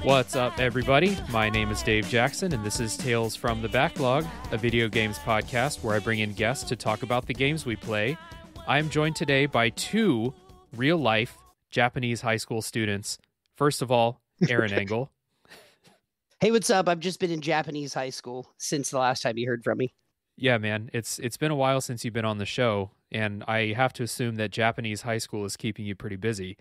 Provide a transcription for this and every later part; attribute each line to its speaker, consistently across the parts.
Speaker 1: What's up, everybody? My name is Dave Jackson, and this is Tales from the Backlog, a video games podcast where I bring in guests to talk about the games we play. I'm joined today by two real-life Japanese high school students. First of all, Aaron Engel.
Speaker 2: Hey, what's up? I've just been in Japanese high school since the last time you heard from me.
Speaker 1: Yeah, man, it's been a while since you've been on the show, and I have to assume that Japanese high school is keeping you pretty busy.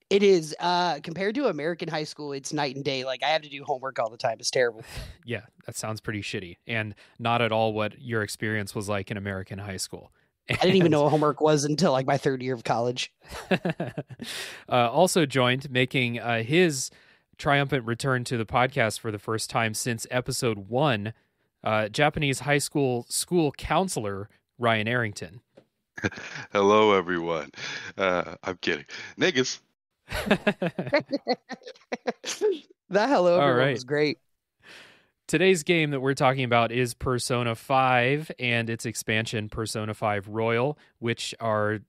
Speaker 2: It is. Compared to American high school, it's night and day. Like, I have to do homework all the time. It's terrible.
Speaker 1: Yeah, that sounds pretty shitty, and not at all what your experience was like in American high school.
Speaker 2: I didn't even know what homework was until like my third year of college.
Speaker 1: Also joined, making his triumphant return to the podcast for the first time since episode 1, Japanese high school counselor Ryan Arrington.
Speaker 3: Hello, everyone. I'm kidding. Niggas.
Speaker 2: That hello everyone
Speaker 1: right.
Speaker 2: was great.
Speaker 1: Today's game that we're talking about is Persona 5 and its expansion, Persona 5 Royal, which are,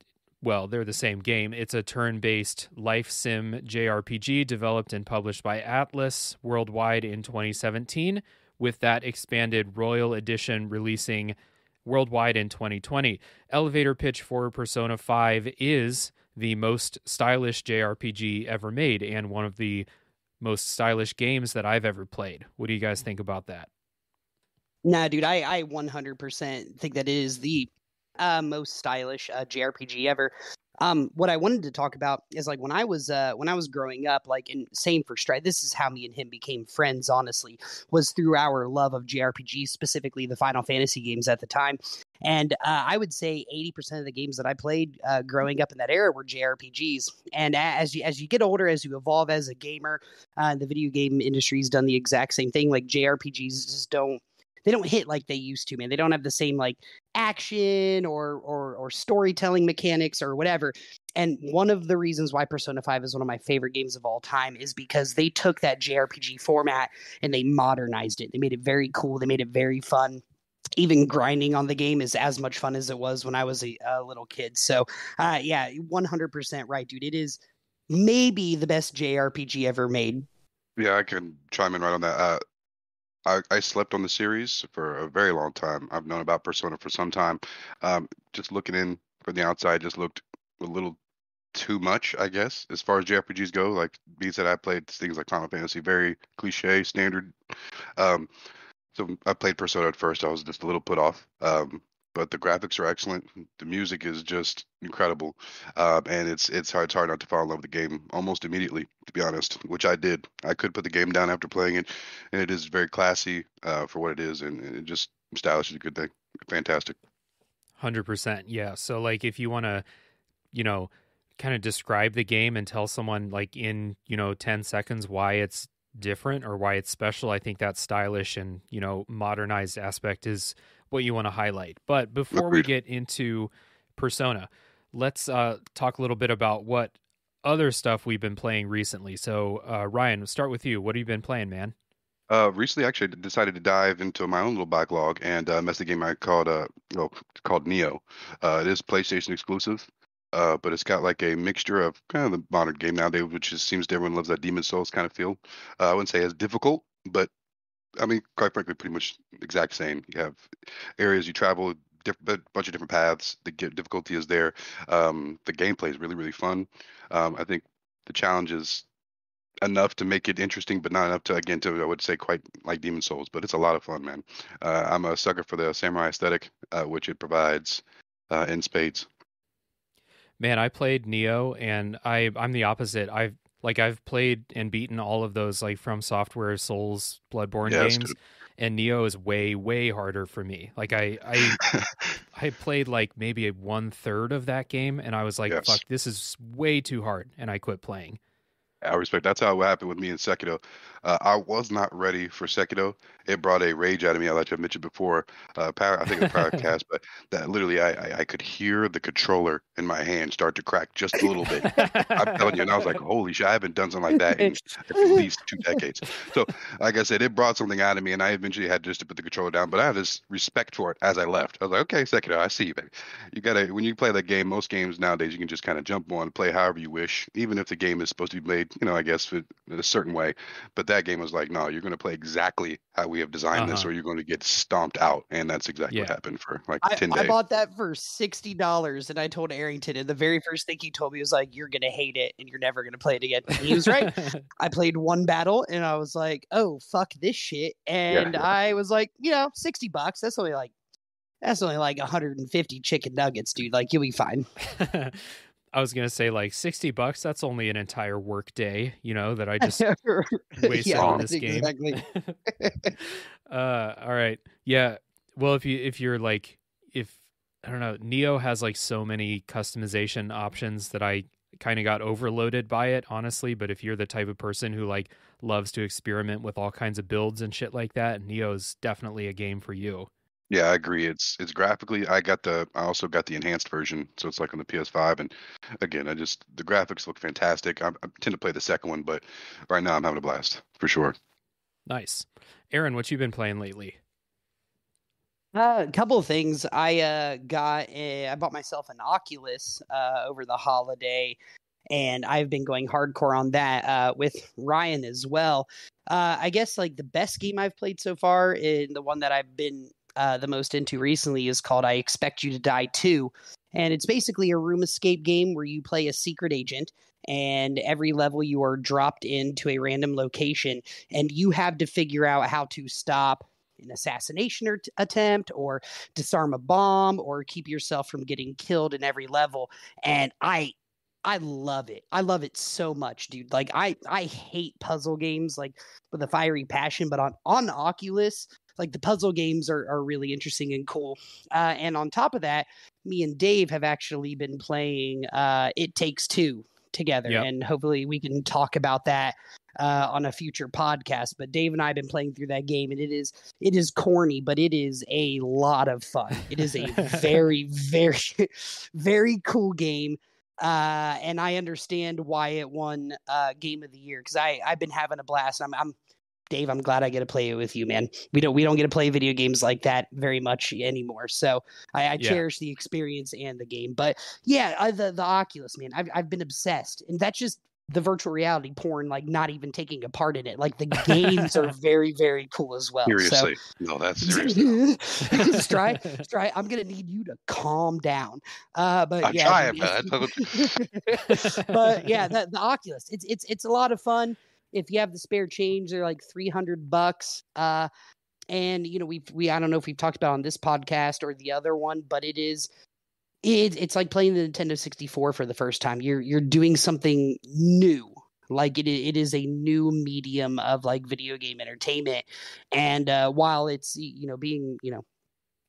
Speaker 1: well, they're the same game. It's a turn-based life sim JRPG developed and published by Atlus worldwide in 2017, with that expanded Royal Edition releasing worldwide in 2020. Elevator pitch for Persona 5 is the most stylish JRPG ever made and one of the most stylish games that I've ever played. What do you guys think about that?
Speaker 2: Nah, dude, I 100% think that it is the most stylish JRPG ever. What I wanted to talk about is like when I was growing up, like, and same for Stride. This is how me and him became friends. Honestly, was through our love of JRPGs, specifically the Final Fantasy games at the time. And I would say 80% of the games that I played growing up in that era were JRPGs. And as you get older, as you evolve as a gamer, the video game industry has done the exact same thing. Like JRPGs just don't hit like they used to, man. They don't have the same like action or storytelling mechanics or whatever. And one of the reasons why Persona 5 is one of my favorite games of all time is because they took that JRPG format and they modernized it. They made it very cool. They made it very fun. Even grinding on the game is as much fun as it was when I was a little kid. So, yeah, 100% right, dude. It is maybe the best JRPG ever made.
Speaker 3: Yeah, I can chime in right on that. I slept on the series for a very long time. I've known about Persona for some time. Just looking in from the outside, just looked a little too much, I guess, as far as JRPGs go. Like B said, I played things like Final Fantasy, very cliche, standard. So I played Persona at first. I was just a little put off. But the graphics are excellent. The music is just incredible. And it's hard not to fall in love with the game almost immediately, to be honest, which I did. I could put the game down after playing it, and it is very classy for what it is, and it just stylish is a good thing. Fantastic.
Speaker 1: 100%. Yeah. So like if you want to, kind of describe the game and tell someone like in, 10 seconds why it's different or why it's special, I think that stylish and modernized aspect is what you want to highlight. But before we get into Persona, let's talk a little bit about what other stuff we've been playing recently. So Ryan, we'll start with you. What have you been playing, man?
Speaker 3: Recently, I actually decided to dive into my own little backlog and mess the game I called Neo. It is PlayStation exclusive. But it's got like a mixture of kind of the modern game nowadays, which seems to everyone loves that Demon Souls kind of feel. I wouldn't say as difficult, but I mean, quite frankly, pretty much exact same. You have areas you travel, a bunch of different paths. The difficulty is there. The gameplay is really, really fun. I think the challenge is enough to make it interesting, but not enough to, again, I would say quite like Demon Souls, but it's a lot of fun, man. I'm a sucker for the samurai aesthetic, which it provides in spades.
Speaker 1: Man, I played Neo, and I'm the opposite. I've played and beaten all of those like From Software Souls Bloodborne games, and Neo is way, way harder for me. Like I played like maybe 1/3 of that game, and I was like, fuck, this is way too hard, and I quit playing.
Speaker 3: I respect. That's how it happened with me in Sekiro. I was not ready for Sekiro. It brought a rage out of me. I like I mentioned before, I think a prior cast, but that literally I could hear the controller in my hand start to crack just a little bit. I'm telling you, and I was like, holy shit, I haven't done something like that in at least 2 decades. So, like I said, it brought something out of me, and I eventually had just to put the controller down. But I had this respect for it as I left. I was like, okay, Sekiro, I see you, baby. You gotta when you play that game. Most games nowadays you can just kind of jump on, play however you wish, even if the game is supposed to be made, I guess in a certain way. But that game was like, no, you're going to play exactly how we have designed this, or you're going to get stomped out, and that's exactly what happened for like 10 days.
Speaker 2: I bought that for $60, and I told Arrington, and the very first thing he told me was like, "You're gonna hate it, and you're never gonna play it again." And he was right. I played one battle, and I was like, "Oh fuck this shit," and I was like, $60. That's only like 150 chicken nuggets, dude. Like, you'll be fine.
Speaker 1: I was gonna say like $60. That's only an entire work day, that I just wasted on this game.
Speaker 2: Exactly.
Speaker 1: All right, yeah. Well, if you're like, I don't know, Neo has like so many customization options that I kind of got overloaded by it, honestly. But if you're the type of person who like loves to experiment with all kinds of builds and shit like that, Neo's definitely a game for you.
Speaker 3: Yeah, I agree. It's graphically. I also got the enhanced version, so it's like on the PS5. And again, the graphics look fantastic. I tend to play the second one, but right now I'm having a blast for sure.
Speaker 1: Nice, Aaron. What you been playing lately?
Speaker 2: A couple of things. I bought myself an Oculus over the holiday, and I've been going hardcore on that with Ryan as well. I guess like the best game I've played so far, and the one that I've been the most into recently, is called I Expect You to Die 2. And it's basically a room escape game where you play a secret agent, and every level you are dropped into a random location, and you have to figure out how to stop an assassination attempt, or disarm a bomb, or keep yourself from getting killed in every level. And I love it. I love it so much, dude. Like I hate puzzle games like with a fiery passion, but on Oculus, like the puzzle games are really interesting and cool. And on top of that, me and Dave have actually been playing It Takes Two together. Yep. And hopefully we can talk about that on a future podcast. But Dave and I have been playing through that game, and it is corny, but it is a lot of fun. It is a very, very, very cool game. And I understand why it won Game of the Year, because I've been having a blast. I'm Dave, I'm glad I get to play it with you, man. We don't get to play video games like that very much anymore. So I cherish the experience and the game. But yeah, the Oculus, man, I've been obsessed, and that's just the virtual reality porn, like not even taking a part in it. Like the games are very, very cool as well.
Speaker 3: Seriously,
Speaker 2: so,
Speaker 3: no, that's seriously.
Speaker 2: Stry, I'm gonna need you to calm down. But
Speaker 3: I'm trying, bud.
Speaker 2: But yeah, the Oculus, it's a lot of fun. If you have the spare change, they're like $300. And we I don't know if we've talked about on this podcast or the other one, but it's like playing the Nintendo 64 for the first time. You're doing something new. Like it is a new medium of like video game entertainment. And while it's being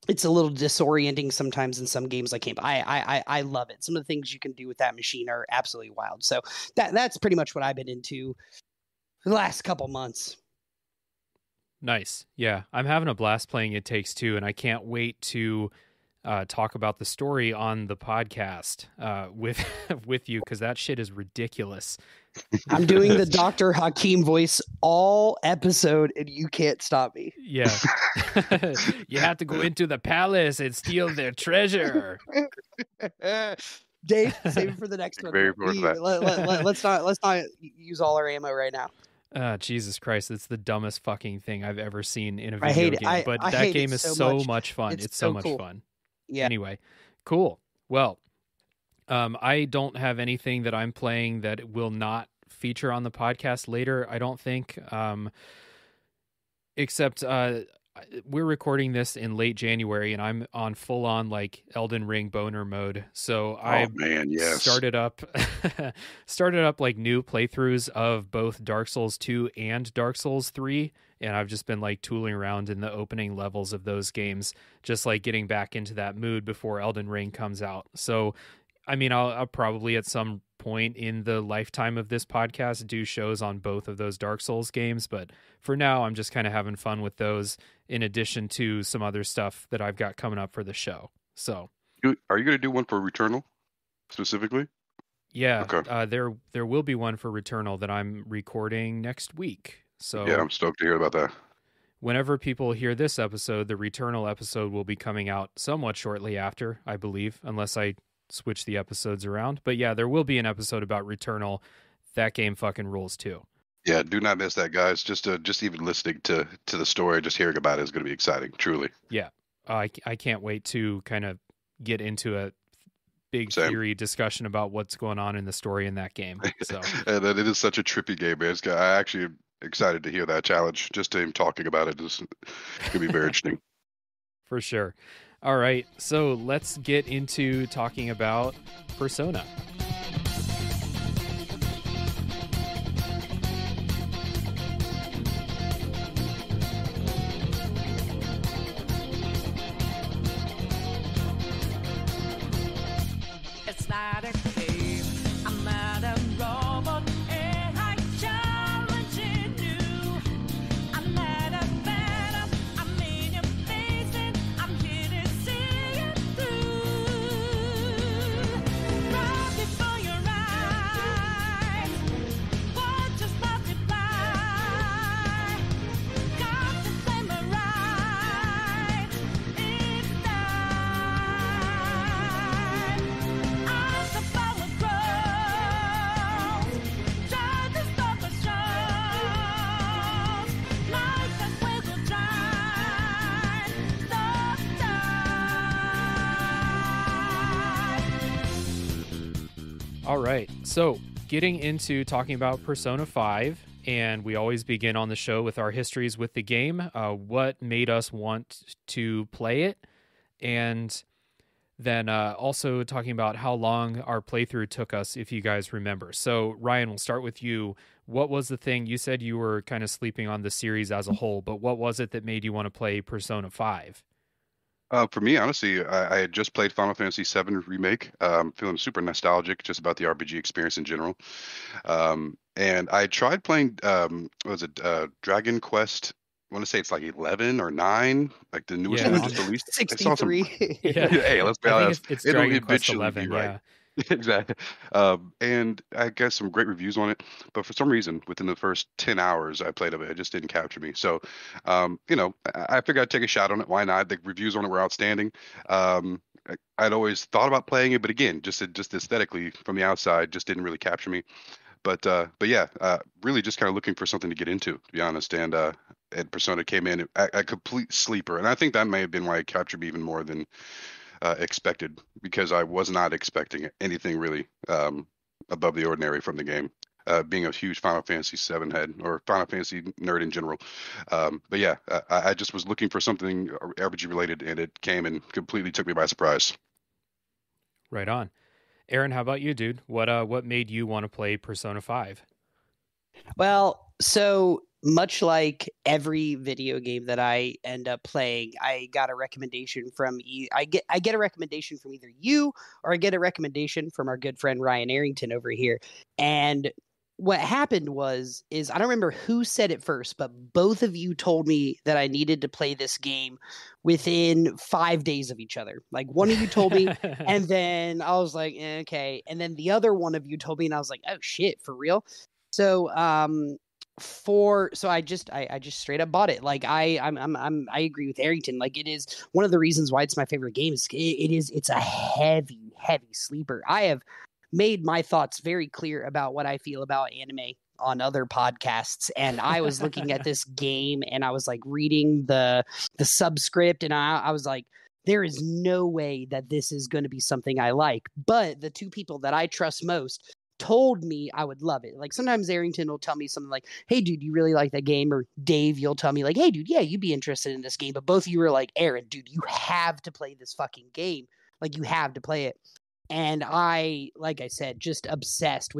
Speaker 2: it's a little disorienting sometimes in some games like Camp, I love it. Some of the things you can do with that machine are absolutely wild. So that's pretty much what I've been into for the last couple months.
Speaker 1: Nice. Yeah, I'm having a blast playing It Takes Two, and I can't wait to talk about the story on the podcast with you, because that shit is ridiculous.
Speaker 2: I'm doing the Dr. Hakeem voice all episode, and you can't stop me.
Speaker 1: Yeah. You have to go into the palace and steal their treasure.
Speaker 2: Dave, save it for the next one. Let's not use all our ammo right now.
Speaker 1: Jesus Christ, it's the dumbest fucking thing I've ever seen in a video game. But that game is so much fun. It's so much fun. Yeah. Anyway, cool. Well, I don't have anything that I'm playing that will not feature on the podcast later, I don't think. Except we're recording this in late January, and I'm on full on like Elden Ring boner mode. So I started up like new playthroughs of both Dark Souls 2 and Dark Souls 3. And I've just been like tooling around in the opening levels of those games, just like getting back into that mood before Elden Ring comes out. So I mean, I'll probably at some point in the lifetime of this podcast do shows on both of those Dark Souls games, but for now I'm just kind of having fun with those in addition to some other stuff that I've got coming up for the show. So
Speaker 3: Are you going to do one for Returnal specifically?
Speaker 1: yeah,
Speaker 3: Okay.
Speaker 1: there will be one for Returnal that I'm recording next week. So
Speaker 3: Yeah, I'm stoked to hear about that.
Speaker 1: whenever people hear this episode, the Returnal episode will be coming out somewhat shortly after, I believe, unless I switch the episodes around. But yeah, there will be an episode about Returnal. That game fucking rules too.
Speaker 3: Yeah, do not miss that, guys. Just even listening to the story, just hearing about it is going to be exciting, truly.
Speaker 1: Yeah, I can't wait to kind of get into a big
Speaker 3: Same.
Speaker 1: theory discussion about what's going on in the story in that game. So
Speaker 3: And it is such a trippy game, man. I actually am excited to hear that challenge. Just him talking about it is going to be very interesting.
Speaker 1: for sure. All right, so let's get into talking about Persona.
Speaker 4: It's not a game. I'm not a robot, and I challenging you. I'm not a phantom. I'm in your face, and I'm here to see you through. Right before your eyes, what just multiply? Got the flame right. It's time. As the power grows, try to stop us shows. Light that will go dry. Stop time.
Speaker 1: All right, so getting into talking about Persona 5, and we always begin on the show with our histories with the game, what made us want to play it, and then also talking about how long our playthrough took us, if you guys remember. So Ryan, we'll start with you. What was the thing, you said you were kind of sleeping on the series as a whole, but what was it that made you want to play Persona 5?
Speaker 3: For me, honestly, I had just played Final Fantasy VII Remake. Feeling super nostalgic just about the RPG experience in general. And I tried playing, what was it, Dragon Quest? I want to say it's like 11 or 9, like the newest
Speaker 1: Yeah.
Speaker 3: one just released. I saw some.
Speaker 2: 63.
Speaker 1: Yeah.
Speaker 3: Hey, let's be
Speaker 1: I think
Speaker 3: honest.
Speaker 1: it's
Speaker 3: It'll
Speaker 1: Dragon Quest
Speaker 3: eventually
Speaker 1: 11,
Speaker 3: be right.
Speaker 1: yeah.
Speaker 3: Exactly. And I got some great reviews on it, but for some reason, within the first 10 hours I played of it, it just didn't capture me. So, I figured I'd take a shot on it. Why not? The reviews on it were outstanding. I'd always thought about playing it, but again, just aesthetically from the outside, just didn't really capture me. But yeah, really just kind of looking for something to get into, to be honest. And Persona came in a complete sleeper, and I think that may have been why it captured me even more than expected, because I was not expecting anything really above the ordinary from the game. Being a huge Final Fantasy VII head, or Final Fantasy nerd in general. But yeah, I just was looking for something RPG related, and it came and completely took me by surprise.
Speaker 1: Right on. Aaron, how about you, dude? What made you want to play Persona 5?
Speaker 2: Well, so much like every video game that I end up playing, I got a recommendation from I get a recommendation from either you, or I get a recommendation from our good friend Ryan Arrington over here. And what happened is I don't remember who said it first, but both of you told me that I needed to play this game within 5 days of each other. Like, one of you told me, and then I was like, okay. And then the other one of you told me, and I was like, oh shit, for real? So I just straight up bought it. Like, I agree with Arrington. Like, it is one of the reasons why it's my favorite game. It's a heavy sleeper. I have made my thoughts very clear about what I feel about anime on other podcasts, and I was looking at this game and I was like reading the subscript, and I was like, there is no way that this is going to be something I like. But the two people that I trust most told me I would love it. Like, sometimes Arrington will tell me something like, hey dude, you really like that game? Or Dave, you'll tell me like, hey dude, yeah, you'd be interested in this game. But both of you were like, Aaron, dude, you have to play this fucking game. Like, you have to play it. And I, like I said, just obsessed.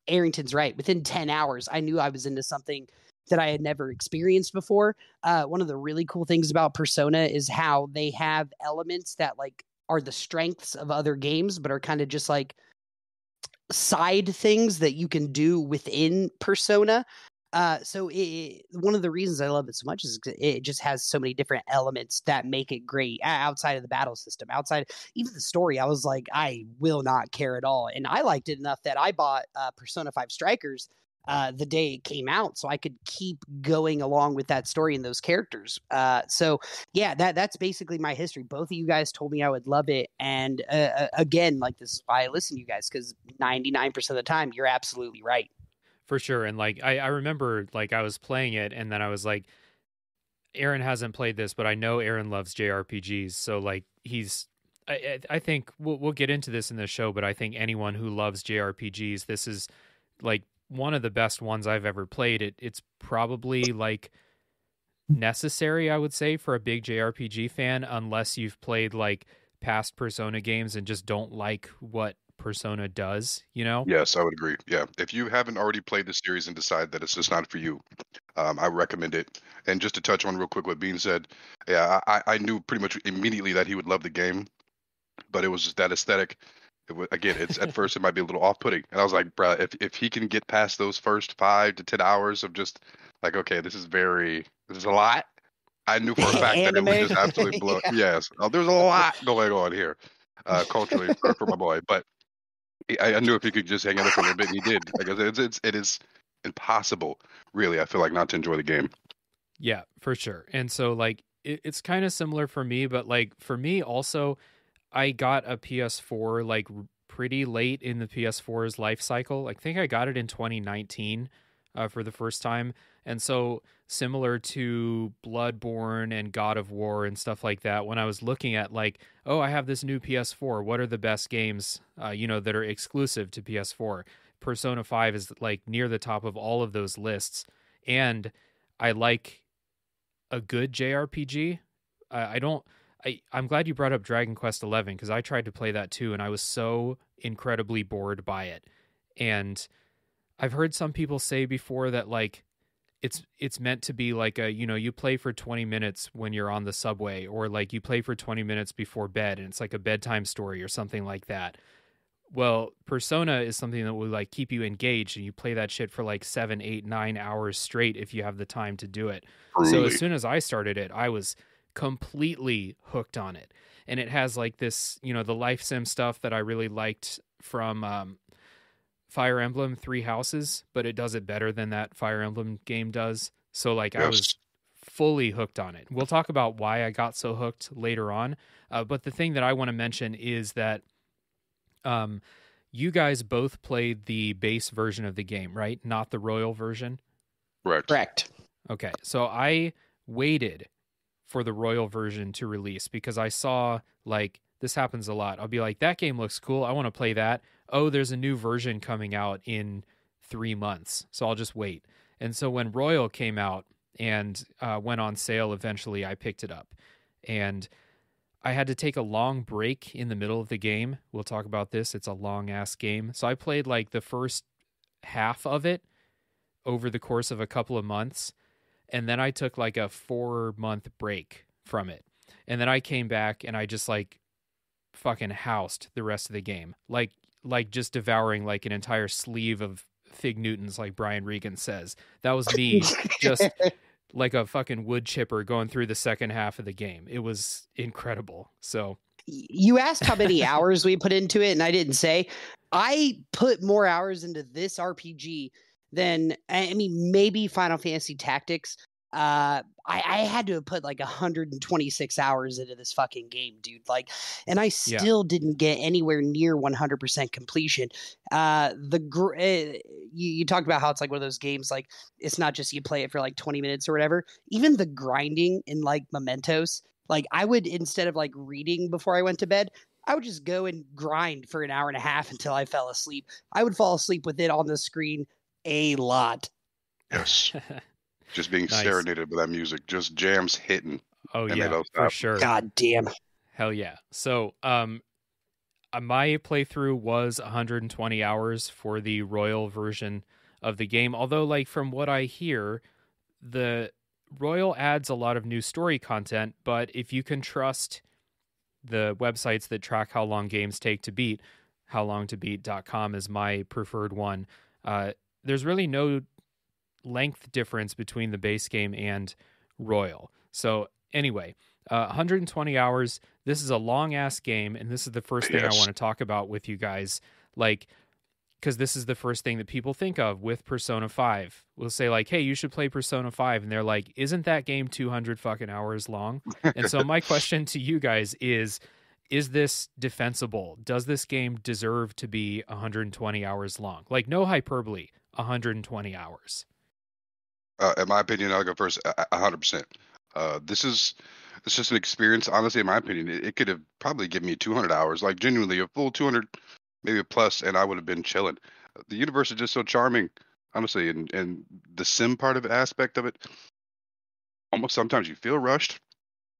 Speaker 2: Arrington's right, within 10 hours, I knew I was into something that I had never experienced before. One of the really cool things about Persona is how they have elements that, like, are the strengths of other games, but are kind of just like side things that you can do within Persona. So one of the reasons I love it so much is it just has so many different elements that make it great outside of the battle system, outside even the story. I was like, I will not care at all. And I liked it enough that I bought Persona 5 Strikers the day it came out, so I could keep going along with that story and those characters. So yeah, that's basically my history. Both of you guys told me I would love it, and again, like, this is why I listen to you guys, because 99% of the time you're absolutely right.
Speaker 1: For sure. And like I remember like I was playing it and then I was like, Aaron hasn't played this, but I know Aaron loves JRPGs. So like I think we'll get into this in the show, but I think anyone who loves JRPGs, this is like one of the best ones I've ever played. It's probably like necessary, I would say, for a big JRPG fan, unless you've played like past Persona games and just don't like what Persona does, you know?
Speaker 3: Yes, I would agree. Yeah, if you haven't already played the series and decide that it's just not for you, I recommend it. And just to touch on real quick what Bean said, yeah, I knew pretty much immediately that he would love the game, but it was just that aesthetic. Again, it's at first it might be a little off-putting, and I was like, bruh, if he can get past those first 5 to 10 hours of just like, okay, this is a lot. I knew for a fact that it would just absolutely blow.
Speaker 2: Yeah.
Speaker 3: Yes, there's a lot going on here, culturally for my boy, but. I knew if he could just hang in there for a little bit, and he did. Like it is impossible, really. I feel like not to enjoy the game.
Speaker 1: Yeah, for sure. And so like it's kind of similar for me, but like for me also, I got a PS4 like pretty late in the PS4's life cycle. I think I got it in 2019 for the first time. And so similar to Bloodborne and God of War and stuff like that, when I was looking at like, oh, I have this new PS4, what are the best games, that are exclusive to PS4? Persona 5 is like near the top of all of those lists. And I like a good JRPG. I'm glad you brought up Dragon Quest 11 because I tried to play that too, and I was so incredibly bored by it. And I've heard some people say before that like it's meant to be like you play for 20 minutes when you're on the subway, or like you play for 20 minutes before bed and it's like a bedtime story or something like that. Well, Persona is something that will like keep you engaged, and you play that shit for like 7, 8, 9 hours straight if you have the time to do it. So as soon as I started it, I was completely hooked on it. And it has like this, the life sim stuff that I really liked from Fire Emblem 3 Houses, but it does it better than that Fire Emblem game does. So like I was fully hooked on it. We'll talk about why I got so hooked later on. But the thing that I want to mention is that you guys both played the base version of the game, right? Not the Royal version?
Speaker 2: Correct.
Speaker 1: Okay, so I waited for the Royal version to release because I saw, like, this happens a lot. I'll be like, that game looks cool. I want to play that. Oh, there's a new version coming out in 3 months, so I'll just wait. And so when Royal came out and went on sale eventually, I picked it up. And I had to take a long break in the middle of the game. We'll talk about this. It's a long-ass game. So I played, like, the first half of it over the course of a couple of months. And then I took, like, a 4-month break from it. And then I came back and I just, like, fucking housed the rest of the game. Like just devouring, like, an entire sleeve of Fig Newtons, like Brian Regan says. That was me just like a fucking wood chipper going through the second half of the game. It was incredible. So
Speaker 2: you asked how many hours we put into it, and I didn't say. I put more hours into this RPG than, I mean, maybe Final Fantasy Tactics. I had to have put like 126 hours into this fucking game, dude. Like, and I still didn't get anywhere near 100% completion. You talked about how it's like one of those games, like it's not just you play it for like 20 minutes or whatever. Even the grinding in like Mementos, like I would, instead of like reading before I went to bed, I would just go and grind for an hour and a half until I fell asleep. I would fall asleep with it on the screen a lot.
Speaker 3: Yes. Just being serenaded with that music, just jams hitting.
Speaker 1: Oh yeah, for sure.
Speaker 2: God damn.
Speaker 1: Hell yeah. So, my playthrough was 120 hours for the Royal version of the game. Although, like, from what I hear, the Royal adds a lot of new story content, but if you can trust the websites that track how long games take to beat, howlongtobeat.com is my preferred one. There's really no length difference between the base game and Royal. So anyway, 120 hours. This is a long ass game, and this is the first thing I want to talk about with you guys. Like, because this is the first thing that people think of with Persona 5. We'll say like, hey, you should play Persona 5. And they're like, isn't that game 200 fucking hours long? And so my question to you guys is this defensible? Does this game deserve to be 120 hours long? Like, no hyperbole, 120 hours.
Speaker 3: In my opinion, I'll go first. 100%. It's just an experience. Honestly, in my opinion, it could have probably given me 200 hours, like genuinely a full 200, maybe a plus, and I would have been chilling. The universe is just so charming, honestly, and the sim part of it, aspect of it. Almost sometimes you feel rushed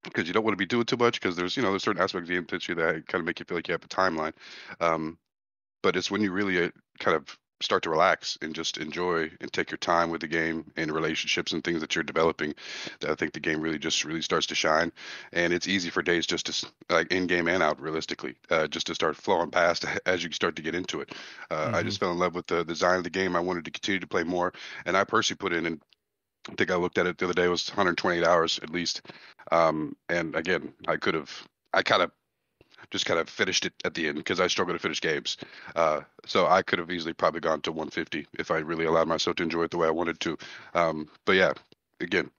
Speaker 3: because you don't want to be doing too much because there's certain aspects of the game that kind of make you feel like you have a timeline. But it's when you really kind of start to relax and just enjoy and take your time with the game and relationships and things that you're developing that I think the game really starts to shine. And it's easy for days just to, like, in game and out, realistically, just to start flowing past as you start to get into it. I just fell in love with the design of the game. I wanted to continue to play more, and I personally put in, and I think I looked at it the other day, it was 128 hours at least. And again, I kind of finished it at the end because I struggle to finish games. So I could have easily probably gone to 150 if I really allowed myself to enjoy it the way I wanted to. But yeah, again,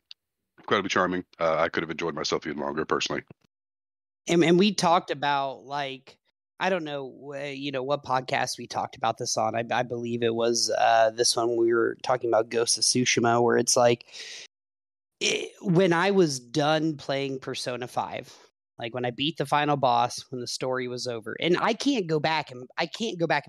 Speaker 3: incredibly charming. I could have enjoyed myself even longer personally.
Speaker 2: And we talked about, like, I don't know, what podcast we talked about this on. I believe it was this one. We were talking about Ghost of Tsushima, where it's like, when I was done playing Persona 5, like when I beat the final boss, when the story was over, and I can't go back and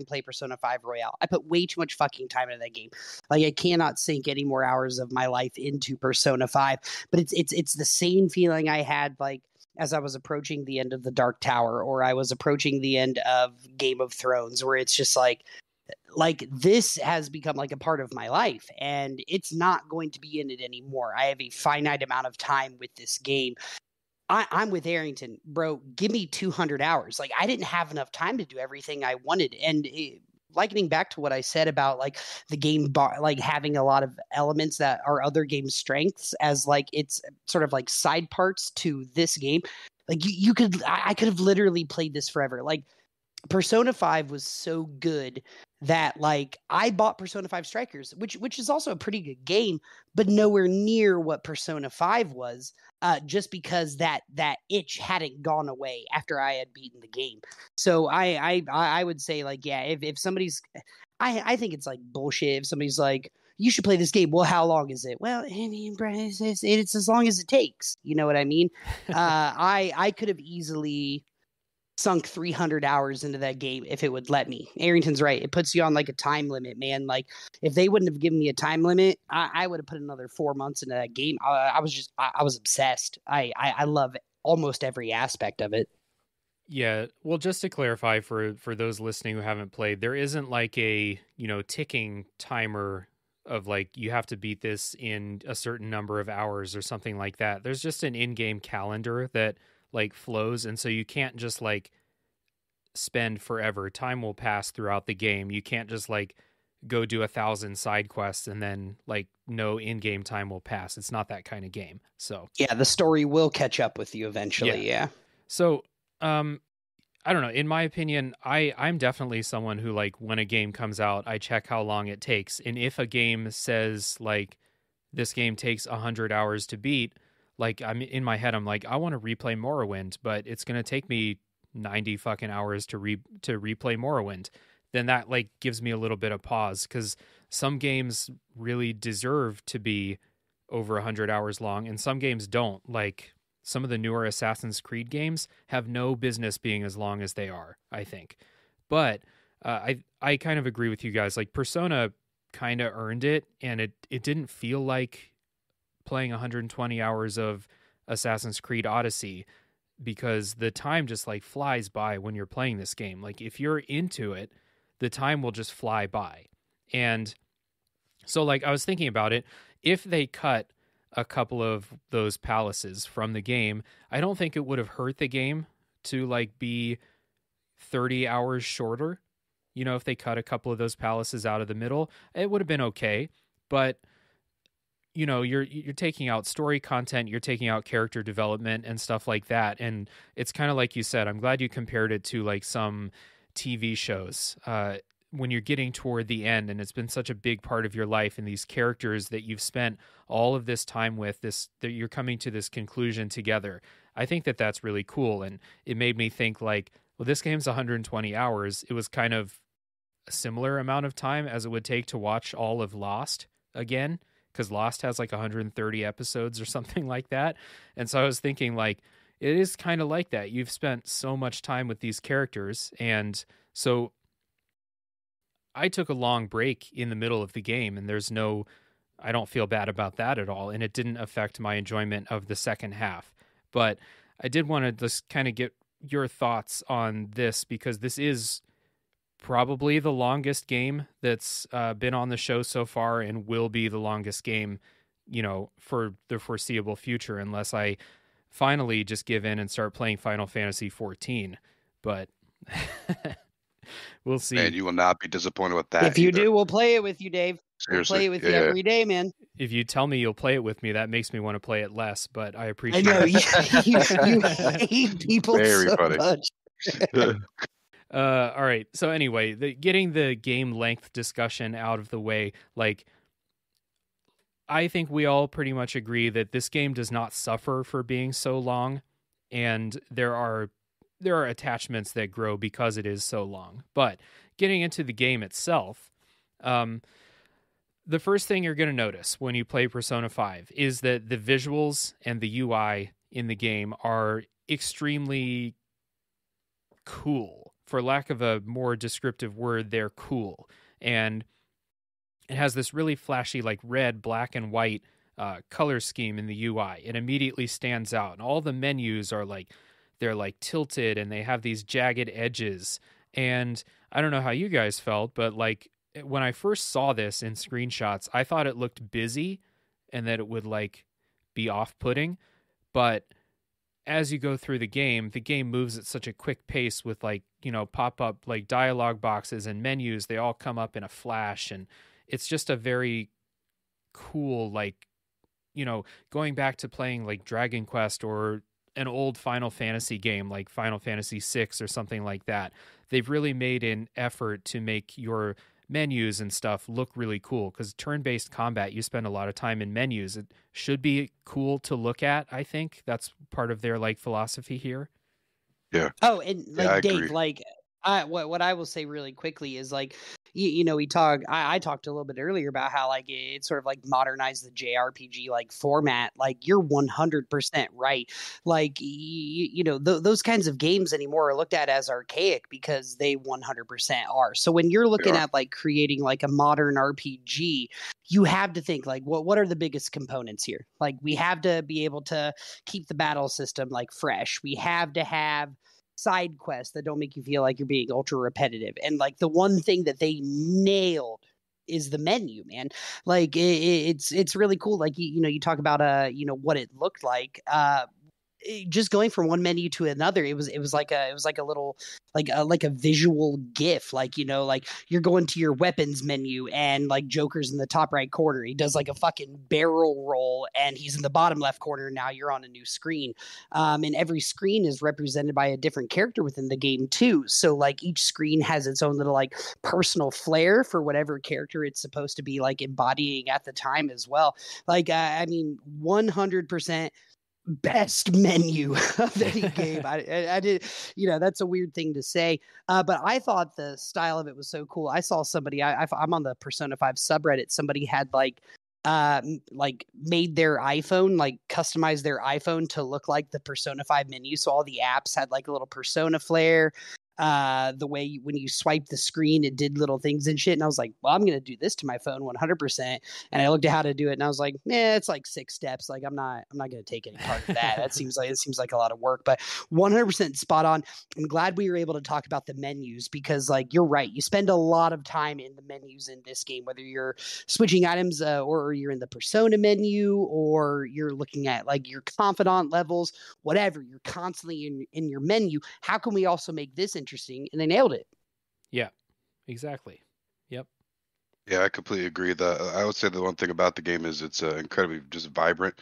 Speaker 2: play Persona 5 Royale. I put way too much fucking time into that game. Like, I cannot sink any more hours of my life into Persona 5. But it's the same feeling I had, like, as I was approaching the end of the Dark Tower, or I was approaching the end of Game of Thrones, where it's just like this has become like a part of my life, and it's not going to be in it anymore. I have a finite amount of time with this game. I'm with Arrington, bro. Give me 200 hours. Like, I didn't have enough time to do everything I wanted. And likening back to what I said about, like, the game like having a lot of elements that are other game strengths, as like it's sort of like side parts to this game. Like, I could have literally played this forever. Like, Persona 5 was so good that, like, I bought Persona 5 Strikers, which is also a pretty good game, but nowhere near what Persona 5 was, just because that itch hadn't gone away after I had beaten the game. So I would say, like, yeah, if somebody's, I think it's like bullshit if somebody's like, you should play this game. Well, how long is it? Well, I mean, it's as long as it takes. You know what I mean? I could have easily sunk 300 hours into that game if it would let me. Arrington's right. It puts you on, like, a time limit, man. Like, if they wouldn't have given me a time limit, I would have put another 4 months into that game. I was obsessed. I love almost every aspect of it.
Speaker 1: Yeah, well, just to clarify for those listening who haven't played, there isn't like a, ticking timer of, like, you have to beat this in a certain number of hours or something like that. There's just an in-game calendar that, like, flows, and so you can't just, like, spend forever. Time will pass throughout the game. You can't just, like, go do 1,000 side quests and then, like, no in-game time will pass. It's not that kind of game. So
Speaker 2: yeah, the story will catch up with you eventually. Yeah.
Speaker 1: So I don't know, in my opinion, I'm definitely someone who, like, when a game comes out, I check how long it takes, and if a game says, like, this game takes 100 hours to beat, like, I'm in my head, I'm like, I want to replay Morrowind, but it's going to take me 90 fucking hours to replay Morrowind. Then that, like, gives me a little bit of pause, because some games really deserve to be over 100 hours long, and some games don't. Like, some of the newer Assassin's Creed games have no business being as long as they are, I think. But I kind of agree with you guys. Like, Persona kind of earned it, and it didn't feel like playing 120 hours of Assassin's Creed Odyssey, because the time just, like, flies by when you're playing this game. Like, if you're into it, the time will just fly by. And so, like, I was thinking about it, if they cut a couple of those palaces from the game, I don't think it would have hurt the game to like be 30 hours shorter. You know, if they cut a couple of those palaces out of the middle, it would have been okay. But you know, you're taking out story content, you're taking out character development and stuff like that. And it's kind of like you said, I'm glad you compared it to like some TV shows. When you're getting toward the end and it's been such a big part of your life and these characters that you've spent all of this time with, that you're coming to this conclusion together. I think that that's really cool. And it made me think like, well, this game's 120 hours. It was kind of a similar amount of time as it would take to watch all of Lost again, because Lost has like 130 episodes or something like that. And so I was thinking like, it is kind of like that. You've spent so much time with these characters. And so I took a long break in the middle of the game, and I don't feel bad about that at all. And it didn't affect my enjoyment of the second half. But I did want to just kind of get your thoughts on this, because this is probably the longest game that's been on the show so far, and will be the longest game, you know, for the foreseeable future, unless I finally just give in and start playing Final Fantasy 14. But we'll see.
Speaker 3: And you will not be disappointed with that.
Speaker 2: If you
Speaker 3: either.
Speaker 2: do, we'll play it with you, Dave.
Speaker 3: Seriously.
Speaker 2: We'll play it with you
Speaker 3: Yeah.
Speaker 2: every day, man.
Speaker 1: If you tell me you'll play it with me, that makes me want to play it less, but I
Speaker 2: I
Speaker 1: appreciate
Speaker 2: know
Speaker 1: it.
Speaker 2: you hate people
Speaker 3: Very
Speaker 2: so
Speaker 3: funny.
Speaker 2: much.
Speaker 1: All right. So anyway, getting the game length discussion out of the way, like, I think we all pretty much agree that this game does not suffer for being so long, and there are attachments that grow because it is so long. But getting into the game itself, the first thing you're going to notice when you play Persona 5 is that the visuals and the UI in the game are extremely cool. For lack of a more descriptive word, they're cool. And it has this really flashy, like red, black, and white color scheme in the UI. It immediately stands out. And all the menus are like, they're like tilted and they have these jagged edges. And I don't know how you guys felt, but like when I first saw this in screenshots, I thought it looked busy and that it would like be off-putting. But as you go through the game moves at such a quick pace with like, you know, pop-up like dialogue boxes and menus. They all come up in a flash, and it's just a very cool, like, you know, going back to playing like Dragon Quest or an old Final Fantasy game like Final Fantasy VI or something like that. They've really made an effort to make your menus and stuff look really cool, because turn-based combat, you spend a lot of time in menus. It should be cool to look at. I think that's part of their like philosophy here.
Speaker 3: Yeah.
Speaker 2: Oh, and like
Speaker 3: I
Speaker 2: Dave,
Speaker 3: agree.
Speaker 2: like what I will say really quickly is like you know, I talked a little bit earlier about how like it sort of like modernized the JRPG like format. Like you're 100% right. Like you know, those kinds of games anymore are looked at as archaic because they 100% are. So when you're looking at like creating like a modern RPG, you have to think like what are the biggest components here? Like we have to be able to keep the battle system like fresh. We have to have side quests that don't make you feel like you're being ultra repetitive. And like the one thing that they nailed is the menu, man. Like it's really cool. Like you know, you talk about you know, what it looked like. Just going from one menu to another, it was like a little like a visual gif. Like, you know, like you're going to your weapons menu and like Joker's in the top right corner. He does like a fucking barrel roll and he's in the bottom left corner. Now you're on a new screen. And every screen is represented by a different character within the game too. So like each screen has its own little like personal flair for whatever character it's supposed to be like embodying at the time as well. Like, I mean, 100% best menu of any game. I did, you know, that's a weird thing to say, but I thought the style of it was so cool. I saw somebody, I'm on the Persona 5 subreddit. Somebody had like made their iPhone, like customized their iPhone to look like the Persona 5 menu. So all the apps had like a little Persona flair. the way when you swipe the screen, it did little things and shit. And I was like, well, I'm going to do this to my phone 100%. And I looked at how to do it and I was like, it's like 6 steps. Like I'm not going to take any part of that. It seems like a lot of work, but 100% spot on. I'm glad we were able to talk about the menus because like, you're right. You spend a lot of time in the menus in this game, whether you're switching items or you're in the persona menu or you're looking at like your confidant levels, whatever, you're constantly in your menu. How can we also make this interesting? And they nailed it.
Speaker 1: Yeah, exactly. Yep.
Speaker 3: Yeah, I completely agree. I would say the one thing about the game is it's incredibly just vibrant,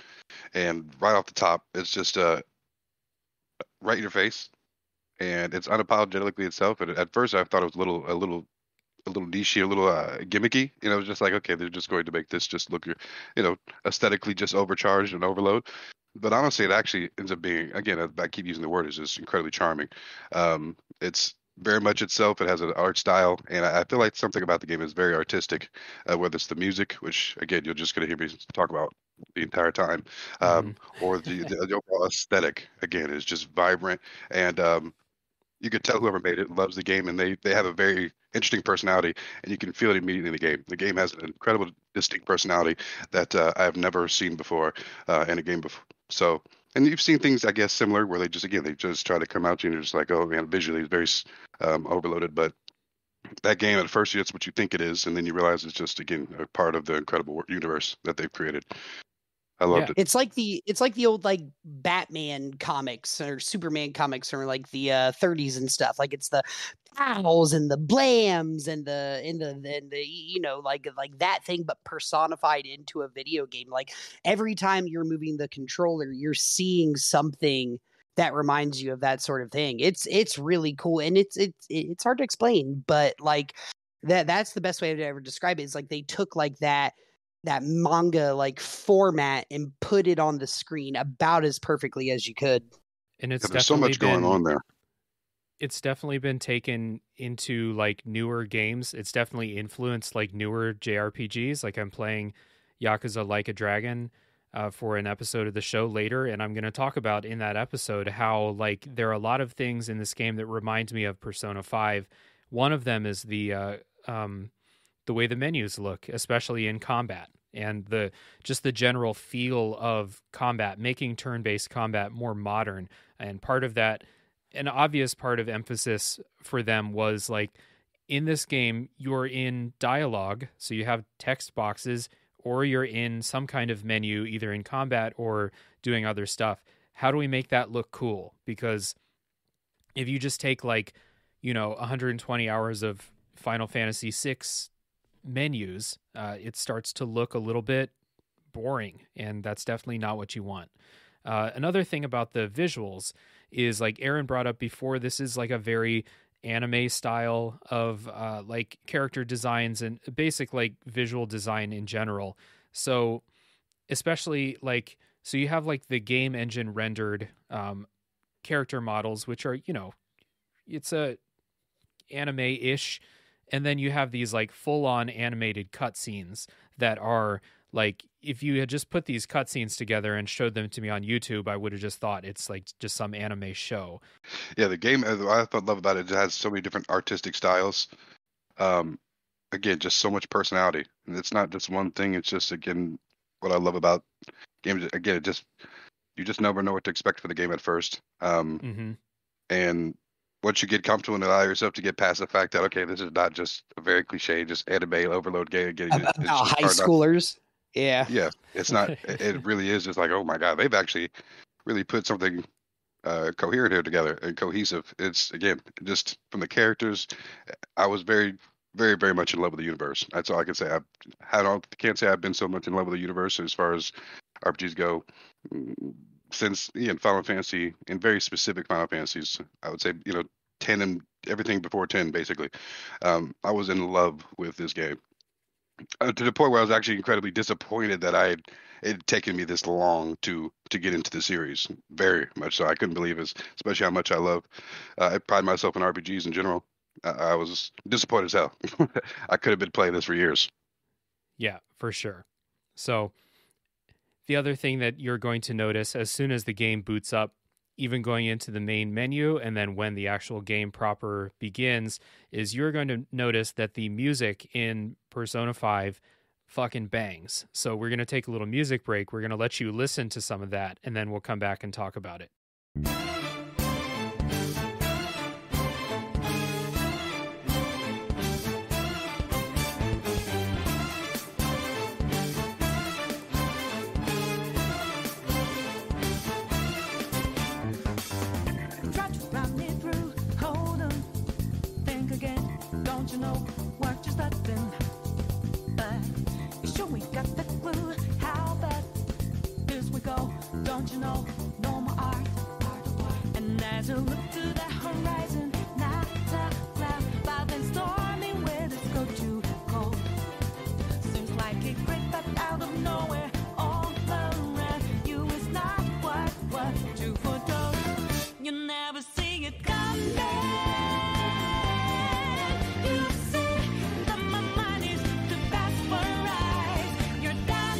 Speaker 3: and right off the top, it's just right in your face, and it's unapologetically itself. And at first, I thought it was a little niche, a little gimmicky. You know, it was just like, okay, they're just going to make this just look, aesthetically just overcharged and overload. But honestly, it actually ends up being, again, I keep using the word, is just incredibly charming. It's very much itself. It has an art style, and I feel like something about the game is very artistic, whether it's the music, which, again, you're just going to hear me talk about the entire time, or the overall aesthetic, again, is just vibrant. And you could tell whoever made it loves the game, and they have a very interesting personality, and you can feel it immediately in the game. The game has an incredible, distinct personality that I have never seen before in a game before. So, and you've seen things, I guess, similar where they just try to come out to you and you're just like, oh man, visually it's very overloaded. But that game, at first, that's what you think it is, and then you realize it's just, again, a part of the incredible universe that they've created. I loved it.
Speaker 2: It's like the old like Batman comics or Superman comics from like the 30s and stuff. Like it's the pows and the blams and the like that thing, but personified into a video game. Like every time you're moving the controller, you're seeing something that reminds you of that sort of thing. It's really cool, and it's hard to explain, but like that's the best way to ever describe it. Is like they took like that manga like format and put it on the screen about as perfectly as you could.
Speaker 1: And it's
Speaker 3: there's so much going on there.
Speaker 1: It's definitely been taken into like newer games. It's definitely influenced like newer JRPGs. Like I'm playing Yakuza Like a Dragon for an episode of the show later, and I'm going to talk about in that episode how like there are a lot of things in this game that reminds me of Persona 5. One of them is the way the menus look, especially in combat, and the general feel of combat, making turn-based combat more modern. And part of that, an obvious part of emphasis for them was like in this game, you're in dialogue, so you have text boxes, or you're in some kind of menu, either in combat or doing other stuff. How do we make that look cool? Because if you just take like, 120 hours of Final Fantasy VI menus, it starts to look a little bit boring, and that's definitely not what you want. Another thing about the visuals is, like Aaron brought up before, this is like a very anime style of like character designs and basic like visual design in general. So especially like, so you have like the game engine rendered character models, which are, it's a anime-ish. And then you have these like full-on animated cutscenes that are like, if you had just put these cutscenes together and showed them to me on YouTube, I would have just thought it's like just some anime show.
Speaker 3: Yeah, the game, I love about it, it has so many different artistic styles. Again, just so much personality. And it's not just one thing. It's just, again, what I love about games. Again, you just never know what to expect for the game at first. And once you get comfortable and allow yourself to get past the fact that, okay, this is not just a very cliche, just anime overload game.
Speaker 2: About high schoolers. Yeah.
Speaker 3: Yeah. It's not, it really is just like, oh my God, they've actually really put something coherent here together and cohesive. It's, again, just from the characters, I was very, very, very much in love with the universe. That's all I can say. I can't say I've been so much in love with the universe as far as RPGs go since Final Fantasy, and very specific Final Fantasies. I would say 10 and everything before 10 basically. I was in love with this game to the point where I was actually incredibly disappointed that it had taken me this long to get into the series. Very much so. I couldn't believe it, especially how much I love. I pride myself in RPGs in general. I was disappointed as hell. I could have been playing this for years.
Speaker 1: Yeah, for sure. So the other thing that you're going to notice as soon as the game boots up, even going into the main menu, and then when the actual game proper begins, is you're going to notice that the music in Persona 5 fucking bangs. So we're going to take a little music break. We're going to let you listen to some of that, and then we'll come back and talk about it.
Speaker 4: Try to run me through. Hold on, think again. Don't you know what just happened? But you sure we got the clue. How bad is we go? Don't you know? No more art. And as you look to the horizon, not a cloud, but then stormy winds go too cold. Seems like it crept up out of nowhere, all around you is not what you foretold. You never see it coming. You see that my mind is too fast for right. You're done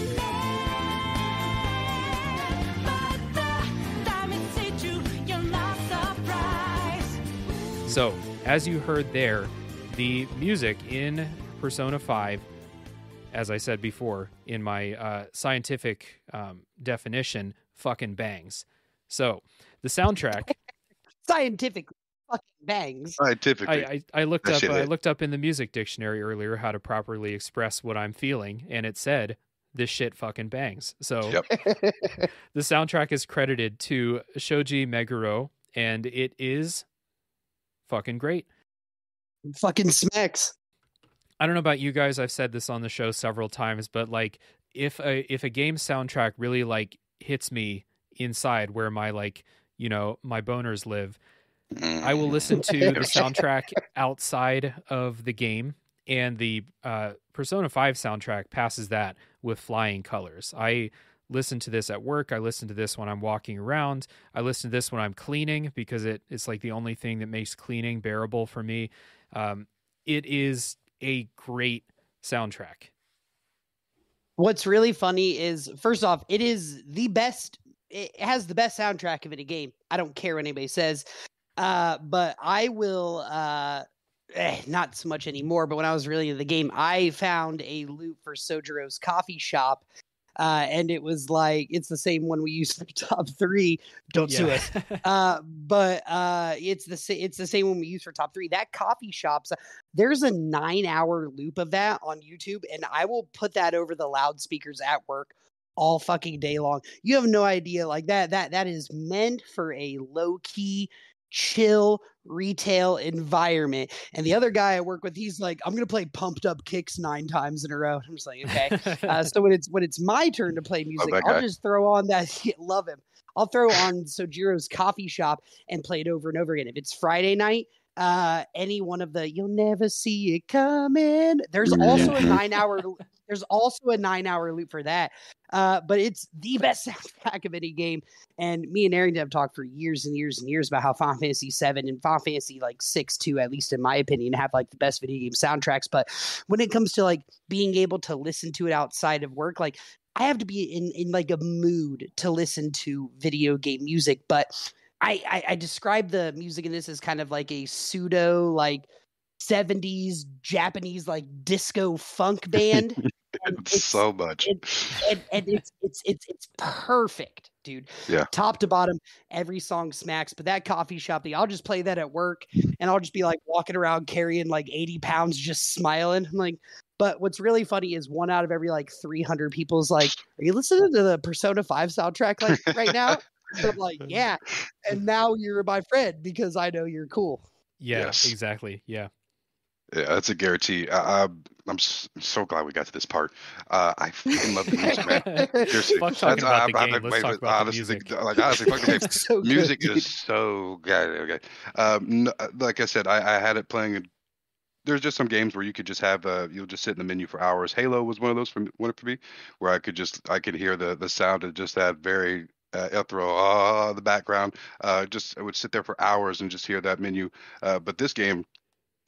Speaker 4: but the time it hit you, you're not surprised.
Speaker 1: So, as you heard there, the music in Persona 5, as I said before, in my scientific definition, fucking bangs. So, the soundtrack...
Speaker 2: Scientific fucking bangs.
Speaker 3: Scientifically.
Speaker 1: I looked
Speaker 3: That
Speaker 1: up
Speaker 3: shit
Speaker 1: I
Speaker 3: hit.
Speaker 1: looked up in the music dictionary earlier how to properly express what I'm feeling, and it said this shit fucking bangs. So
Speaker 3: Yep.
Speaker 1: the soundtrack is credited to Shoji Meguro, and it is fucking great.
Speaker 2: Fucking smacks.
Speaker 1: I don't know about you guys, I've said this on the show several times, but like if a game soundtrack really like hits me inside where my like, you know, my boners live, I will listen to the soundtrack outside of the game, and the Persona 5 soundtrack passes that with flying colors. I listen to this at work. I listen to this when I'm walking around. I listen to this when I'm cleaning because it's like the only thing that makes cleaning bearable for me. It is a great soundtrack.
Speaker 2: What's really funny is, first off, it is the best. It has the best soundtrack of any game. I don't care what anybody says. But I will, not so much anymore, but when I was really into the game, I found a loop for Sojiro's coffee shop. And it was like, it's the same one we used for top 3. Don't sue us. But it's the same one we use for top 3. That coffee shop's, there's a 9-hour loop of that on YouTube, and I will put that over the loudspeakers at work all fucking day long. You have no idea, like that is meant for a low key, chill retail environment. And the other guy I work with, he's like, I'm gonna play Pumped Up Kicks 9 times in a row. I'm just like, okay. So when it's my turn to play music,
Speaker 3: that
Speaker 2: I'll
Speaker 3: guy.
Speaker 2: just throw on that. Love him. I'll throw on Sojiro's coffee shop and play it over and over again. If it's Friday night, any one of the "You'll Never See It Coming." There's also a 9-hour. There's also a 9-hour loop for that. But it's the best soundtrack of any game. And me and Arrington have talked for years and years and years about how Final Fantasy 7 and Final Fantasy like 6 too, at least in my opinion, have like the best video game soundtracks. But when it comes to like being able to listen to it outside of work, like I have to be in like a mood to listen to video game music. But I describe the music in this as kind of like a pseudo like 70s Japanese like disco funk band. And
Speaker 3: It's so much.
Speaker 2: and it's perfect, dude.
Speaker 3: Yeah.
Speaker 2: Top to bottom, every song smacks. But that coffee shop thing, I'll just play that at work, and I'll just be like walking around carrying like 80 pounds, just smiling. I'm like, but what's really funny is 1 out of every like 300 people's like, "Are you listening to the Persona 5 soundtrack like right now?" So I'm like, yeah. And now you're my friend because I know you're cool.
Speaker 1: Yeah,
Speaker 3: Yes.
Speaker 1: exactly. Yeah.
Speaker 3: Yeah, that's a guarantee. So glad we got to this part. I fucking love the music, man. Seriously.
Speaker 1: Fuck talking about the game. Let's talk about the
Speaker 3: honestly,
Speaker 1: music.
Speaker 3: honestly, fuck the game.
Speaker 2: It's so good,
Speaker 3: Music
Speaker 2: dude.
Speaker 3: is so good. Okay. Like I said, I had it playing. There's just some games where you could just have you'll just sit in the menu for hours. Halo was one of those for me, where I could hear the sound of just that very ethereal the background. I would sit there for hours and just hear that menu. But this game.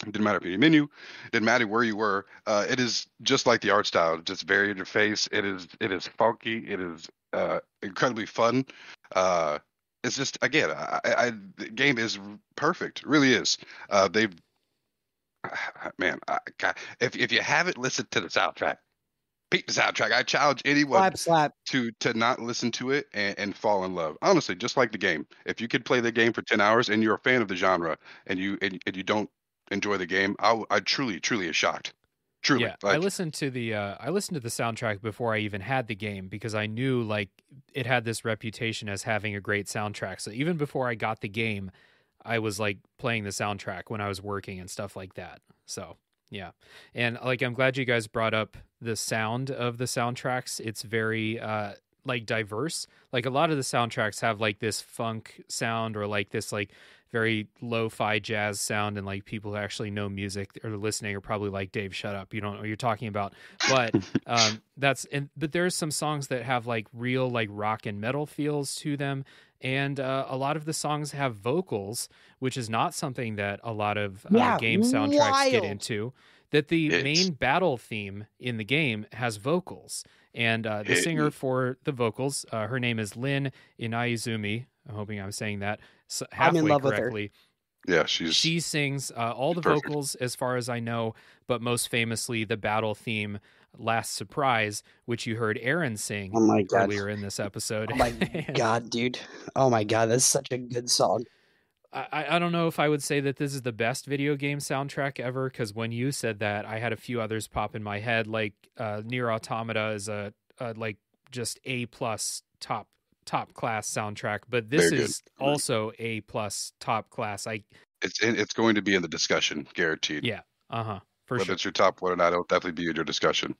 Speaker 3: It didn't matter if you had a menu, it didn't matter where you were. It is just like the art style, just very in your face. It is funky. It is incredibly fun. it's just again, the game is perfect, really is. They've man, God, if you haven't listened to the soundtrack, beat the soundtrack. I challenge anyone
Speaker 2: Slap, slap.
Speaker 3: to not listen to it and fall in love. Honestly, just like the game. If you could play the game for 10 hours and you're a fan of the genre and you don't enjoy the game, I truly is shocked. Truly.
Speaker 1: Yeah, I listened to the soundtrack before I even had the game because I knew like it had this reputation as having a great soundtrack. So even before I got the game, I was like playing the soundtrack when I was working and stuff like that. So yeah, and like I'm glad you guys brought up the sound of the soundtracks. It's very like diverse. Like a lot of the soundtracks have like this funk sound or like this like very lo-fi jazz sound, and like people who actually know music or listening are probably like, Dave, shut up, you don't know what you're talking about. But but there's some songs that have like real like rock and metal feels to them, and a lot of the songs have vocals, which is not something that a lot of game soundtracks get into. That the main battle theme in the game has vocals, and the singer for the vocals, her name is Lynn Inaizumi. I'm hoping I'm saying that halfway
Speaker 2: I'm in love
Speaker 3: correctly. With her. Yeah,
Speaker 1: she sings all the
Speaker 3: perfect.
Speaker 1: vocals as far as I know, but most famously the battle theme Last Surprise, which you heard Aaron sing earlier in this episode.
Speaker 2: Oh my God, dude. Oh my God, that's such a good song.
Speaker 1: I don't know if I would say that this is the best video game soundtrack ever, because when you said that, I had a few others pop in my head, like Nier Automata is a like just A+ top class soundtrack, but this is also A+ top class.
Speaker 3: It's going to be in the discussion, guaranteed.
Speaker 1: Yeah, for
Speaker 3: Whether
Speaker 1: sure.
Speaker 3: it's your top one or not, it'll definitely be in your discussion.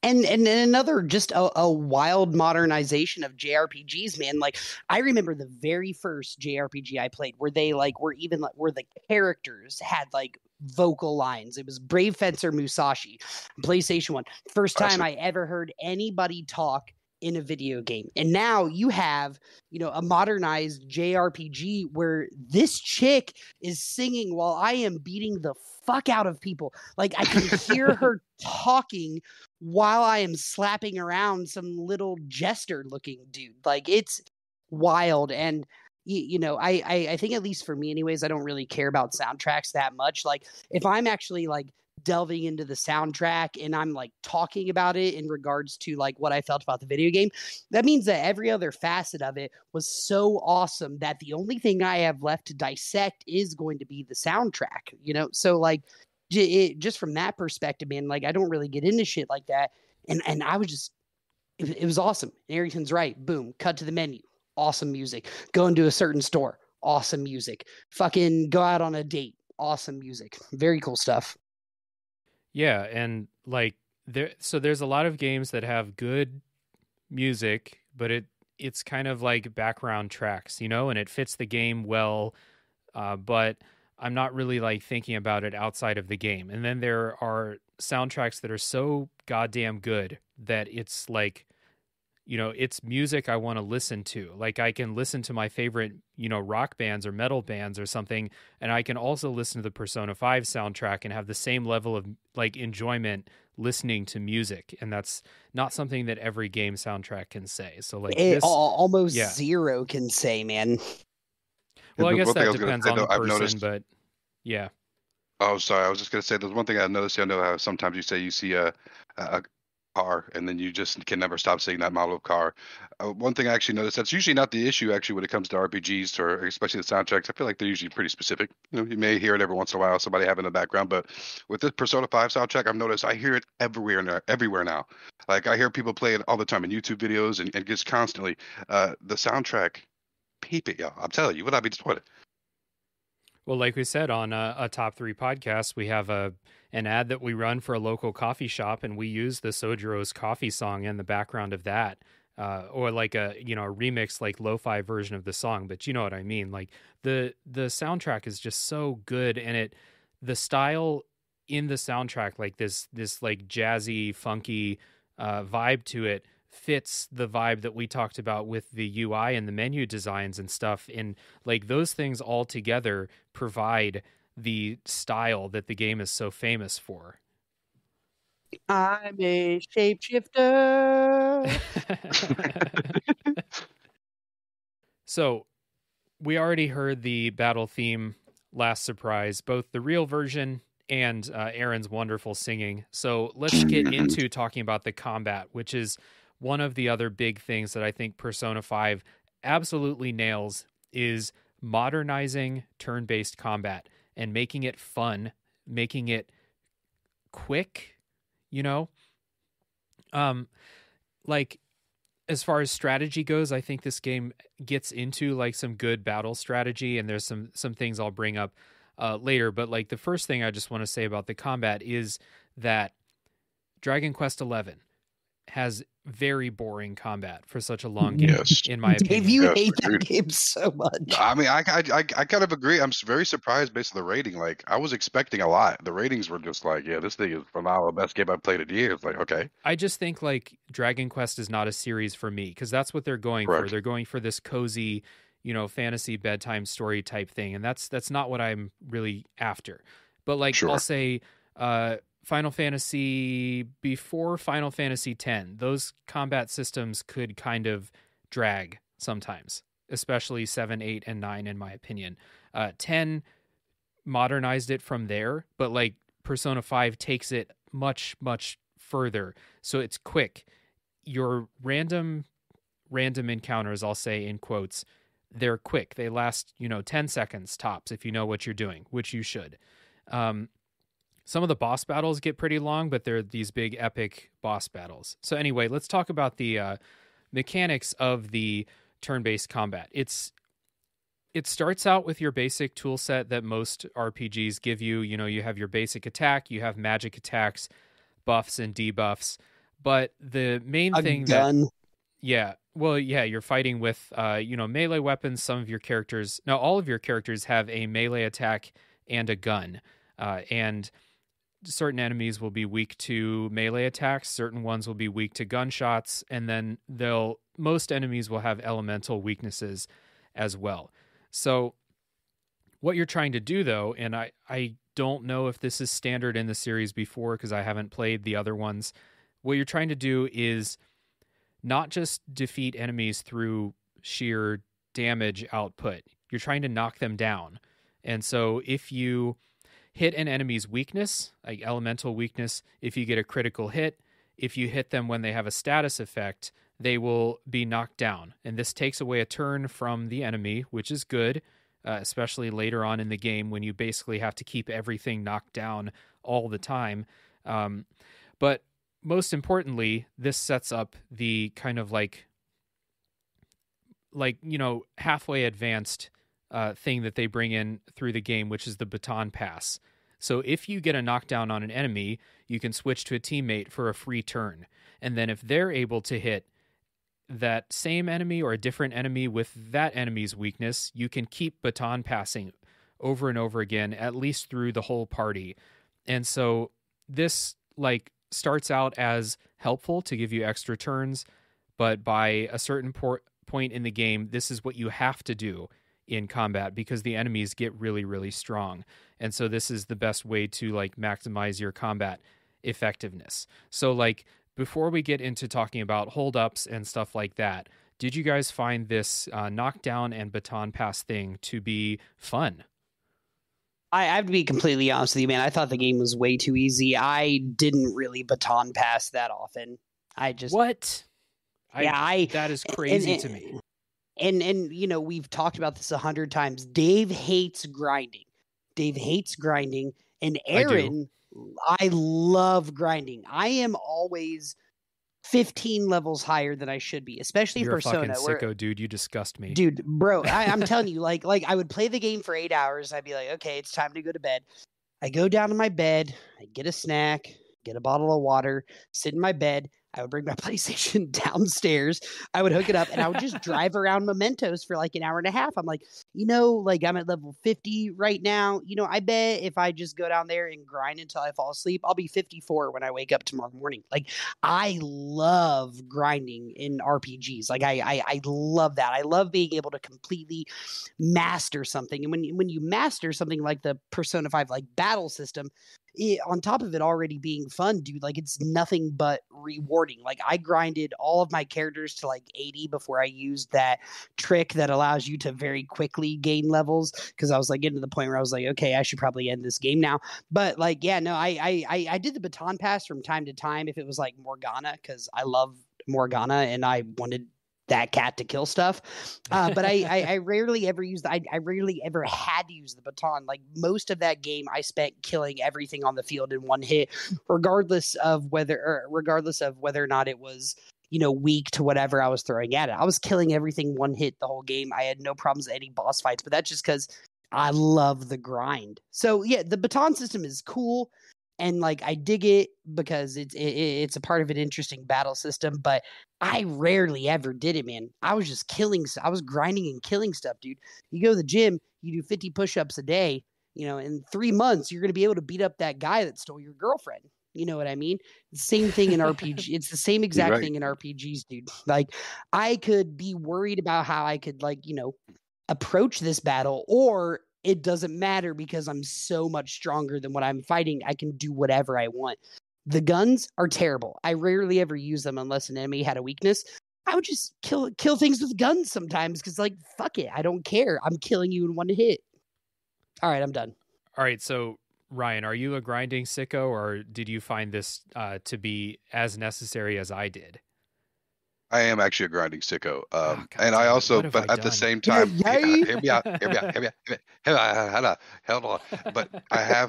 Speaker 2: And another just a wild modernization of JRPGs, man. Like I remember the very first JRPG I played where they like were even like where the characters had like vocal lines. It was Brave Fencer Musashi, PlayStation 1. First time I ever heard anybody talk in a video game. And now you have, a modernized JRPG where this chick is singing while I am beating the fuck out of people. Like I can hear her talking while I am slapping around some little jester looking dude. Like it's wild. And I think, at least for me anyways, I don't really care about soundtracks that much. Like if I'm actually like delving into the soundtrack and I'm like talking about it in regards to like what I felt about the video game, that means that every other facet of it was so awesome that the only thing I have left to dissect is going to be the soundtrack, So like just from that perspective, man, like I don't really get into shit like that. And I was just, it was awesome. Arrington's right. Boom. Cut to the menu. Awesome music. Go into a certain store. Awesome music. Fucking go out on a date. Awesome music. Very cool stuff.
Speaker 1: Yeah, and like there's a lot of games that have good music, but it's kind of like background tracks, and it fits the game well, but I'm not really like thinking about it outside of the game. And then there are soundtracks that are so goddamn good that it's like, it's music I want to listen to. Like I can listen to my favorite, rock bands or metal bands or something, and I can also listen to the Persona 5 soundtrack and have the same level of like enjoyment listening to music. And that's not something that every game soundtrack can say. So like
Speaker 2: almost zero can say, man.
Speaker 1: Well, I guess that depends on the person, but yeah.
Speaker 3: Oh, sorry. I was just going to say there's one thing I've noticed. I know how sometimes you see a car and then you just can never stop saying that model of car. One thing I actually noticed, that's usually not the issue actually when it comes to RPGs or especially the soundtracks. I feel like they're usually pretty specific. You may hear it every once in a while, somebody having in the background, but with this Persona 5 soundtrack, I've noticed I hear it everywhere now. Like I hear people play it all the time in YouTube videos and just constantly. The soundtrack, peep it, y'all. I'm telling you, would I be disappointed?
Speaker 1: Well, like we said on a top 3 podcast, we have an ad that we run for a local coffee shop, and we use the Sojiro's coffee song in the background of that, or like a remix, like lo-fi version of the song. But you know what I mean? Like the soundtrack is just so good, and the style in the soundtrack, like this like jazzy, funky vibe to it, fits the vibe that we talked about with the UI and the menu designs and stuff. And like those things all together provide the style that the game is so famous for.
Speaker 2: I'm a shapeshifter.
Speaker 1: So we already heard the battle theme last surprise, both the real version and Aaron's wonderful singing. So let's get into talking about the combat, which is one of the other big things that I think Persona 5 absolutely nails, is modernizing turn-based combat and making it fun, making it quick, you know? Like, as far as strategy goes, I think this game gets into like some good battle strategy, and there's some things I'll bring up later. But like the first thing I just want to say about the combat is that Dragon Quest XI has very boring combat for such a long game,
Speaker 3: Yes.
Speaker 1: in my opinion.
Speaker 2: Dave, you
Speaker 3: Yes,
Speaker 2: hate that
Speaker 3: agreed.
Speaker 2: game so much.
Speaker 3: I mean, I kind of agree. I'm very surprised based on the rating. Like, I was expecting a lot. The ratings were just like, yeah, this thing is phenomenal. Best game I've played in years. Like, okay.
Speaker 1: I just think like Dragon Quest is not a series for me, because that's what they're going for.
Speaker 3: Correct.
Speaker 1: They're going for this cozy, you know, fantasy bedtime story type thing, and that's not what I'm really after. But like,
Speaker 3: Sure.
Speaker 1: I'll say Final Fantasy, before Final Fantasy X, those combat systems could kind of drag sometimes, especially 7, 8, and 9, in my opinion. 10 modernized it from there, but like Persona 5 takes it much, much further. So it's quick. Your random encounters, I'll say in quotes, they're quick. They last, 10 seconds tops if you know what you're doing, which you should. Some of the boss battles get pretty long, but they're these big epic boss battles. So anyway, let's talk about the mechanics of the turn-based combat. It starts out with your basic tool set that most RPGs give you. You know, you have your basic attack, you have magic attacks, buffs and debuffs. But the main thing
Speaker 2: gun.
Speaker 1: you're fighting with melee weapons. All of your characters have a melee attack and a gun. And certain enemies will be weak to melee attacks, certain ones will be weak to gunshots, and then most enemies will have elemental weaknesses as well. So what you're trying to do, though, and I don't know if this is standard in the series before because I haven't played the other ones, what you're trying to do is not just defeat enemies through sheer damage output. You're trying to knock them down. And so if you hit an enemy's weakness, like elemental weakness, if you get a critical hit, if you hit them when they have a status effect, they will be knocked down. And this takes away a turn from the enemy, which is good, especially later on in the game when you basically have to keep everything knocked down all the time. But most importantly, this sets up the kind of halfway advanced thing that they bring in through the game, which is the baton pass. So if you get a knockdown on an enemy, you can switch to a teammate for a free turn. And then if they're able to hit that same enemy or a different enemy with that enemy's weakness, you can keep baton passing over and over again, at least through the whole party. And so this starts out as helpful to give you extra turns, but by a certain point in the game, this is what you have to do in combat because the enemies get really, really strong. And so this is the best way to maximize your combat effectiveness. So before we get into talking about holdups and stuff like that, did you guys find this knockdown and baton pass thing to be fun?
Speaker 2: I have to be completely honest with you, man. I thought the game was way too easy. I didn't really baton pass that often.
Speaker 1: What? That is crazy to me.
Speaker 2: And we've talked about this 100 times. Dave hates grinding. And Aaron, I love grinding. I am always 15 levels higher than I should be, especially
Speaker 1: You're
Speaker 2: Persona.
Speaker 1: A fucking sicko, dude. You disgust me.
Speaker 2: Dude, bro, I'm telling you, I would play the game for 8 hours. I'd be like, okay, it's time to go to bed. I go down to my bed. I get a snack, get a bottle of water, sit in my bed. I would bring my PlayStation downstairs. I would hook it up and I would just drive around Mementos for an hour and a half. I'm like, I'm at level 50 right now. I bet if I just go down there and grind until I fall asleep, I'll be 54 when I wake up tomorrow morning. I love grinding in RPGs. I love that. I love being able to completely master something. And when you master something like the Persona 5 battle system, on top of it already being fun, dude, like it's nothing but rewarding. Like I grinded all of my characters to like 80 before I used that trick that allows you to very quickly gain levels, because I was like getting to the point where I was like, okay, I should probably end this game now. But like, yeah, no, I did the baton pass from time to time if it was like Morgana, because I love Morgana and I wanted that cat to kill stuff. But I rarely ever used I rarely ever had to use the baton. Like most of that game I spent killing everything on the field in one hit, regardless of whether or not it was, you know, weak to whatever I was throwing at it. I was killing everything one hit the whole game. I had no problems with any boss fights, but that's just because I love the grind. So yeah, the baton system is cool. And like I dig it because it's a part of an interesting battle system, but I rarely ever did it, man. I was just I was grinding and killing stuff, dude. You go to the gym, you do 50 push-ups a day, you know, in 3 months, you're going to be able to beat up that guy that stole your girlfriend. You know what I mean? Same thing in RPG. It's the same exact
Speaker 3: right.
Speaker 2: thing in RPGs, dude. Like I could be worried about how I could, like, you know, approach this battle, or it doesn't matter because I'm so much stronger than what I'm fighting. I can do whatever I want. The guns are terrible. I rarely ever use them unless an enemy had a weakness. I would just kill things with guns sometimes because, like, fuck it. I don't care. I'm killing you in one hit. All right, I'm done.
Speaker 1: All right, so Ryan, are you a grinding sicko, or did you find this to be as necessary as I did?
Speaker 3: I am actually a grinding sicko.
Speaker 1: God
Speaker 3: And
Speaker 1: damn
Speaker 3: I
Speaker 1: it,
Speaker 3: also,
Speaker 1: what have
Speaker 3: but
Speaker 1: I
Speaker 3: at the
Speaker 1: done?
Speaker 3: same time,
Speaker 2: Yay.
Speaker 3: hear me out. Hold on. But I have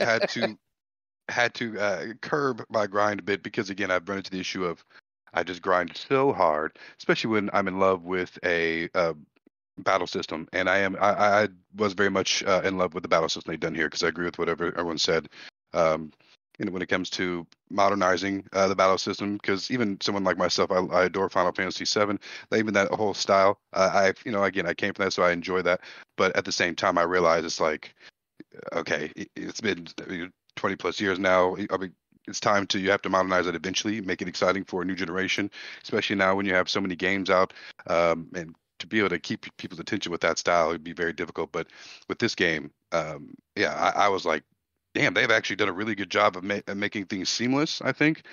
Speaker 3: had to curb my grind a bit because, again, I've run into the issue of I just grind so hard, especially when I'm in love with a battle system. And I was very much in love with the battle system they've done here, because I agree with whatever everyone said. You know, when it comes to modernizing the battle system, because even someone like myself, I adore Final Fantasy VII. Even that whole style, you know, again, I came from that, so I enjoy that. But at the same time, I realize it's like, okay, it's been 20 plus years now. I mean, it's time to, you have to modernize it eventually, make it exciting for a new generation, especially now when you have so many games out. And to be able to keep people's attention with that style would be very difficult. But with this game, yeah, I was like, damn, they've actually done a really good job of making things seamless, I think.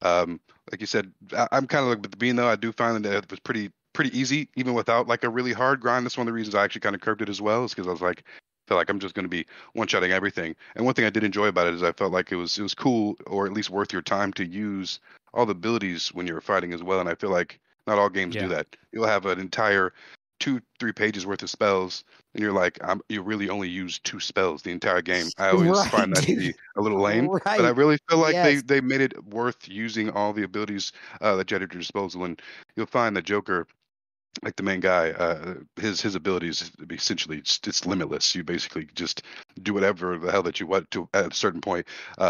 Speaker 3: Like you said, I'm kind of like with the Bean, though. I do find that it was pretty easy, even without like a really hard grind. That's one of the reasons I actually kind of curbed it as well, is because I was like, felt like I'm just going to be one-shotting everything. And one thing I did enjoy about it is I felt like it was cool, or at least worth your time, to use all the abilities when you're fighting as well. And I feel like not all games do that. You'll have an entire 2-3 pages worth of spells, and you're like, you really only use 2 spells the entire game. I always find that to be a little lame, but I really feel like they made it worth using all the abilities that you had at your disposal. And you'll find that Joker, like the main guy, his abilities essentially it's limitless. You basically just do whatever the hell that you want to at a certain point,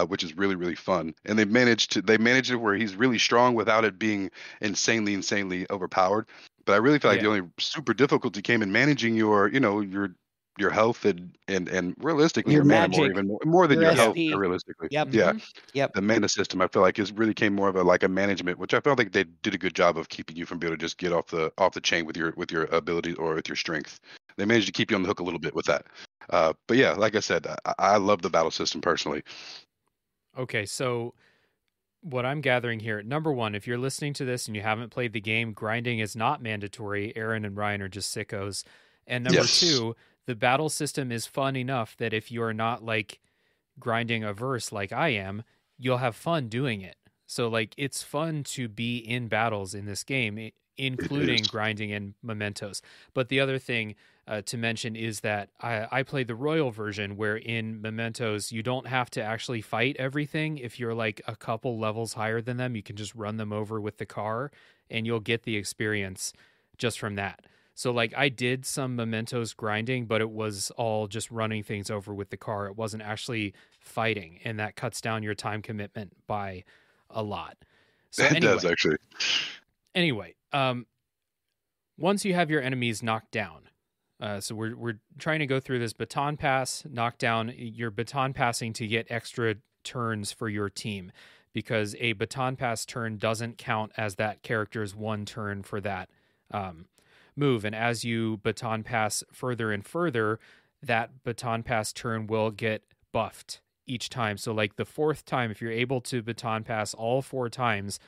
Speaker 3: which is really, really fun. And they managed it where he's really strong without it being insanely overpowered. But I really feel like the only super difficulty came in managing your health and realistically your mana, more than your health, realistically.
Speaker 2: Yep.
Speaker 3: The mana system, I feel like, really came more of a management, which I felt like they did a good job of keeping you from being able to just get off the chain with your ability or with your strength. They managed to keep you on the hook a little bit with that. But yeah, like I said, I love the battle system personally.
Speaker 1: Okay, so what I'm gathering here, number one, if you're listening to this and you haven't played the game, grinding is not mandatory. Aaron and Ryan are just sickos. And number two, the battle system is fun enough that if you're not like grinding averse like I am, you'll have fun doing it. So like it's fun to be in battles in this game, including grinding and mementos. But the other thing to mention is that I played the Royal version, where in mementos you don't have to actually fight everything. If you're like a couple levels higher than them, you can just run them over with the car and you'll get the experience just from that. So like I did some mementos grinding, but it was all just running things over with the car. It wasn't actually fighting, and that cuts down your time commitment by a lot. So
Speaker 3: it does, actually.
Speaker 1: Anyway, once you have your enemies knocked down, so we're trying to go through this baton pass, knock down. You're baton passing to get extra turns for your team, because a baton pass turn doesn't count as that character's one turn for that move. And as you baton pass further and further, that baton pass turn will get buffed each time. So like the fourth time, if you're able to baton pass all 4 times,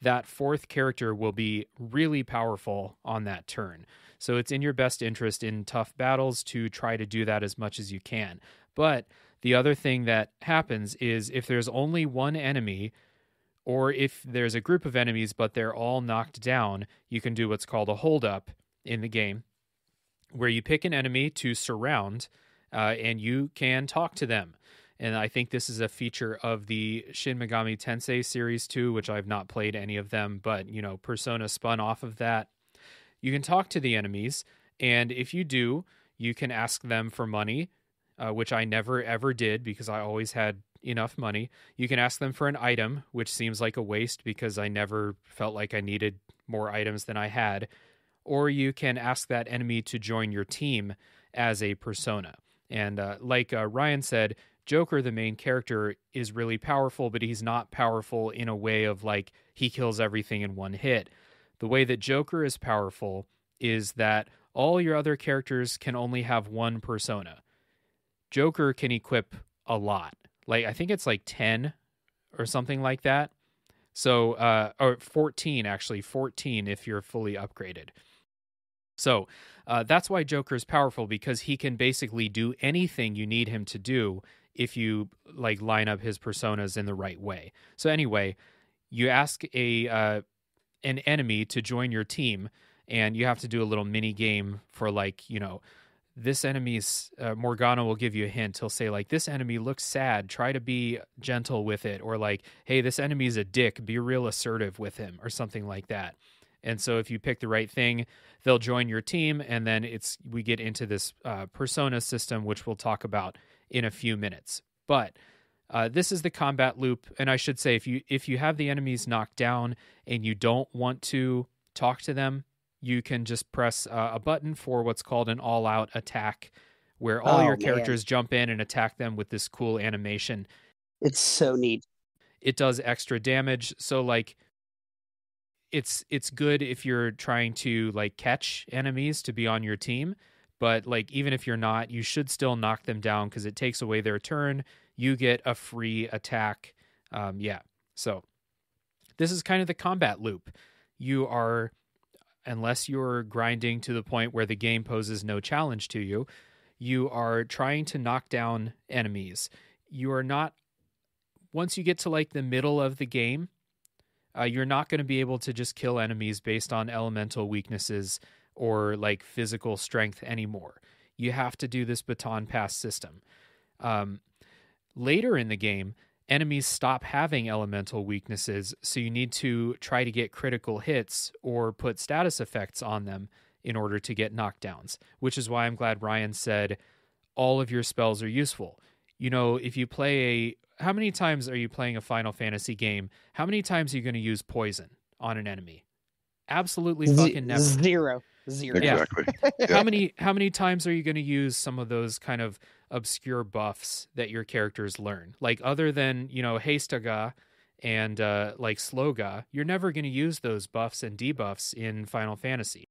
Speaker 1: that fourth character will be really powerful on that turn. So it's in your best interest in tough battles to try to do that as much as you can. But the other thing that happens is if there's only one enemy, or if there's a group of enemies but they're all knocked down, you can do what's called a hold up in the game, where you pick an enemy to surround and you can talk to them. And I think this is a feature of the Shin Megami Tensei Series 2, which I've not played any of them, but, you know, Persona spun off of that. You can talk to the enemies, and if you do, you can ask them for money, which I never ever did because I always had enough money. You can ask them for an item, which seems like a waste because I never felt like I needed more items than I had. Or you can ask that enemy to join your team as a persona. And like Ryan said, Joker, the main character, is really powerful, but he's not powerful in a way of like he kills everything in one hit. The way that Joker is powerful is that all your other characters can only have one persona. Joker can equip a lot. Like I think it's like 10 or something like that. So, or 14 actually, 14 if you're fully upgraded. So that's why Joker is powerful, because he can basically do anything you need him to do if you like line up his personas in the right way. So anyway, you ask an enemy to join your team, and you have to do a little mini game for like, you know, this enemy's Morgana will give you a hint. He'll say like, this enemy looks sad, try to be gentle with it, or like, hey, this enemy's a dick, be real assertive with him, or something like that. And so if you pick the right thing, they'll join your team, and then we get into this persona system, which we'll talk about in a few minutes. But this is the combat loop, and I should say, if you have the enemies knocked down and you don't want to talk to them, you can just press a button for what's called an all-out attack, where all your characters jump in and attack them with this cool animation.
Speaker 2: It's so neat.
Speaker 1: It does extra damage, so like it's good if you're trying to like catch enemies to be on your team, but like even if you're not, you should still knock them down because it takes away their turn. You get a free attack. So this is kind of the combat loop. You are, unless you're grinding to the point where the game poses no challenge to you, you are trying to knock down enemies. You are not, once you get to like the middle of the game, you're not going to be able to just kill enemies based on elemental weaknesses or like physical strength anymore. You have to do this baton pass system. Later in the game, enemies stop having elemental weaknesses, so you need to try to get critical hits or put status effects on them in order to get knockdowns, which is why I'm glad Ryan said all of your spells are useful. You know, if you play how many times are you playing a Final Fantasy game? How many times are you going to use poison on an enemy? Absolutely fucking never.
Speaker 2: Zero.
Speaker 3: Exactly.
Speaker 1: Yeah. How many times are you going to use some of those kind of obscure buffs that your characters learn? Like other than, you know, Heistaga and like Sloga, you're never going to use those buffs and debuffs in Final Fantasy.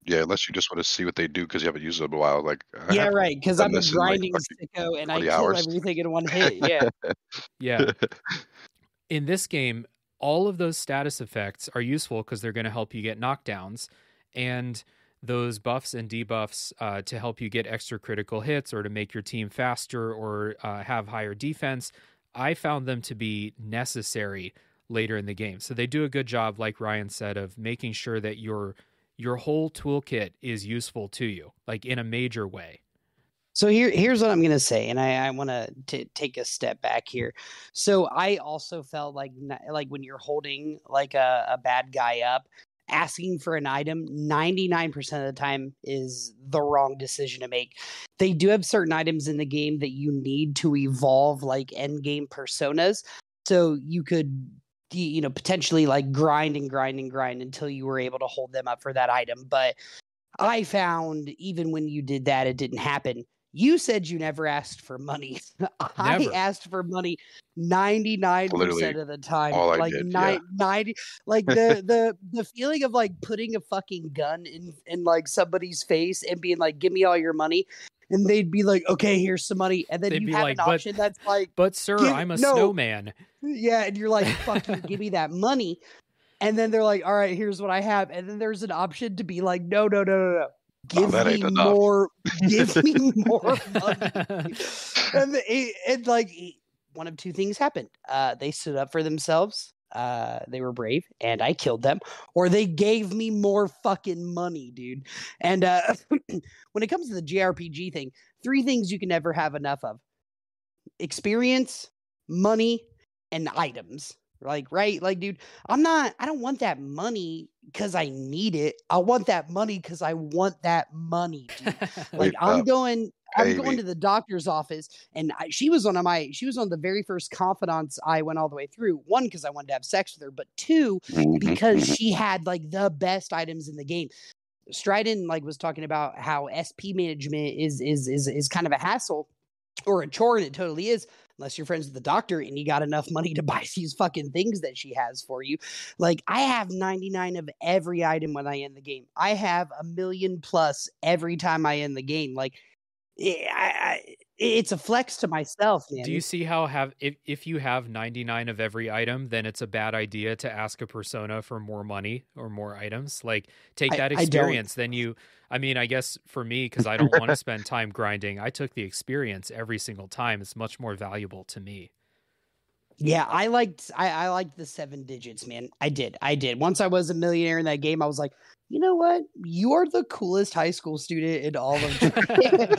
Speaker 3: Yeah, unless you just want to see what they do because you haven't used them in a while. Like
Speaker 2: right, because I've been grinding sicko and I kill
Speaker 3: hours.
Speaker 2: everything in one hit. Yeah.
Speaker 1: Yeah. In this game, all of those status effects are useful because they're going to help you get knockdowns, and those buffs and debuffs to help you get extra critical hits or to make your team faster or have higher defense. I found them to be necessary later in the game. So they do a good job, like Ryan said, of making sure that your whole toolkit is useful to you, like in a major way.
Speaker 2: So here's what I'm going to say, and I want to take a step back here. So I also felt like when you're holding like a bad guy up, asking for an item 99% of the time is the wrong decision to make. They do have certain items in the game that you need to evolve like end game personas. So you could, you know, potentially like grind until you were able to hold them up for that item. But I found even when you did that, it didn't happen. You said you never asked for money. I asked for money 99% of the time.
Speaker 3: All I
Speaker 2: like
Speaker 3: did,
Speaker 2: 90, like the feeling of like putting a fucking gun in like somebody's face and being like, "Give me all your money." and they'd be like, okay, here's some money. And then
Speaker 1: They'd
Speaker 2: you
Speaker 1: be
Speaker 2: have
Speaker 1: like,
Speaker 2: an option that's like,
Speaker 1: but sir, I'm a
Speaker 2: no.
Speaker 1: snowman.
Speaker 2: Yeah, and you're like, fuck you, give me that money. And then they're like, all right, here's what I have. And then there's an option to be like, no. Give
Speaker 3: that
Speaker 2: me
Speaker 3: ain't enough.
Speaker 2: more. Give me more money. And like, one of two things happened. They stood up for themselves. They were brave, and I killed them. Or they gave me more fucking money, dude. And when it comes to the JRPG thing, 3 things you can never have enough of: experience, money, and items. Like, right? Like, dude, I don't want that money because I need it. I want that money because I want that money, dude. Like, I'm going to the doctor's office, and she was one of the very first confidants I went all the way through. 1, because I wanted to have sex with her, but 2, because she had like the best items in the game. Stryden like was talking about how SP management is kind of a hassle or a chore, and it totally is, unless you're friends with the doctor and you got enough money to buy these fucking things that she has for you. Like, I have 99 of every item when I end the game. I have 1,000,000 plus every time I end the game. Like, it's a flex to myself, man.
Speaker 1: Do you see how if you have 99 of every item, then it's a bad idea to ask a persona for more money or more items? Like, take that experience. Then I guess for me, because I don't want to spend time grinding, I took the experience every single time. It's much more valuable to me.
Speaker 2: Yeah, I liked the 7 digits, man. I did. Once I was a millionaire in that game, I was like, you know what? You are the coolest high school student in all of Japan.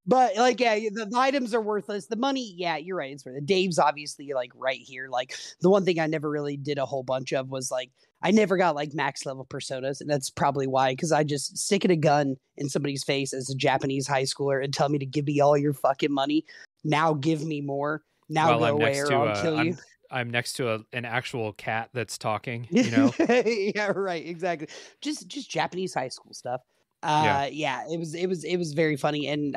Speaker 2: But like, yeah, the items are worthless. The money, yeah, you're right. It's worth it. Dave's obviously like right here. Like, the one thing I never really did a whole bunch of was like, I never got like max level personas, and that's probably why, because I just stick a gun in somebody's face as a Japanese high schooler and tell me to give me all your fucking money. Now give me more. Now go away or I'll kill you.
Speaker 1: I'm next to an actual cat that's talking, you know?
Speaker 2: Yeah, right. Exactly. Just Japanese high school stuff. Yeah, it was very funny. And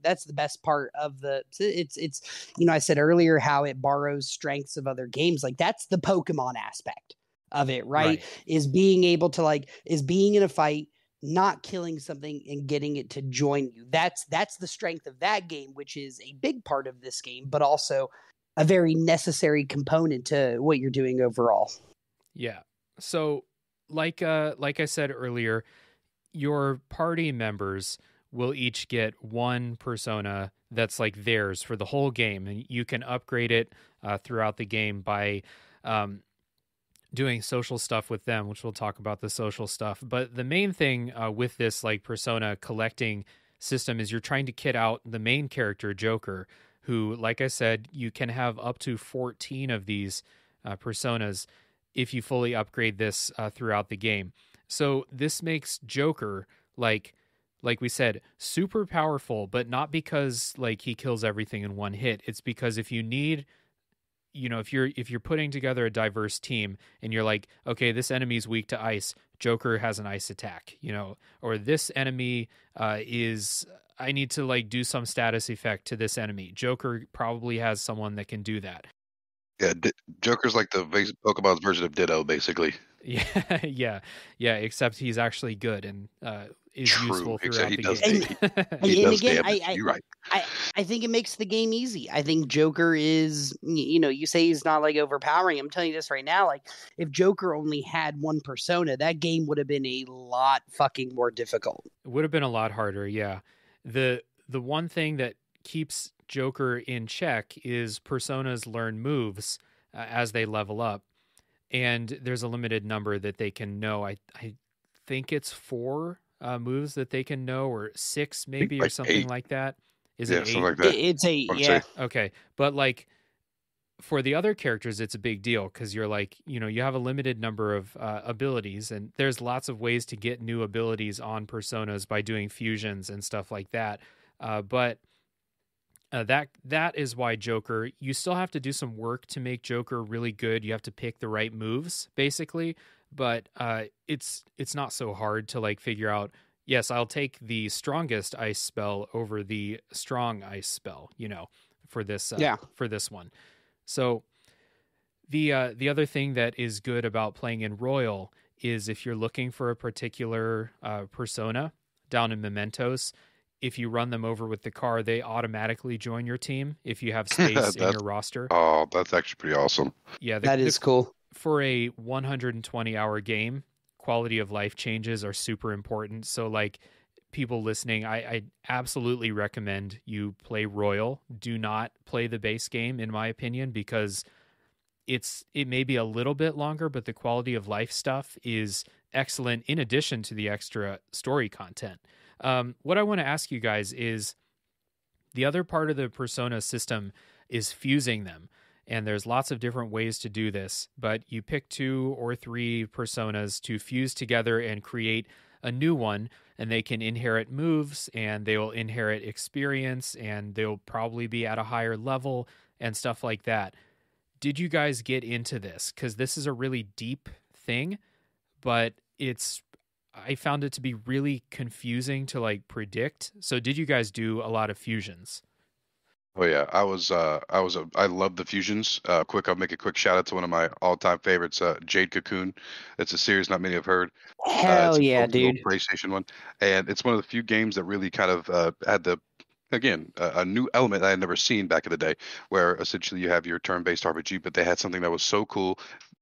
Speaker 2: that's the best part of it's, I said earlier how it borrows strengths of other games. Like, that's the Pokemon aspect of it, right? Is being able to is being in a fight, not killing something and getting it to join you. That's the strength of that game, which is a big part of this game, but also a very necessary component to what you're doing overall.
Speaker 1: Yeah. So like I said earlier, your party members will each get one persona that's like theirs for the whole game, and you can upgrade it throughout the game by doing social stuff with them, which we'll talk about the social stuff. But the main thing with this like persona collecting system is you're trying to kit out the main character, Joker, who, like I said, you can have up to 14 of these personas if you fully upgrade this throughout the game. So this makes Joker, like we said, super powerful, but not because like he kills everything in one hit. It's because if you need, if you're putting together a diverse team and you're like, okay, this enemy's weak to ice, Joker has an ice attack, or this enemy I need to like do some status effect to this enemy. Joker probably has someone that can do that.
Speaker 3: Yeah, Joker's like the Pokemon's version of Ditto, basically.
Speaker 1: Yeah. Except he's actually good and is useful throughout the game.
Speaker 3: He does damage. You're right.
Speaker 2: I think it makes the game easy. I think Joker is, you say he's not like overpowering. I'm telling you this right now. Like, if Joker only had one persona, that game would have been a lot fucking more difficult.
Speaker 1: It would have been a lot harder. Yeah. The one thing that keeps Joker in check is personas learn moves as they level up, and there's a limited number that they can know. I think it's 4 moves that they can know, or 6 maybe, or something
Speaker 3: 8.
Speaker 1: Like that. Is
Speaker 3: it 8? Something like that.
Speaker 2: It's 8. Yeah.
Speaker 1: Okay, but like for the other characters, it's a big deal because you're like, you have a limited number of abilities, and there's lots of ways to get new abilities on personas by doing fusions and stuff like that. But that is why Joker, you still have to do some work to make Joker really good. You have to pick the right moves, basically. But it's not so hard to like figure out, yes, I'll take the strongest ice spell over the strong ice spell, for this for this one. So the other thing that is good about playing in Royal is if you're looking for a particular persona down in Mementos, if you run them over with the car, they automatically join your team if you have space in your roster.
Speaker 3: Oh, that's actually pretty awesome.
Speaker 1: Yeah,
Speaker 2: That is cool.
Speaker 1: For a 120-hour game, quality of life changes are super important. So, like, people listening, I absolutely recommend you play Royal. Do not play the base game, in my opinion, because it may be a little bit longer, but the quality of life stuff is excellent in addition to the extra story content. What I want to ask you guys is, the other part of the Persona system is fusing them. And there's lots of different ways to do this, but you pick 2 or 3 personas to fuse together and create a new one, and they can inherit moves, and they will inherit experience, and they'll probably be at a higher level and stuff like that. Did you guys get into this? Because this is a really deep thing, but I found it to be really confusing to like predict. So did you guys do a lot of fusions?
Speaker 3: Oh yeah, I love the fusions. I'll make a quick shout out to one of my all-time favorites, Jade Cocoon. It's a series not many have heard.
Speaker 2: Hell
Speaker 3: It's a
Speaker 2: yeah,
Speaker 3: little
Speaker 2: dude.
Speaker 3: PlayStation one, and it's one of the few games that really kind of had a new element I had never seen back in the day, where essentially you have your turn-based RPG, but they had something that was so cool,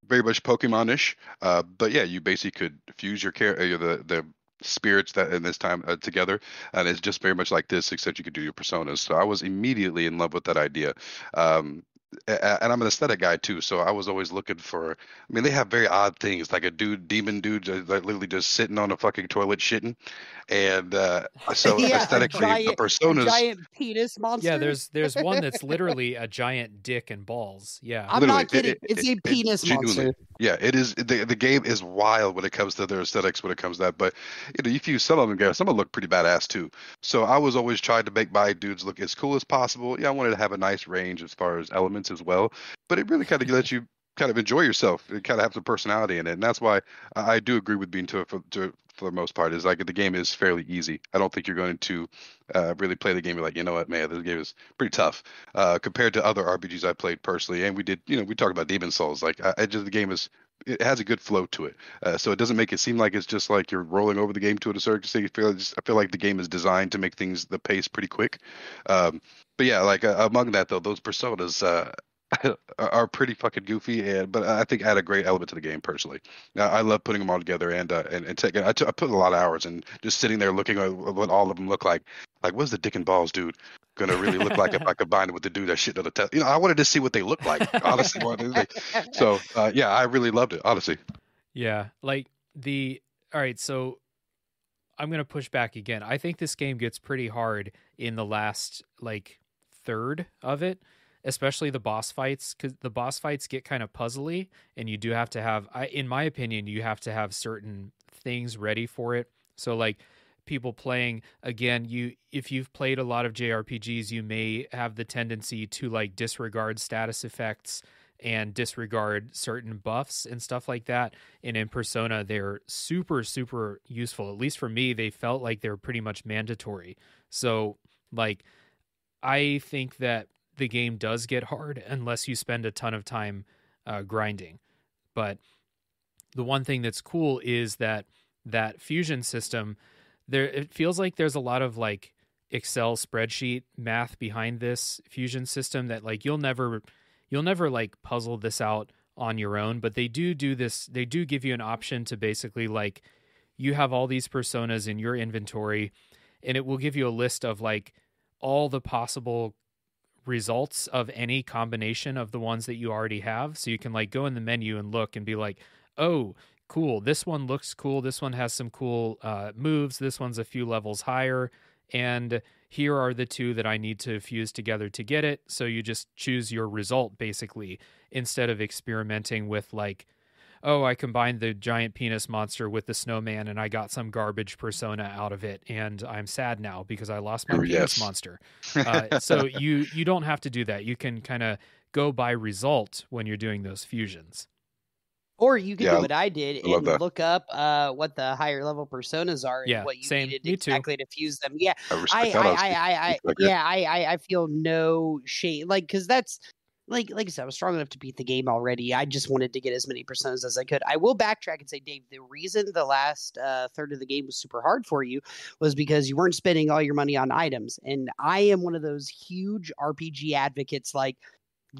Speaker 3: very much Pokemon-ish. But yeah, you basically could fuse your the spirits that in this time together, and it's just very much like this, except you could do your personas. So I was immediately in love with that idea. And I'm an aesthetic guy too, so I was always looking for. I mean, they have very odd things, like a demon dude, like literally just sitting on a fucking toilet shitting, and so
Speaker 2: Yeah,
Speaker 3: aesthetically, the
Speaker 2: a
Speaker 3: personas.
Speaker 2: giant penis monster.
Speaker 1: Yeah, there's one that's literally a giant dick and balls. Yeah.
Speaker 2: I'm
Speaker 3: Literally,
Speaker 2: not kidding. It's a penis
Speaker 3: genuinely,
Speaker 2: monster.
Speaker 3: yeah, it is. The game is wild when it comes to their aesthetics. When it comes to that, but if you some of them, some of them look pretty badass too. So I was always trying to make my dudes look as cool as possible. Yeah, I wanted to have a nice range as far as elements as well, but it really kind of lets you kind of enjoy yourself. It kind of have some personality in it, and that's why I do agree with being for the most part. Is like the game is fairly easy. I don't think you're going to really play the game. You're like, you know what, man, this game is pretty tough compared to other RPGs I played personally. And we did, we talked about Demon Souls. Like, the game it has a good flow to it, so it doesn't make it seem like it's just like you're rolling over the game to a certain extent. I feel like the game is designed to make the pace pretty quick. But yeah, like among that though, those personas are pretty fucking goofy, but I think add a great element to the game personally. I love putting them all together and taking. I put a lot of hours and just sitting there looking at what all of them look like. Like, what's the dick and balls dude gonna really look like if I combine it with the dude that shit on the test? I wanted to see what they look like, honestly, more than anything. So yeah, I really loved it, honestly.
Speaker 1: Yeah, like all right, so I'm going to push back again. I think this game gets pretty hard in the last like third of it, especially the boss fights, cuz the boss fights get kind of puzzly, and you do have to have in my opinion, you have to have certain things ready for it. So like people playing, again, if you've played a lot of JRPGs, you may have the tendency to like disregard status effects and disregard certain buffs and stuff like that. And in Persona, they're super, super useful. At least for me, they felt like they're pretty much mandatory. So like, I think that the game does get hard unless you spend a ton of time grinding. But the one thing that's cool is that fusion system, it feels like there's a lot of like Excel spreadsheet math behind this fusion system that like you'll never like puzzle this out on your own, but they do this. They do give you an option to basically like, you have all these personas in your inventory, and it will give you a list of like all the possible results of any combination of the ones that you already have. So you can like go in the menu and look and be like, oh, cool, this one looks cool. This one has some cool moves. This one's a few levels higher. And here are the two that I need to fuse together to get it. So you just choose your result, basically, instead of experimenting with like, oh, I combined the giant penis monster with the snowman and I got some garbage persona out of it, and I'm sad now because I lost my penis monster. So you don't have to do that. You can kind of go by result when you're doing those fusions.
Speaker 2: Or you can do what I did and look up what the higher level personas are and what you needed exactly to fuse them. Yeah, I feel no shame, like, because that's like I said, I was strong enough to beat the game already. I just wanted to get as many personas as I could. I will backtrack and say, Dave, the reason the last third of the game was super hard for you was because you weren't spending all your money on items. And I am one of those huge RPG advocates, like,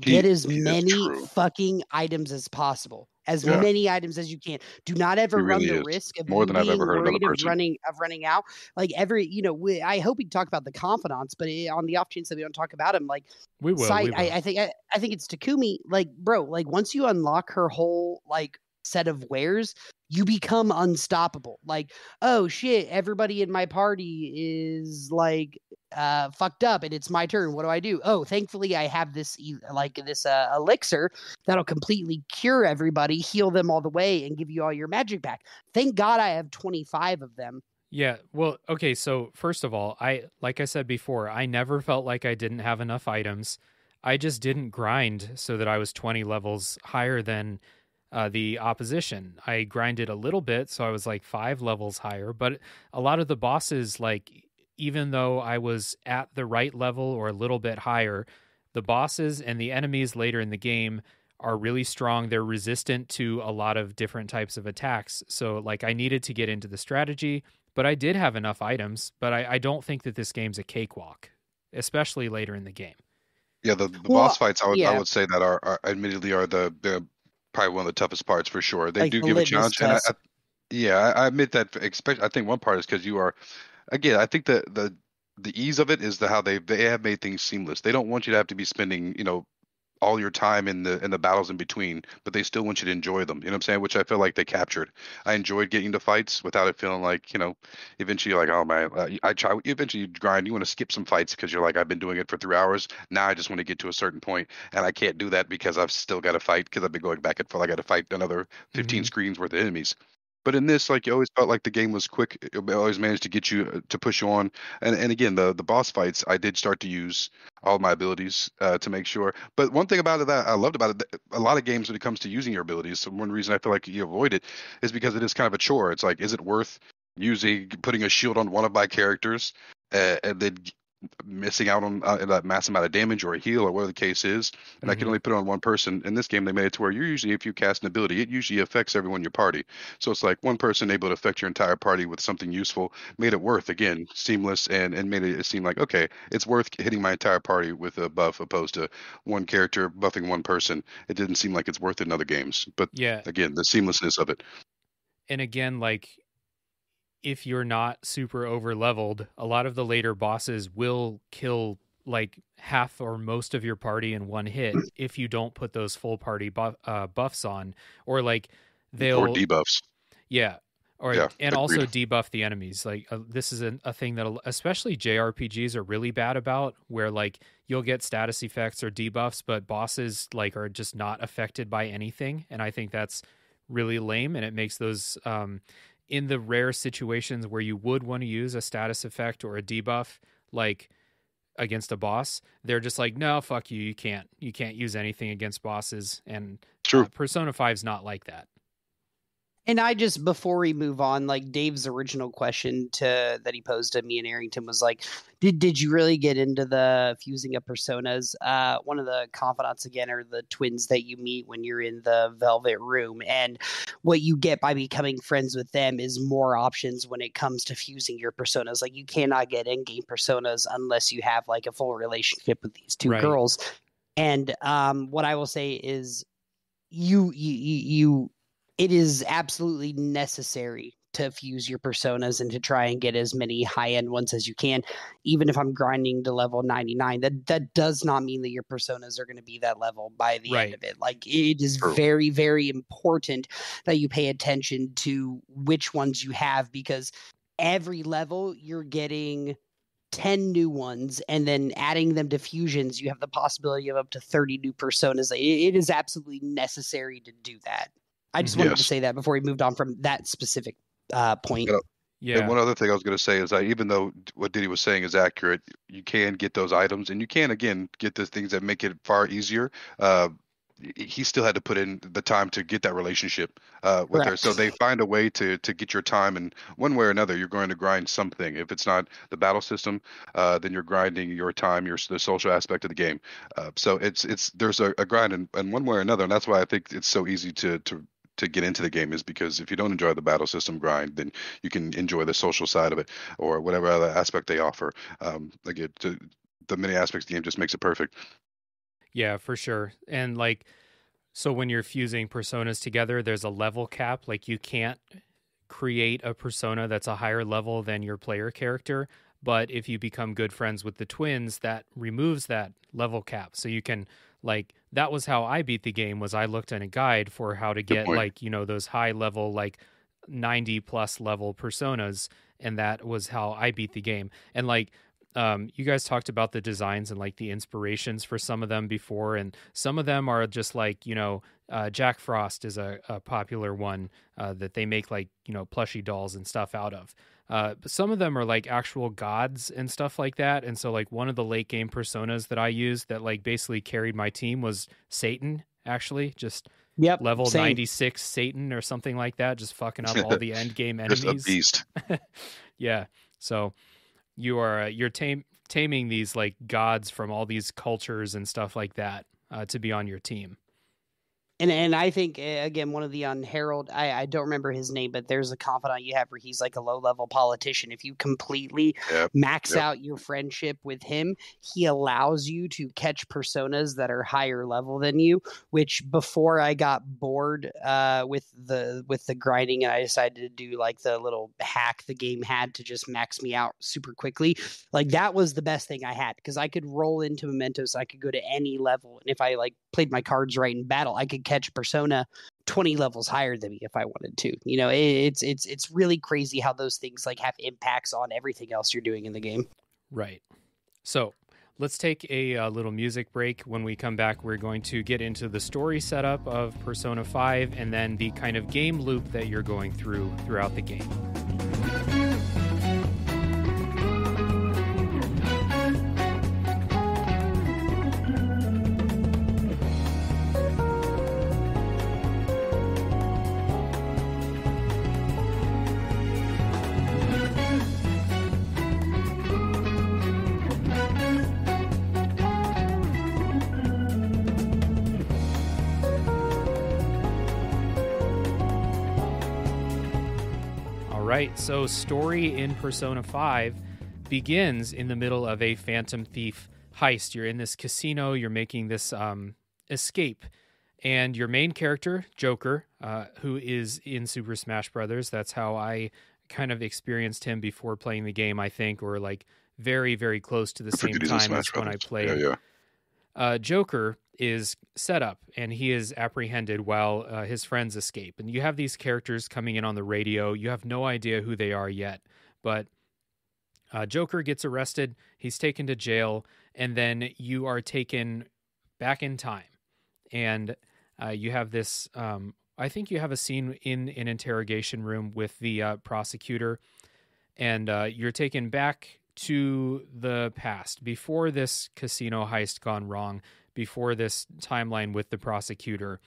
Speaker 2: get as many fucking items as possible. As many items as you can. Do not ever run the risk of
Speaker 3: more than I've ever heard
Speaker 2: worried
Speaker 3: another
Speaker 2: of
Speaker 3: person.
Speaker 2: running out. Like I hope we can talk about the confidants, but on the off chance that we don't talk about him, like
Speaker 1: We will. We will.
Speaker 2: I think it's Takumi. Like, bro, like once you unlock her whole like set of wares, you become unstoppable. Like, oh shit, everybody in my party is like fucked up and it's my turn. What do I do? Oh, thankfully I have this elixir that'll completely cure everybody, heal them all the way, and give you all your magic back. Thank God I have 25 of them.
Speaker 1: Yeah, well, okay, so first of all, like I said before, I never felt like I didn't have enough items. I just didn't grind so that I was 20 levels higher than the opposition. I grinded a little bit, so I was like 5 levels higher, but a lot of the bosses, like, even though I was at the right level or a little bit higher, the bosses and the enemies later in the game are really strong. They're resistant to a lot of different types of attacks. So, like, I needed to get into the strategy, but I did have enough items. But I don't think that this game's a cakewalk, especially later in the game.
Speaker 3: Yeah, the boss fights, I would say that are admittedly are the probably one of the toughest parts for sure. They
Speaker 2: Like
Speaker 3: do
Speaker 2: the
Speaker 3: give a
Speaker 2: litmus
Speaker 3: challenge, and
Speaker 2: test.
Speaker 3: I admit that. I think one part is because you are, again, I think the ease of it is how they have made things seamless. They don't want you to have to be spending all your time in the battles in between, but they still want you to enjoy them. You know what I'm saying? Which I feel like they captured. I enjoyed getting into fights without it feeling like eventually you're like, oh man, I try. Eventually you grind. You want to skip some fights because you're like, I've been doing it for 3 hours. Now I just want to get to a certain point, and I can't do that because I've still got to fight because I've been going back and forth. I got to fight another 15 screens worth of enemies. But in this, like, you always felt like the game was quick. It always managed to get you to push you on. And again, the boss fights, I did start to use all my abilities to make sure. But one thing about it that I loved about it, a lot of games when it comes to using your abilities, so one reason I feel like you avoid it is because it is kind of a chore. It's like, is it worth putting a shield on one of my characters and then missing out on that mass amount of damage or a heal or whatever the case is, and I can only put it on one person. In this game, they made it to where if you cast an ability, it usually affects everyone in your party. So it's like one person able to affect your entire party with something useful, made it worth, again, seamless, and made it seem like, okay, it's worth hitting my entire party with a buff opposed to one character buffing one person. It didn't seem like it's worth it in other games. But
Speaker 1: yeah,
Speaker 3: again, the seamlessness of it.
Speaker 1: And again, like, if you're not super over leveled, a lot of the later bosses will kill like half or most of your party in one hit if you don't put those full party buffs on, or like they'll
Speaker 3: Or debuffs.
Speaker 1: Yeah. Or
Speaker 3: Yeah,
Speaker 1: and also
Speaker 3: agreed.
Speaker 1: debuff the enemies. Like this is a thing that especially JRPGs are really bad about, where like you'll get status effects or debuffs, but bosses like are just not affected by anything. And I think that's really lame, and it makes those in the rare situations where you would want to use a status effect or a debuff, like against a boss, they're just like, no, fuck you. You can't use anything against bosses. And
Speaker 3: True.
Speaker 1: Persona 5's not like that.
Speaker 2: And I just, before we move on, like Dave's original question that he posed to me and Arrington was like, did you really get into the fusing of personas? One of the confidants again are the twins that you meet when you're in the Velvet Room, and what you get by becoming friends with them is more options when it comes to fusing your personas. Like, you cannot get in-game personas unless you have like a full relationship with these two girls. And what I will say is, it is absolutely necessary to fuse your personas and to try and get as many high-end ones as you can. Even if I'm grinding to level 99, that does not mean that your personas are going to be that level by the end of it. Like, it is very, very important that you pay attention to which ones you have, because every level you're getting 10 new ones, and then adding them to fusions, you have the possibility of up to 30 new personas. It is absolutely necessary to do that. I just wanted to say that before we moved on from that specific point.
Speaker 3: Yeah. And one other thing I was going to say is that even though what Diddy was saying is accurate, you can get those items, and you can, again, get the things that make it far easier. he still had to put in the time to get that relationship with her.
Speaker 2: Correct.
Speaker 3: So they find a way to get your time, and one way or another, you're going to grind something. If it's not the battle system, then you're grinding your time, the social aspect of the game. So it's there's a grind in one way or another, and that's why I think it's so easy to get into the game, is because if you don't enjoy the battle system grind, then you can enjoy the social side of it or whatever other aspect they offer. The many aspects of the game just makes it perfect.
Speaker 1: Yeah, for sure. And like, so when you're fusing personas together, there's a level cap. Like you can't create a persona that's a higher level than your player character. But if you become good friends with the twins, that removes that level cap. So you can, like, that was how I beat the game. Was I looked at a guide for how to get,
Speaker 3: point.
Speaker 1: like, you know, those high level, like 90 plus level personas, and that was how I beat the game. And like, you guys talked about the designs and like the inspirations for some of them before, and some of them are just like, you know, Jack Frost is a popular one that they make, like, you know, plushie dolls and stuff out of. But some of them are like actual gods and stuff like that. And so like one of the late game personas that I used that like basically carried my team was Satan, actually, just
Speaker 2: Yep.
Speaker 1: level
Speaker 2: same.
Speaker 1: 96 Satan or something like that, just fucking up all the end game
Speaker 3: Just a
Speaker 1: enemies.
Speaker 3: beast.
Speaker 1: Yeah. So you're taming these like gods from all these cultures and stuff like that to be on your team.
Speaker 2: And I think, again, one of the unheralded, I don't remember his name, but there's a confidant you have where he's like a low-level politician. If you completely
Speaker 3: Yep.
Speaker 2: max
Speaker 3: Yep.
Speaker 2: out your friendship with him, he allows you to catch personas that are higher level than you, which before I got bored with the grinding and I decided to do like the little hack the game had to just max me out super quickly, like that was the best thing I had, because I could roll into Mementos, I could go to any level, and if I like played my cards right in battle, I could catch persona 20 levels higher than me if I wanted to. You know, it's really crazy how those things like have impacts on everything else you're doing in the game.
Speaker 1: Right. So let's take a little music break. When we come back, we're going to get into the story setup of Persona 5 and then the kind of game loop that you're going throughout the game. Right, so story in Persona 5 begins in the middle of a Phantom Thief heist. You're in this casino, you're making this escape, and your main character, Joker, who is in Super Smash Brothers, that's how I kind of experienced him before playing the game, I think, or like very, very close to the same
Speaker 3: forget he's in
Speaker 1: time as
Speaker 3: Smash
Speaker 1: when I
Speaker 3: Brothers.
Speaker 1: played.
Speaker 3: Yeah.
Speaker 1: Joker is set up and he is apprehended while his friends escape. And you have these characters coming in on the radio. You have no idea who they are yet, but Joker gets arrested. He's taken to jail, and then you are taken back in time. And you have this, I think you have a scene in an interrogation room with the prosecutor, and you're taken back to the past, before this casino heist gone wrong, before this timeline with the prosecutor.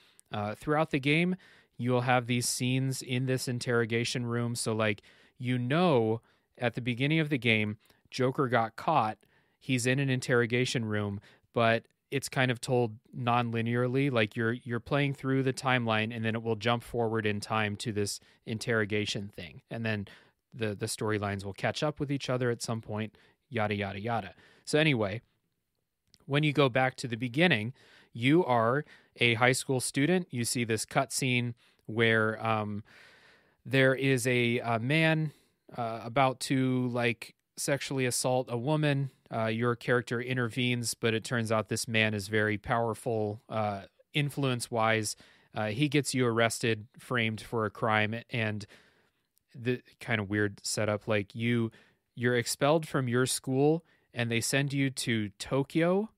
Speaker 1: Throughout the game, you'll have these scenes in this interrogation room. So like, you know, at the beginning of the game, Joker got caught. He's in an interrogation room, but it's kind of told non-linearly. Like you're playing through the timeline, and then it will jump forward in time to this interrogation thing. And then the storylines will catch up with each other at some point, yada, yada, yada. So anyway, when you go back to the beginning, you are a high school student. You see this cutscene where there is a man about to like sexually assault a woman. Your character intervenes, but it turns out this man is very powerful influence-wise. He gets you arrested, framed for a crime, and the kind of weird setup, like you're expelled from your school and they send you to Tokyo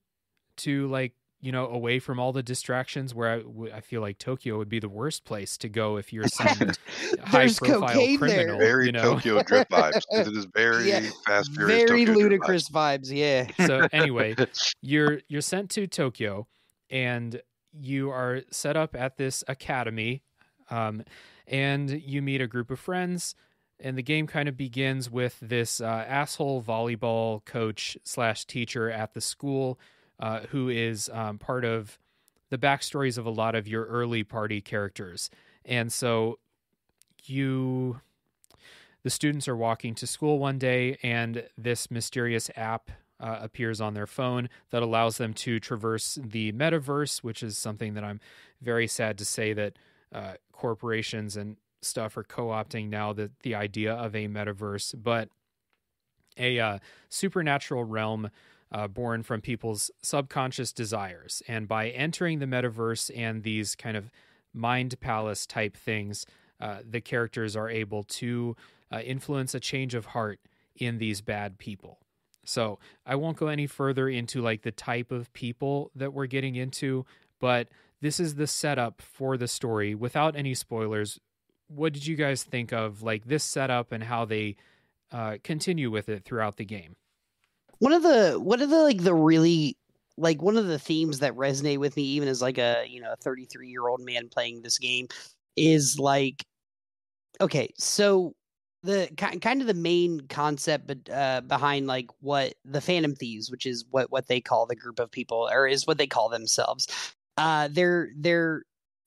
Speaker 1: to, like, you know, away from all the distractions, where I feel like Tokyo would be the worst place to go if you're some high profile
Speaker 2: cocaine
Speaker 1: criminal.
Speaker 2: there.
Speaker 3: Very
Speaker 1: You know?
Speaker 3: Tokyo Drift vibes. It is very
Speaker 2: Yeah,
Speaker 3: fast, furious.
Speaker 2: very
Speaker 3: Tokyo Drift
Speaker 2: ludicrous vibes. Yeah.
Speaker 1: So anyway, you're sent to Tokyo, and you are set up at this academy, and you meet a group of friends. And the game kind of begins with this asshole volleyball coach / teacher at the school, who is part of the backstories of a lot of your early party characters. And so the students are walking to school one day, and this mysterious app appears on their phone that allows them to traverse the metaverse, which is something that I'm very sad to say that corporations and stuff are co-opting now, the idea of a metaverse, but a supernatural realm born from people's subconscious desires. And by entering the metaverse and these kind of mind palace type things, the characters are able to influence a change of heart in these bad people. So I won't go any further into like the type of people that we're getting into, but this is the setup for the story without any spoilers. What did you guys think of like this setup and how they continue with it throughout the game?
Speaker 2: One of the like the really like one of the themes that resonate with me, even as like a 33-year-old man playing this game, is like, okay, so the kind of the main concept behind like what the Phantom Thieves, which is what they call the group of people, or is what they call themselves, they're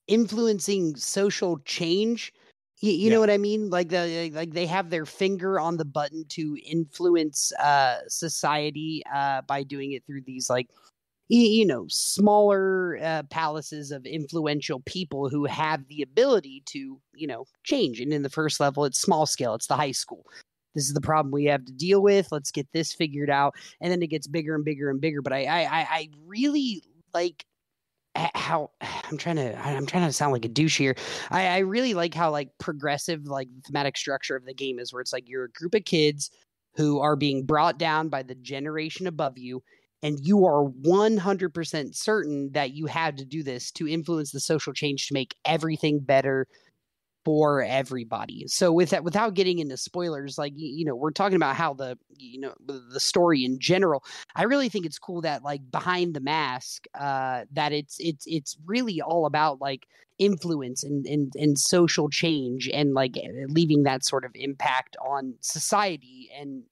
Speaker 2: influencing social change. You know what I mean? Like they have their finger on the button to influence society by doing it through these like smaller palaces of influential people who have the ability to change. And in the first level, it's small scale. It's the high school. This is the problem we have to deal with. Let's get this figured out. And then it gets bigger and bigger and bigger. But I really like how I'm trying to sound like a douche here. I really like how like progressive like thematic structure of the game is, where it's like you're a group of kids who are being brought down by the generation above you, and you are 100% certain that you had to do this to influence the social change to make everything better for everybody. So with that, without getting into spoilers, like we're talking about how the story in general, I really think it's cool that like behind the mask, that it's really all about like influence and social change, and like leaving that sort of impact on society and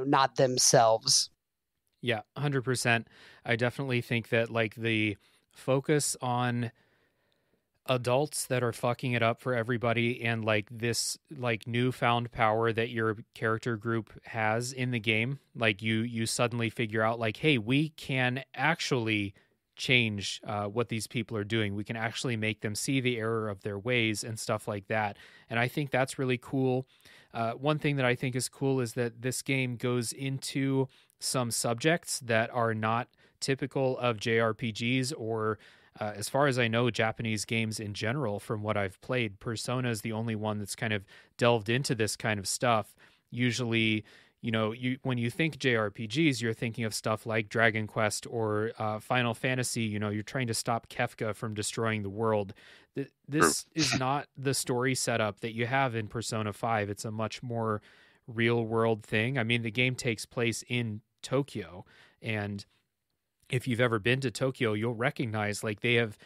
Speaker 2: not themselves.
Speaker 1: Yeah, 100%. I definitely think that like the focus on adults that are fucking it up for everybody, and like this like newfound power that your character group has in the game, like you suddenly figure out like, hey, we can actually change what these people are doing. We can actually make them see the error of their ways and stuff like that. And I think that's really cool. One thing that I think is cool is that this game goes into some subjects that are not typical of JRPGs or as far as I know, Japanese games in general. From what I've played, Persona is the only one that's kind of delved into this kind of stuff. Usually, when you think JRPGs, you're thinking of stuff like Dragon Quest or Final Fantasy. You're trying to stop Kefka from destroying the world. This is not the story setup that you have in Persona 5. It's a much more real world thing. I mean, the game takes place in Tokyo, and if you've ever been to Tokyo, you'll recognize like they have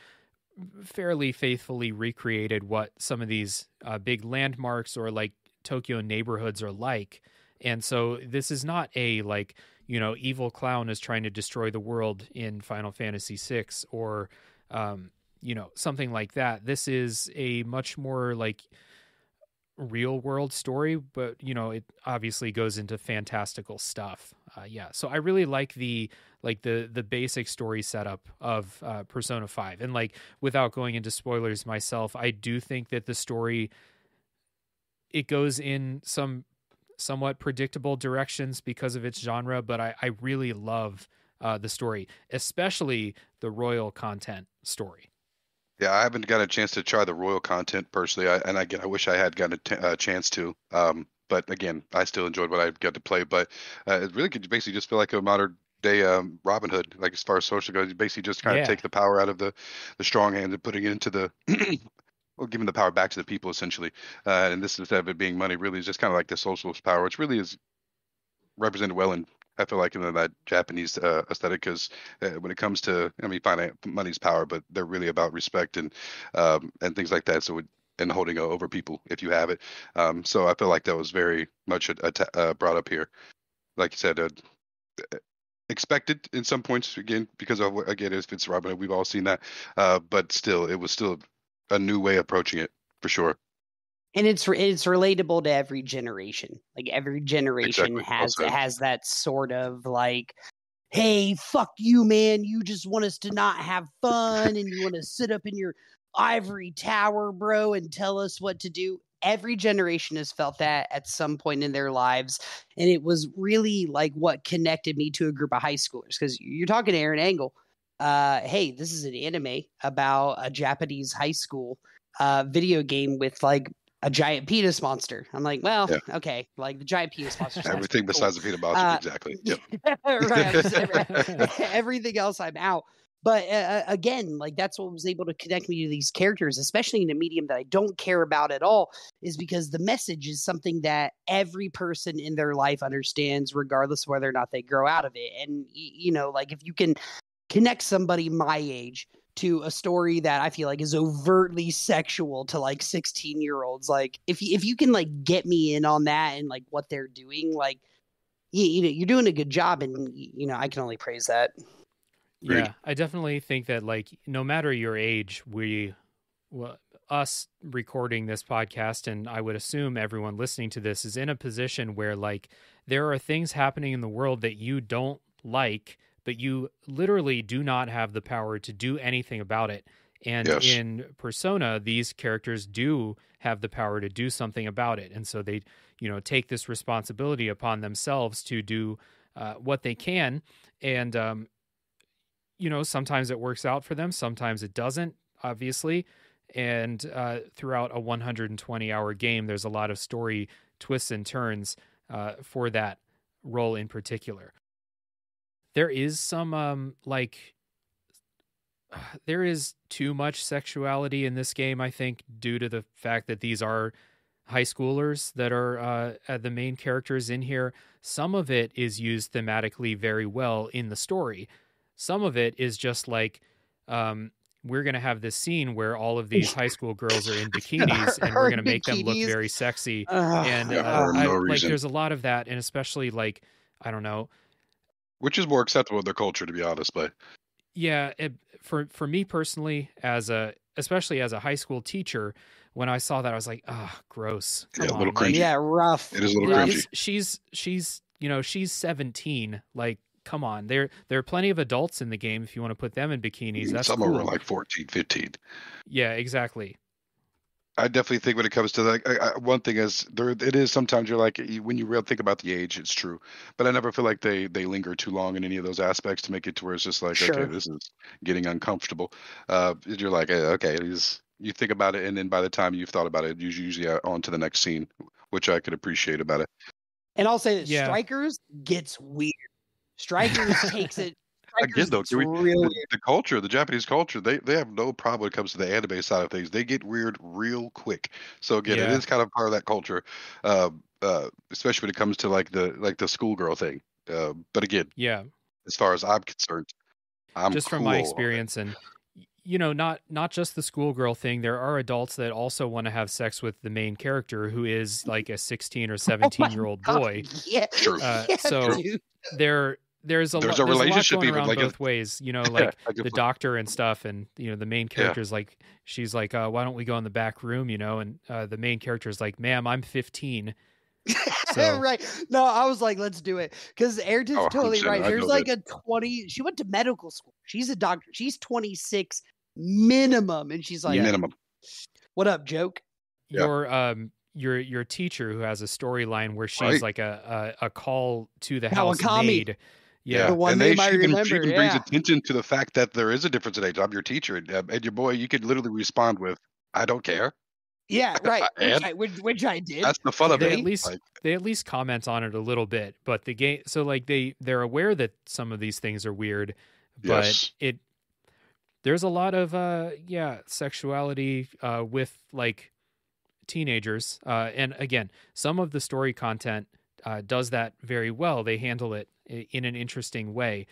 Speaker 1: fairly faithfully recreated what some of these big landmarks or like Tokyo neighborhoods are like. And so this is not a like, evil clown is trying to destroy the world in Final Fantasy VI or, something like that. This is a much more like real world story, but it obviously goes into fantastical stuff. So I really like the basic story setup of Persona 5, and like without going into spoilers myself, I do think that the story, it goes in some somewhat predictable directions because of its genre, but I really love the story, especially the royal content story.
Speaker 3: Yeah, I haven't got a chance to try the royal content personally, I wish I had gotten a chance to. But again, I still enjoyed what I got to play. But it really could basically just feel like a modern day Robin Hood, like as far as social goes. You basically just kind of take the power out of the strong hand and putting it into the or giving the power back to the people essentially. And this, instead of it being money, really is just kind of like the socialist power, which really is represented well in I feel like in that Japanese aesthetic, because when it comes to, I mean, money's power, but they're really about respect and things like that. And holding over people if you have it. So I feel like that was very much brought up here. Like you said, expected in some points again because of again if it's Robin Hood, we've all seen that. But still, it was still a new way of approaching it for sure.
Speaker 2: And it's relatable to every generation. Like every generation
Speaker 3: Exactly. Well said.
Speaker 2: has that sort of like, hey, fuck you, man. You just want us to not have fun and you want to sit up in your ivory tower, bro, and tell us what to do. Every generation has felt that at some point in their lives. And it was really like what connected me to a group of high schoolers. Because you're talking to Aaron Angle. Hey, this is an anime about a Japanese high school video game with like a giant penis monster. I'm like, well, okay, like the giant penis monster.
Speaker 3: Everything besides the penis monster, exactly. Yep.
Speaker 2: Right. Everything else, I'm out. But again, like that's what was able to connect me to these characters, especially in a medium that I don't care about at all, is because the message is something that every person in their life understands, regardless of whether or not they grow out of it. And, you know, like if you can connect somebody my age to a story that I feel like is overtly sexual to like 16-year-olds, like if you can like get me in on that and like what they're doing, like you know, you're doing a good job, and you know, I can only praise that.
Speaker 1: Yeah, I definitely think that like no matter your age, us recording this podcast, and I would assume everyone listening to this is in a position where like there are things happening in the world that you don't like, but you literally do not have the power to do anything about it. And in Persona, these characters do have the power to do something about it. And so they, you know, take this responsibility upon themselves to do what they can. And, you know, sometimes it works out for them. Sometimes it doesn't, obviously. And throughout a 120-hour game, there's a lot of story twists and turns for that role in particular. There is some, there is too much sexuality in this game, I think, due to the fact that these are high schoolers that are the main characters in here. Some of it is used thematically very well in the story. Some of it is just like, we're going to have this scene where all of these high school girls are in bikinis and we're going to make them look very sexy. And there's a lot of that. And especially like, I don't know.
Speaker 3: Which is more acceptable in their culture, to be honest, but
Speaker 1: yeah, for me personally, especially as a high school teacher, when I saw that, I was like, gross. Come on.
Speaker 3: A little cringy.
Speaker 2: Yeah, rough.
Speaker 3: It is a little cringy.
Speaker 1: She's you know, she's 17. Like, come on. There are plenty of adults in the game if you want to put them in bikinis. That's
Speaker 3: some
Speaker 1: cool.
Speaker 3: of them are like 14, 15.
Speaker 1: Yeah, exactly.
Speaker 3: I definitely think when it comes to that, one thing is it is sometimes you're like, when you really think about the age, it's true. But I never feel like they linger too long in any of those aspects to make it to where it's just like, okay, this is getting uncomfortable. You're like, okay, you think about it, and then by the time you've thought about it, you're usually on to the next scene, which I could appreciate about it.
Speaker 2: And I'll say that Strikers gets weird. Strikers takes it.
Speaker 3: Again, though, the culture, the Japanese culture, they have no problem when it comes to the anime side of things. They get weird real quick. So again, it is kind of part of that culture, especially when it comes to like the schoolgirl thing. But again, as far as I'm concerned, I'm
Speaker 1: just from my experience, and you know, not just the schoolgirl thing. There are adults that also want to have sex with the main character, who is like a 16 or 17-year-old boy.
Speaker 2: Yeah,
Speaker 3: true.
Speaker 1: So there's a
Speaker 3: relationship
Speaker 1: going
Speaker 3: even
Speaker 1: around
Speaker 3: like
Speaker 1: both ways, you know, like the doctor and stuff, and you know the main character's like, she's like, why don't we go in the back room, you know, and the main character's like, ma'am, I'm 15. So.
Speaker 2: Right. No, I was like, let's do it, because Ayrton's totally right. There's like a 20. She went to medical school. She's a doctor. She's 26 minimum, and she's like,
Speaker 3: minimum.
Speaker 2: What up, joke?
Speaker 1: Your teacher who has a storyline where she's like a call to the house maid.
Speaker 2: Yeah, the one name I remember.
Speaker 3: She even brings attention to the fact that there is a difference in age. I'm your teacher, and your boy, you could literally respond with, "I don't care."
Speaker 2: Yeah, right. which I did.
Speaker 3: That's the fun of it.
Speaker 1: They at least comment on it a little bit, but the game. So like they're aware that some of these things are weird, but there's a lot of sexuality with like teenagers, and again, some of the story content does that very well. They handle it in an interesting way,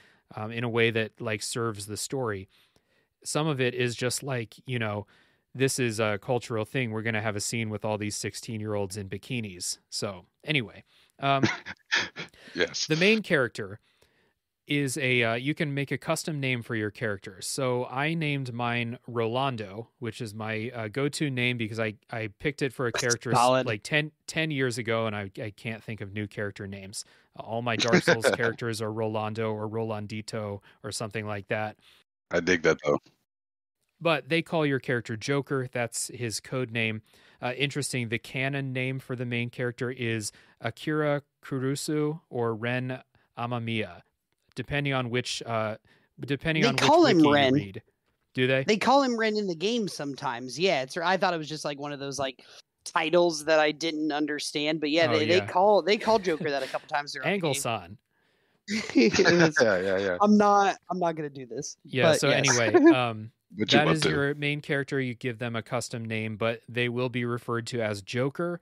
Speaker 1: in a way that like serves the story. Some of it is just like, this is a cultural thing. We're going to have a scene with all these 16-year-olds in bikinis. So anyway,
Speaker 3: Yes.
Speaker 1: the main character is you can make a custom name for your character. So I named mine Rolando, which is my go-to name because I picked it for a character
Speaker 2: Solid.
Speaker 1: like 10 years ago, and I can't think of new character names. All my Dark Souls characters are Rolando or Rolandito or something like that.
Speaker 3: I dig that though.
Speaker 1: But they call your character Joker. That's his code name. Interesting, the canon name for the main character is Akira Kurusu or Ren Amamiya, depending on which
Speaker 2: call him
Speaker 1: wiki you
Speaker 2: Ren.
Speaker 1: read. Do they?
Speaker 2: They call him Ren in the game sometimes. Yeah, I thought it was just like one of those like titles that I didn't understand. But yeah, they call Joker that a couple times during
Speaker 1: Angle-san.
Speaker 2: the game.
Speaker 3: Yeah.
Speaker 2: I'm not gonna do this.
Speaker 1: Yeah.
Speaker 2: But
Speaker 1: So
Speaker 2: yes.
Speaker 1: anyway,
Speaker 3: But you
Speaker 1: that
Speaker 3: want
Speaker 1: is
Speaker 3: to.
Speaker 1: your main character. You give them a custom name, but they will be referred to as Joker.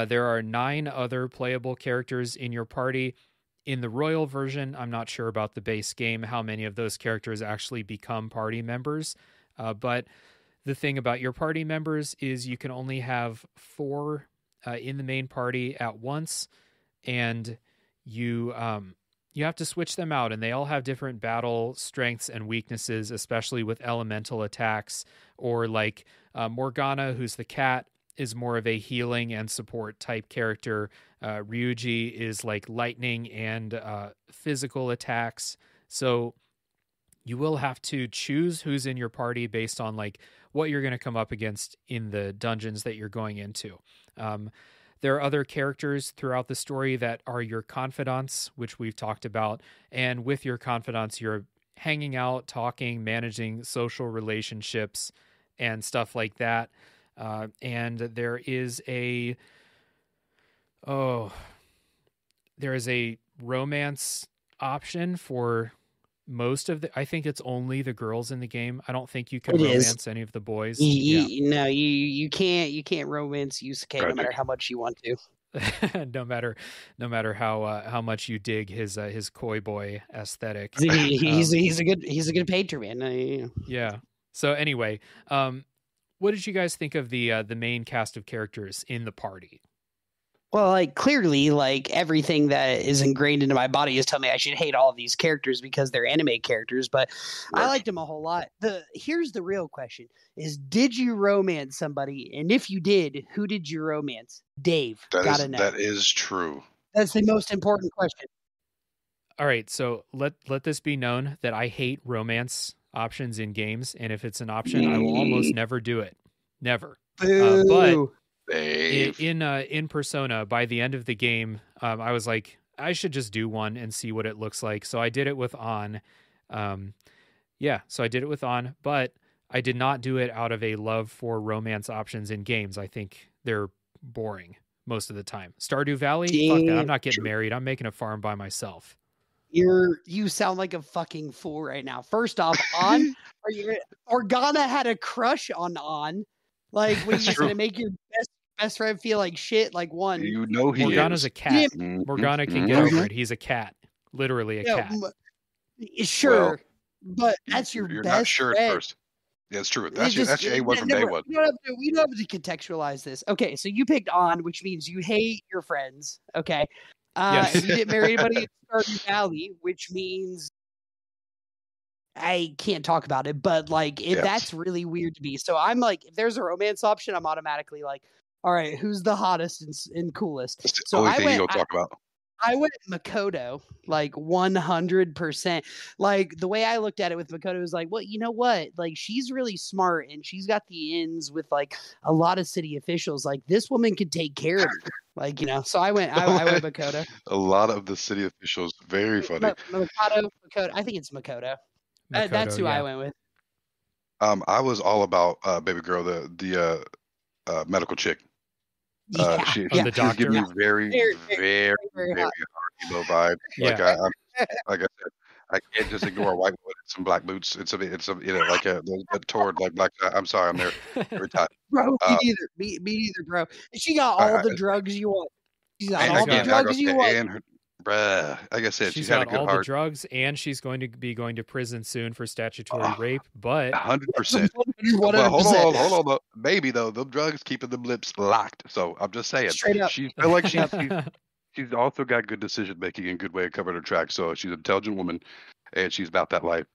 Speaker 1: There are 9 other playable characters in your party. In the Royal version, I'm not sure about the base game, how many of those characters actually become party members. But the thing about your party members is you can only have 4 in the main party at once, and you have to switch them out, and they all have different battle strengths and weaknesses, especially with elemental attacks, or like Morgana, who's the cat, is more of a healing and support type character. Ryuji is like lightning and physical attacks. So you will have to choose who's in your party based on like what you're going to come up against in the dungeons that you're going into. There are other characters throughout the story that are your confidants, which we've talked about. And with your confidants, you're hanging out, talking, managing social relationships and stuff like that. And there is a romance option for most of I think it's only the girls in the game. I don't think you can romance any of the boys.
Speaker 2: No, you can't romance Yusuke no matter how much you want to.
Speaker 1: no matter how much you dig his koi boy aesthetic.
Speaker 2: He's a good painter, man.
Speaker 1: Yeah. So anyway, what did you guys think of the main cast of characters in the party?
Speaker 2: Well, like clearly, like everything that is ingrained into my body is telling me I should hate all of these characters because they're anime characters, but I liked them a whole lot. Here's the real question is, did you romance somebody? And if you did, who did you romance? Dave, gotta know.
Speaker 3: That is true.
Speaker 2: That's the most important question.
Speaker 1: All right, so let this be known that I hate romance options in games, and if it's an option, I will almost never do it. Never. But in Persona, by the end of the game, I was like, I should just do one and see what it looks like. So I did it with On. So I did it with On, but I did not do it out of a love for romance options in games. I think they're boring most of the time. Stardew Valley? Fuck that. I'm not getting married. I'm making a farm by myself.
Speaker 2: You sound like a fucking fool right now. First off, Morgana had a crush on. Like, when you're going to make your best friend feel like shit, like one.
Speaker 3: You know he
Speaker 1: Morgana's
Speaker 3: is.
Speaker 1: a cat. Morgana can get over it. He's a cat. Literally a cat.
Speaker 2: Sure, but that's your
Speaker 3: You're
Speaker 2: best
Speaker 3: not sure
Speaker 2: friend.
Speaker 3: at first. Yeah, it's true. That's your A1 from day one.
Speaker 2: We don't have to contextualize this. Okay, so you picked On, which means you hate your friends. Okay.
Speaker 1: Yes.
Speaker 2: You didn't marry anybody in Stardew Valley, which means I can't talk about it, but like that's really weird to me. So I'm like, if there's a romance option, I'm automatically like, all right, who's the hottest and coolest?
Speaker 3: That's the
Speaker 2: So
Speaker 3: only
Speaker 2: I
Speaker 3: thing
Speaker 2: went,
Speaker 3: you'll talk about.
Speaker 2: I went Makoto, like 100%. Like the way I looked at it with Makoto was like, well, you know what? Like she's really smart and she's got the ins with like a lot of city officials. Like this woman could take care of her. Like, so I went Makoto.
Speaker 3: A lot of the city officials, very funny.
Speaker 2: Makoto. I think it's Makoto. That's who I went with.
Speaker 3: I was all about baby girl, the medical chick. She
Speaker 1: the
Speaker 3: was
Speaker 1: doctor.
Speaker 3: giving me very hard emo vibe.
Speaker 1: Yeah.
Speaker 3: Like I said, I can't just ignore a white woman in some black boots. It's like a toward like black. I'm sorry, I'm there every time.
Speaker 2: Bro, me neither, bro. She got all the drugs you want. She's got
Speaker 1: She's
Speaker 2: all
Speaker 1: got-
Speaker 2: the
Speaker 3: I
Speaker 2: drugs you want.
Speaker 3: and her, bruh, like I said,
Speaker 1: She's
Speaker 3: she's had a
Speaker 1: got
Speaker 3: good
Speaker 1: all the
Speaker 3: heart.
Speaker 1: drugs, and she's going to be going to prison soon for statutory
Speaker 3: Oh,
Speaker 1: rape. But
Speaker 3: 100%.
Speaker 2: 100%.
Speaker 3: Well, hold on, though. Maybe though, the drugs keeping them lips locked. So I'm just saying,
Speaker 2: Straight up.
Speaker 3: she feel like she's also got good decision making and good way of covering her tracks. So she's an intelligent woman, and she's about that life.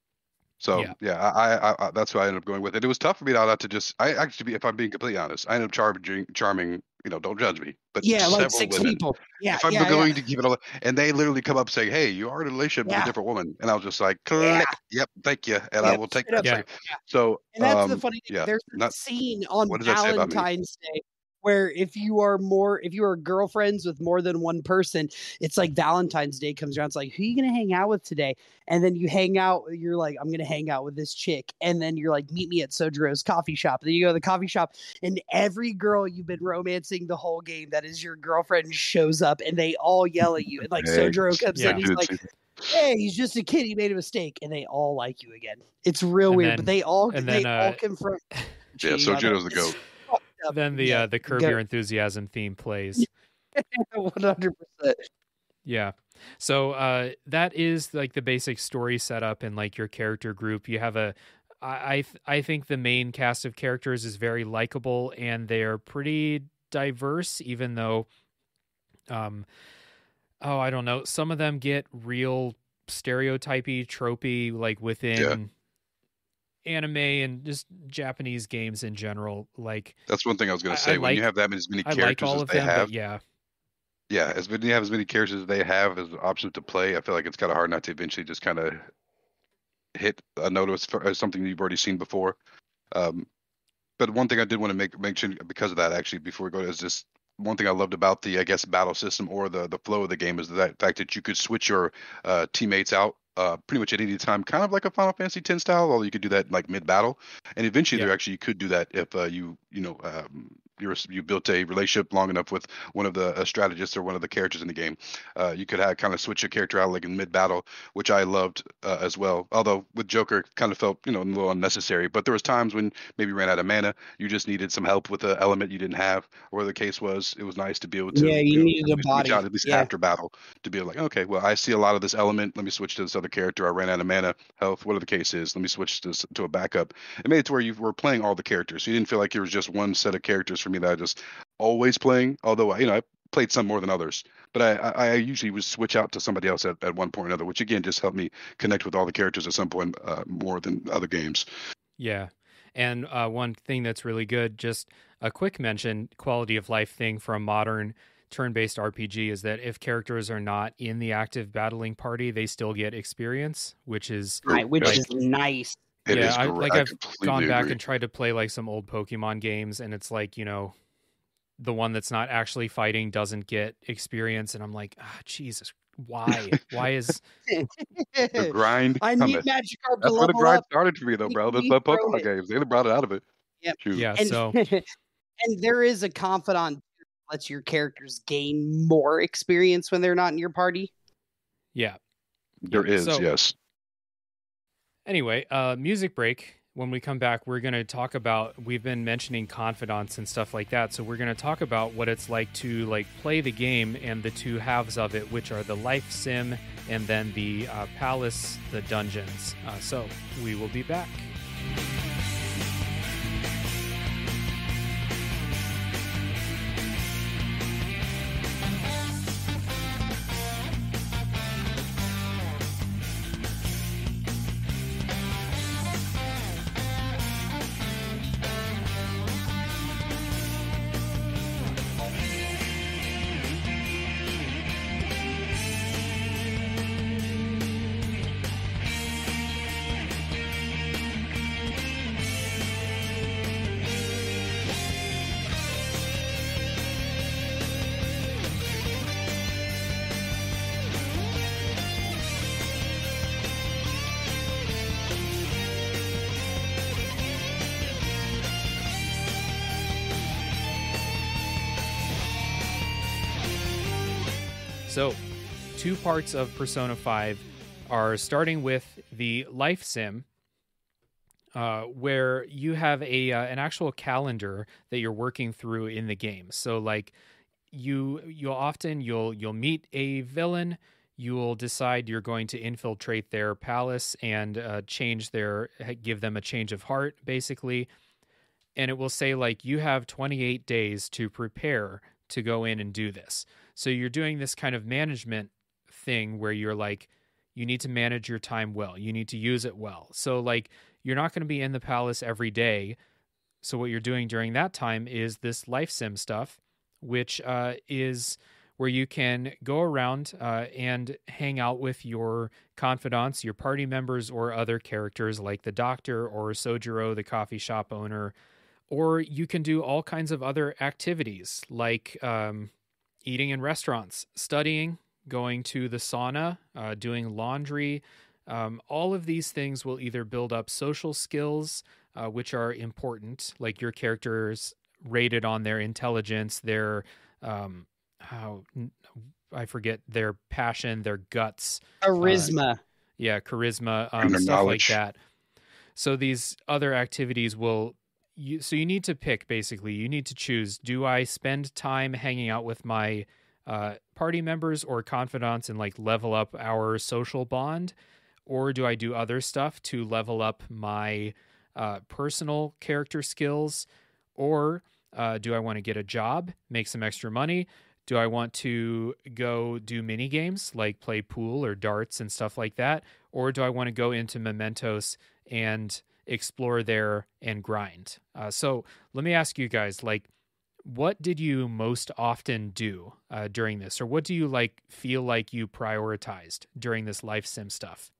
Speaker 3: So
Speaker 1: Yeah.
Speaker 3: yeah, I that's who I ended up going with. And it was tough for me not to just. I actually, if I'm being completely honest, I ended up charming. Don't judge me, but
Speaker 2: Yeah, like
Speaker 3: several
Speaker 2: 6
Speaker 3: women.
Speaker 2: people. Yeah,
Speaker 3: If I'm
Speaker 2: yeah,
Speaker 3: going
Speaker 2: yeah.
Speaker 3: to keep it all, and they literally come up saying, "Hey, you are in a relationship with a
Speaker 2: Yeah.
Speaker 3: different woman," and I was just like, "Click,
Speaker 2: Yeah.
Speaker 3: yep, thank you," and I
Speaker 2: Yep,
Speaker 3: will take
Speaker 2: straight
Speaker 3: that.
Speaker 2: up.
Speaker 1: Yeah.
Speaker 3: So,
Speaker 2: And that's the funny thing.
Speaker 3: yeah,
Speaker 2: There's a
Speaker 3: not
Speaker 2: scene on
Speaker 3: what does that say about me?
Speaker 2: Valentine's Day where if you are girlfriends with more than one person, it's like Valentine's Day comes around. It's like, who are you gonna hang out with today? And then you hang out. You're like, I'm gonna hang out with this chick. And then you're like, meet me at Sojiro's coffee shop. Then you go to the coffee shop, and every girl you've been romancing the whole game that is your girlfriend shows up, and they all yell at you. And like
Speaker 3: Hey,
Speaker 2: Sojiro comes
Speaker 1: Yeah.
Speaker 2: in, he's like, hey, he's just a kid. He made a mistake, and they all like you again. It's real
Speaker 1: And
Speaker 2: weird,
Speaker 1: then-
Speaker 2: but they all
Speaker 1: and
Speaker 2: they
Speaker 1: then,
Speaker 2: all confront.
Speaker 3: yeah,
Speaker 2: cheating on
Speaker 3: Sojiro's
Speaker 2: them.
Speaker 3: the goat.
Speaker 2: It's fucked up.
Speaker 1: then the Curb
Speaker 2: go-
Speaker 1: Your Enthusiasm theme plays.
Speaker 2: 100%.
Speaker 1: Yeah. So that is like the basic story setup and like your character group. You have I think the main cast of characters is very likable and they're pretty diverse, even though I don't know, some of them get real stereotypy, tropey, like within anime and just Japanese games in general. Like
Speaker 3: That's one thing I was going
Speaker 1: I
Speaker 3: to say. When you
Speaker 1: like-
Speaker 3: have that many
Speaker 1: I like
Speaker 3: characters
Speaker 1: all
Speaker 3: as
Speaker 1: of
Speaker 3: they
Speaker 1: them,
Speaker 3: have,
Speaker 1: but yeah.
Speaker 3: yeah, when you have as many characters as they have as options to play, I feel like it's kind of hard not to eventually just kind of hit a notice for something you've already seen before. But one thing I did want to mention because of that, actually, before we go, is just one thing I loved about the, I guess, battle system or the flow of the game is that fact that you could switch your teammates out pretty much at any time, kind of like a Final Fantasy X style, although you could do that like mid battle. And eventually, there actually you could do that if you built a relationship long enough with one of the strategists or one of the characters in the game. You could kind of switch your character out like in mid battle, which I loved as well. Although with Joker, it kind of felt a little unnecessary. But there was times when maybe you ran out of mana, you just needed some help with an element you didn't have, or the case was, it was nice to be able to
Speaker 2: you needed a
Speaker 3: switch
Speaker 2: body.
Speaker 3: out at least after battle to be like, okay, well, I see a lot of this element. Let me switch to this other character. I ran out of mana, health, whatever the case is. Let me switch this to a backup. It made it to where you were playing all the characters. So you didn't feel like there was just one set of characters for me that I just always playing. Although I played some more than others, but I usually would switch out to somebody else at one point or another, which again just helped me connect with all the characters at some point more than other games.
Speaker 1: Yeah. And one thing that's really good, just a quick mention, quality of life thing from modern turn-based RPG is that if characters are not in the active battling party, they still get experience, which is
Speaker 2: Right, which
Speaker 3: Yes.
Speaker 2: is nice.
Speaker 3: It is
Speaker 1: I've
Speaker 3: completely
Speaker 1: gone back
Speaker 3: agree.
Speaker 1: and tried to play like some old Pokemon games, and it's like, the one that's not actually fighting doesn't get experience, and I'm like, Jesus, why? Why is
Speaker 3: The grind
Speaker 2: I
Speaker 3: cometh.
Speaker 2: need Magikarp to
Speaker 3: That's where the
Speaker 2: level
Speaker 3: grind
Speaker 2: up.
Speaker 3: started for me, though, bro. That's
Speaker 2: We
Speaker 3: the
Speaker 2: throw
Speaker 3: Pokemon
Speaker 2: it.
Speaker 3: games. They brought it out of it.
Speaker 2: Yep.
Speaker 3: Shoot.
Speaker 1: yeah?
Speaker 2: And,
Speaker 1: So
Speaker 2: and there is a confidant that lets your characters gain more experience when they're not in your party.
Speaker 1: yeah.
Speaker 3: There is,
Speaker 1: So-
Speaker 3: yes.
Speaker 1: Anyway, music break. When we come back, we're going to talk about, we've been mentioning confidants and stuff like that. So we're going to talk about what it's like to play the game and the two halves of it, which are the life sim and then the palace, the dungeons. So we will be back. So, two parts of Persona 5 are starting with the life sim, where you have an actual calendar that you're working through in the game. So, you'll meet a villain. You'll decide you're going to infiltrate their palace and give them a change of heart, basically. And it will say, like, you have 28 days to prepare to go in and do this. So you're doing this kind of management thing where you're like, you need to manage your time well. You need to use it well. So, like, you're not going to be in the palace every day. So what you're doing during that time is this life sim stuff, which is where you can go around and hang out with your confidants, your party members, or other characters like the doctor or Sojiro, the coffee shop owner. Or you can do all kinds of other activities like eating in restaurants, studying, going to the sauna, doing laundry. All of these things will either build up social skills, which are important, like your characters rated on their intelligence, their I forget, their passion, their guts,
Speaker 2: Charisma.
Speaker 1: Charisma,
Speaker 3: And their
Speaker 1: stuff
Speaker 3: knowledge.
Speaker 1: like that. So these other activities so you need to pick, basically. You need to choose, do I spend time hanging out with my party members or confidants and like level up our social bond? Or do I do other stuff to level up my personal character skills? Or do I want to get a job, make some extra money? Do I want to go do mini games like play pool or darts and stuff like that? Or do I want to go into Mementos and explore there and grind? So let me ask you guys, like, what did you most often do during this? Or what do you feel like you prioritized during this life sim stuff?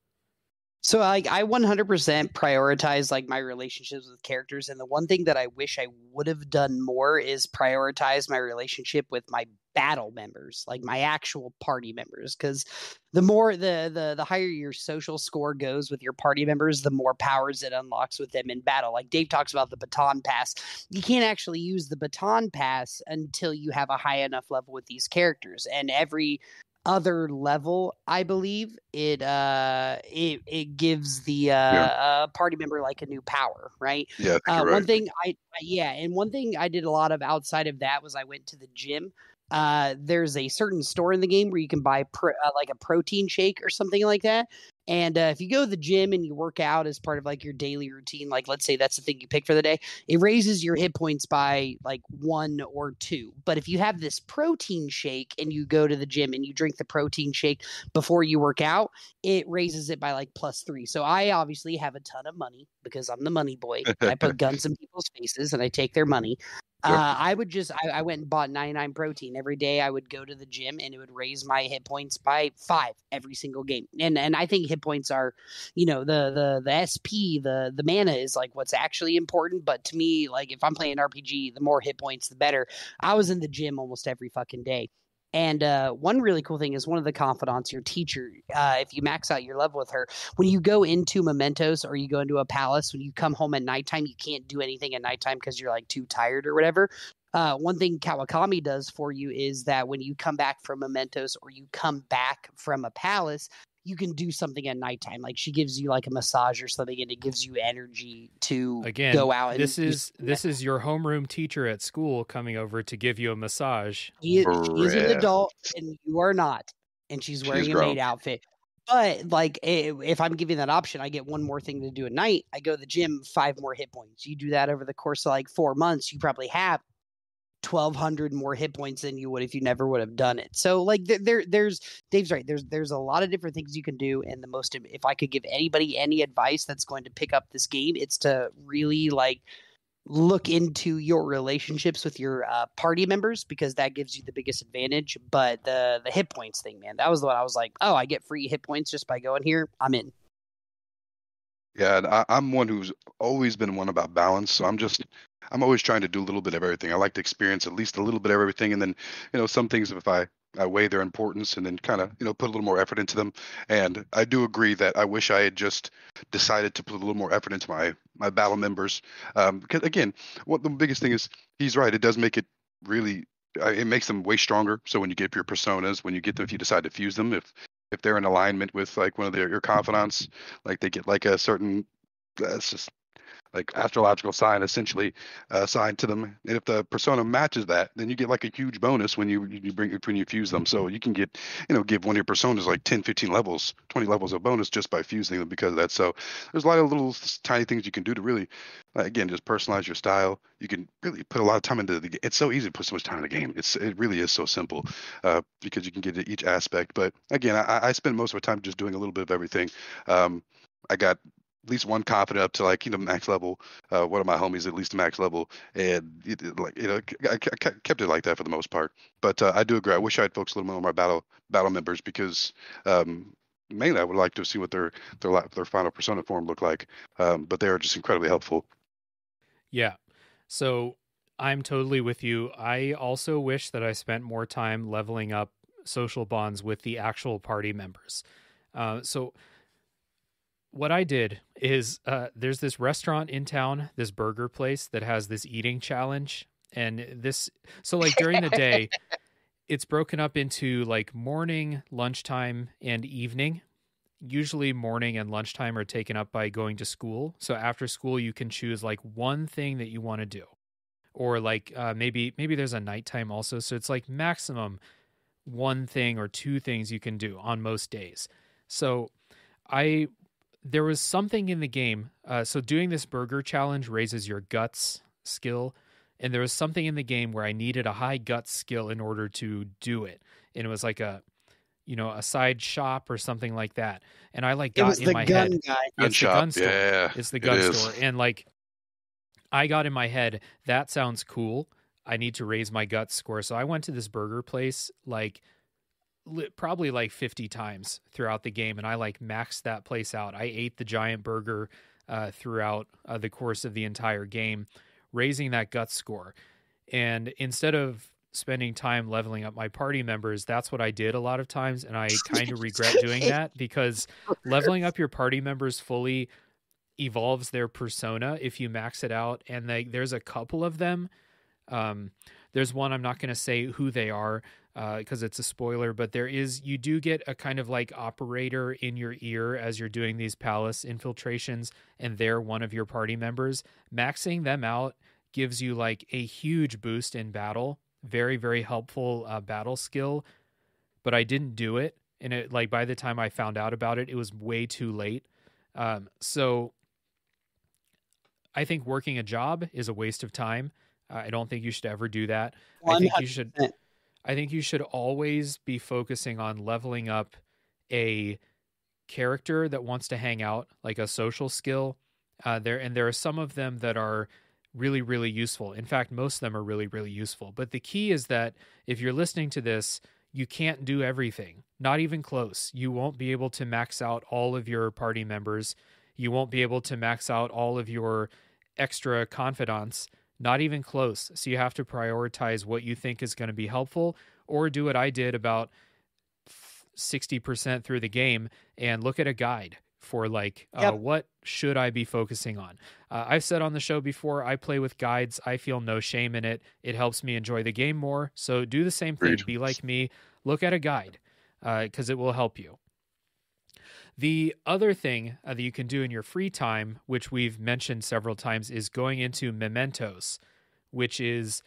Speaker 2: So I 100% prioritize like my relationships with characters, and the one thing that I wish I would have done more is prioritize my relationship with my battle members, like my actual party members, because the more the higher your social score goes with your party members, the more powers it unlocks with them in battle. Like Dave talks about the baton pass. You can't actually use the baton pass until you have a high enough level with these characters, and every other level, I believe it gives the party member like a new power, right?
Speaker 3: Yeah, I think you're
Speaker 2: One
Speaker 3: right.
Speaker 2: thing and one thing I did a lot of outside of that was I went to the gym. There's a certain store in the game where you can buy like a protein shake or something like that. And if you go to the gym and you work out as part of like your daily routine, like let's say that's the thing you pick for the day, it raises your hit points by like 1 or 2. But if you have this protein shake and you go to the gym and you drink the protein shake before you work out, it raises it by like +3. So I obviously have a ton of money because I'm the money boy. And I put guns in people's faces and I take their money.
Speaker 3: Yep.
Speaker 2: I went and bought 99 protein every day. I would go to the gym and it would raise my hit points by 5 every single game. And I think hit points are, the SP, the mana is like what's actually important. But to me, like if I'm playing RPG, the more hit points, the better. I was in the gym almost every fucking day. And one really cool thing is one of the confidants, your teacher, if you max out your level with her, when you go into Mementos or you go into a palace, when you come home at nighttime, you can't do anything at nighttime because you're like too tired or whatever. One thing Kawakami does for you is that when you come back from Mementos or you come back from a palace, you can do something at nighttime. Like she gives you like a massage or something, and it gives you energy to go out. And
Speaker 1: this is your homeroom teacher at school coming over to give you a massage.
Speaker 2: She is an adult, and you are not, and she's wearing a maid outfit. But like, if I'm giving that option, I get one more thing to do at night. I go to the gym, 5 more hit points. You do that over the course of like 4 months, you probably have 1,200 more hit points than you would if you never would have done it. So like there's Dave's right. There's a lot of different things you can do. And if I could give anybody any advice that's going to pick up this game, it's to really like look into your relationships with your party members, because that gives you the biggest advantage. But the hit points thing, man, that was the one I was like, oh, I get free hit points just by going here. I'm in.
Speaker 3: Yeah, and I'm one who's always been one about balance. So I'm always trying to do a little bit of everything. I like to experience at least a little bit of everything, and then some things, if I weigh their importance and then kind of put a little more effort into them. And I do agree that I wish I had just decided to put a little more effort into my battle members, because again, what the biggest thing is, he's right. It does make it really. It makes them way stronger. So when you get your personas, when you get them, if you decide to fuse them, if they're in alignment with like one of your confidants, like they get like a certain. It's just like astrological sign essentially assigned to them. And if the persona matches that, then you get like a huge bonus when you fuse them. So you can get, give one of your personas like 10, 15 levels, 20 levels of bonus just by fusing them because of that. So there's a lot of little tiny things you can do to really, again, just personalize your style. You can really put a lot of time into the game. It's so easy to put so much time in the game. It really is so simple because you can get to each aspect. But again, I spend most of my time just doing a little bit of everything. I got at least one confident up to max level. One of my homies at least max level, and I kept it like that for the most part. But I do agree. I wish I had focused a little more on my battle members because mainly I would like to see what their final persona form looked like. But they are just incredibly helpful.
Speaker 1: Yeah. So I'm totally with you. I also wish that I spent more time leveling up social bonds with the actual party members. So what I did is there's this restaurant in town, this burger place that has this eating challenge. And during the day, it's broken up into like morning, lunchtime, and evening. Usually morning and lunchtime are taken up by going to school. So after school, you can choose like one thing that you want to do. Or like maybe there's a nighttime also. So it's like maximum one thing or two things you can do on most days. So there was something in the game. So doing this burger challenge raises your guts skill. And there was something in the game where I needed a high guts skill in order to do it. And it was like a side shop or something like that. And I got in my head. It's the gun store.
Speaker 3: Yeah,
Speaker 1: it's the gun store. And like, I got in my head, that sounds cool. I need to raise my guts score. So I went to this burger place probably like 50 times throughout the game. And I maxed that place out. I ate the giant burger throughout the course of the entire game, raising that guts score. And instead of spending time leveling up my party members, that's what I did a lot of times. And I kind of regret doing that because leveling up your party members fully evolves their persona if you max it out. And there's a couple of them. There's one, I'm not going to say who they are because it's a spoiler, but you do get a kind of like operator in your ear as you're doing these palace infiltrations, and they're one of your party members. Maxing them out gives you like a huge boost in battle. Very, very helpful battle skill, but I didn't do it. And it by the time I found out about it, it was way too late. So I think working a job is a waste of time. I don't think you should ever do that.
Speaker 2: 100%.
Speaker 1: I think you should always be focusing on leveling up a character that wants to hang out, like a social skill. There are some of them that are really, really useful. In fact, most of them are really, really useful. But the key is that if you're listening to this, you can't do everything. Not even close. You won't be able to max out all of your party members. You won't be able to max out all of your extra confidants. Not even close. So you have to prioritize what you think is going to be helpful, or do what I did about 60% through the game and look at a guide for what should I be focusing on? I've said on the show before, I play with guides. I feel no shame in it. It helps me enjoy the game more. So do the same thing. Be like me. Look at a guide because it will help you. The other thing that you can do in your free time, which we've mentioned several times, is going into mementos, which is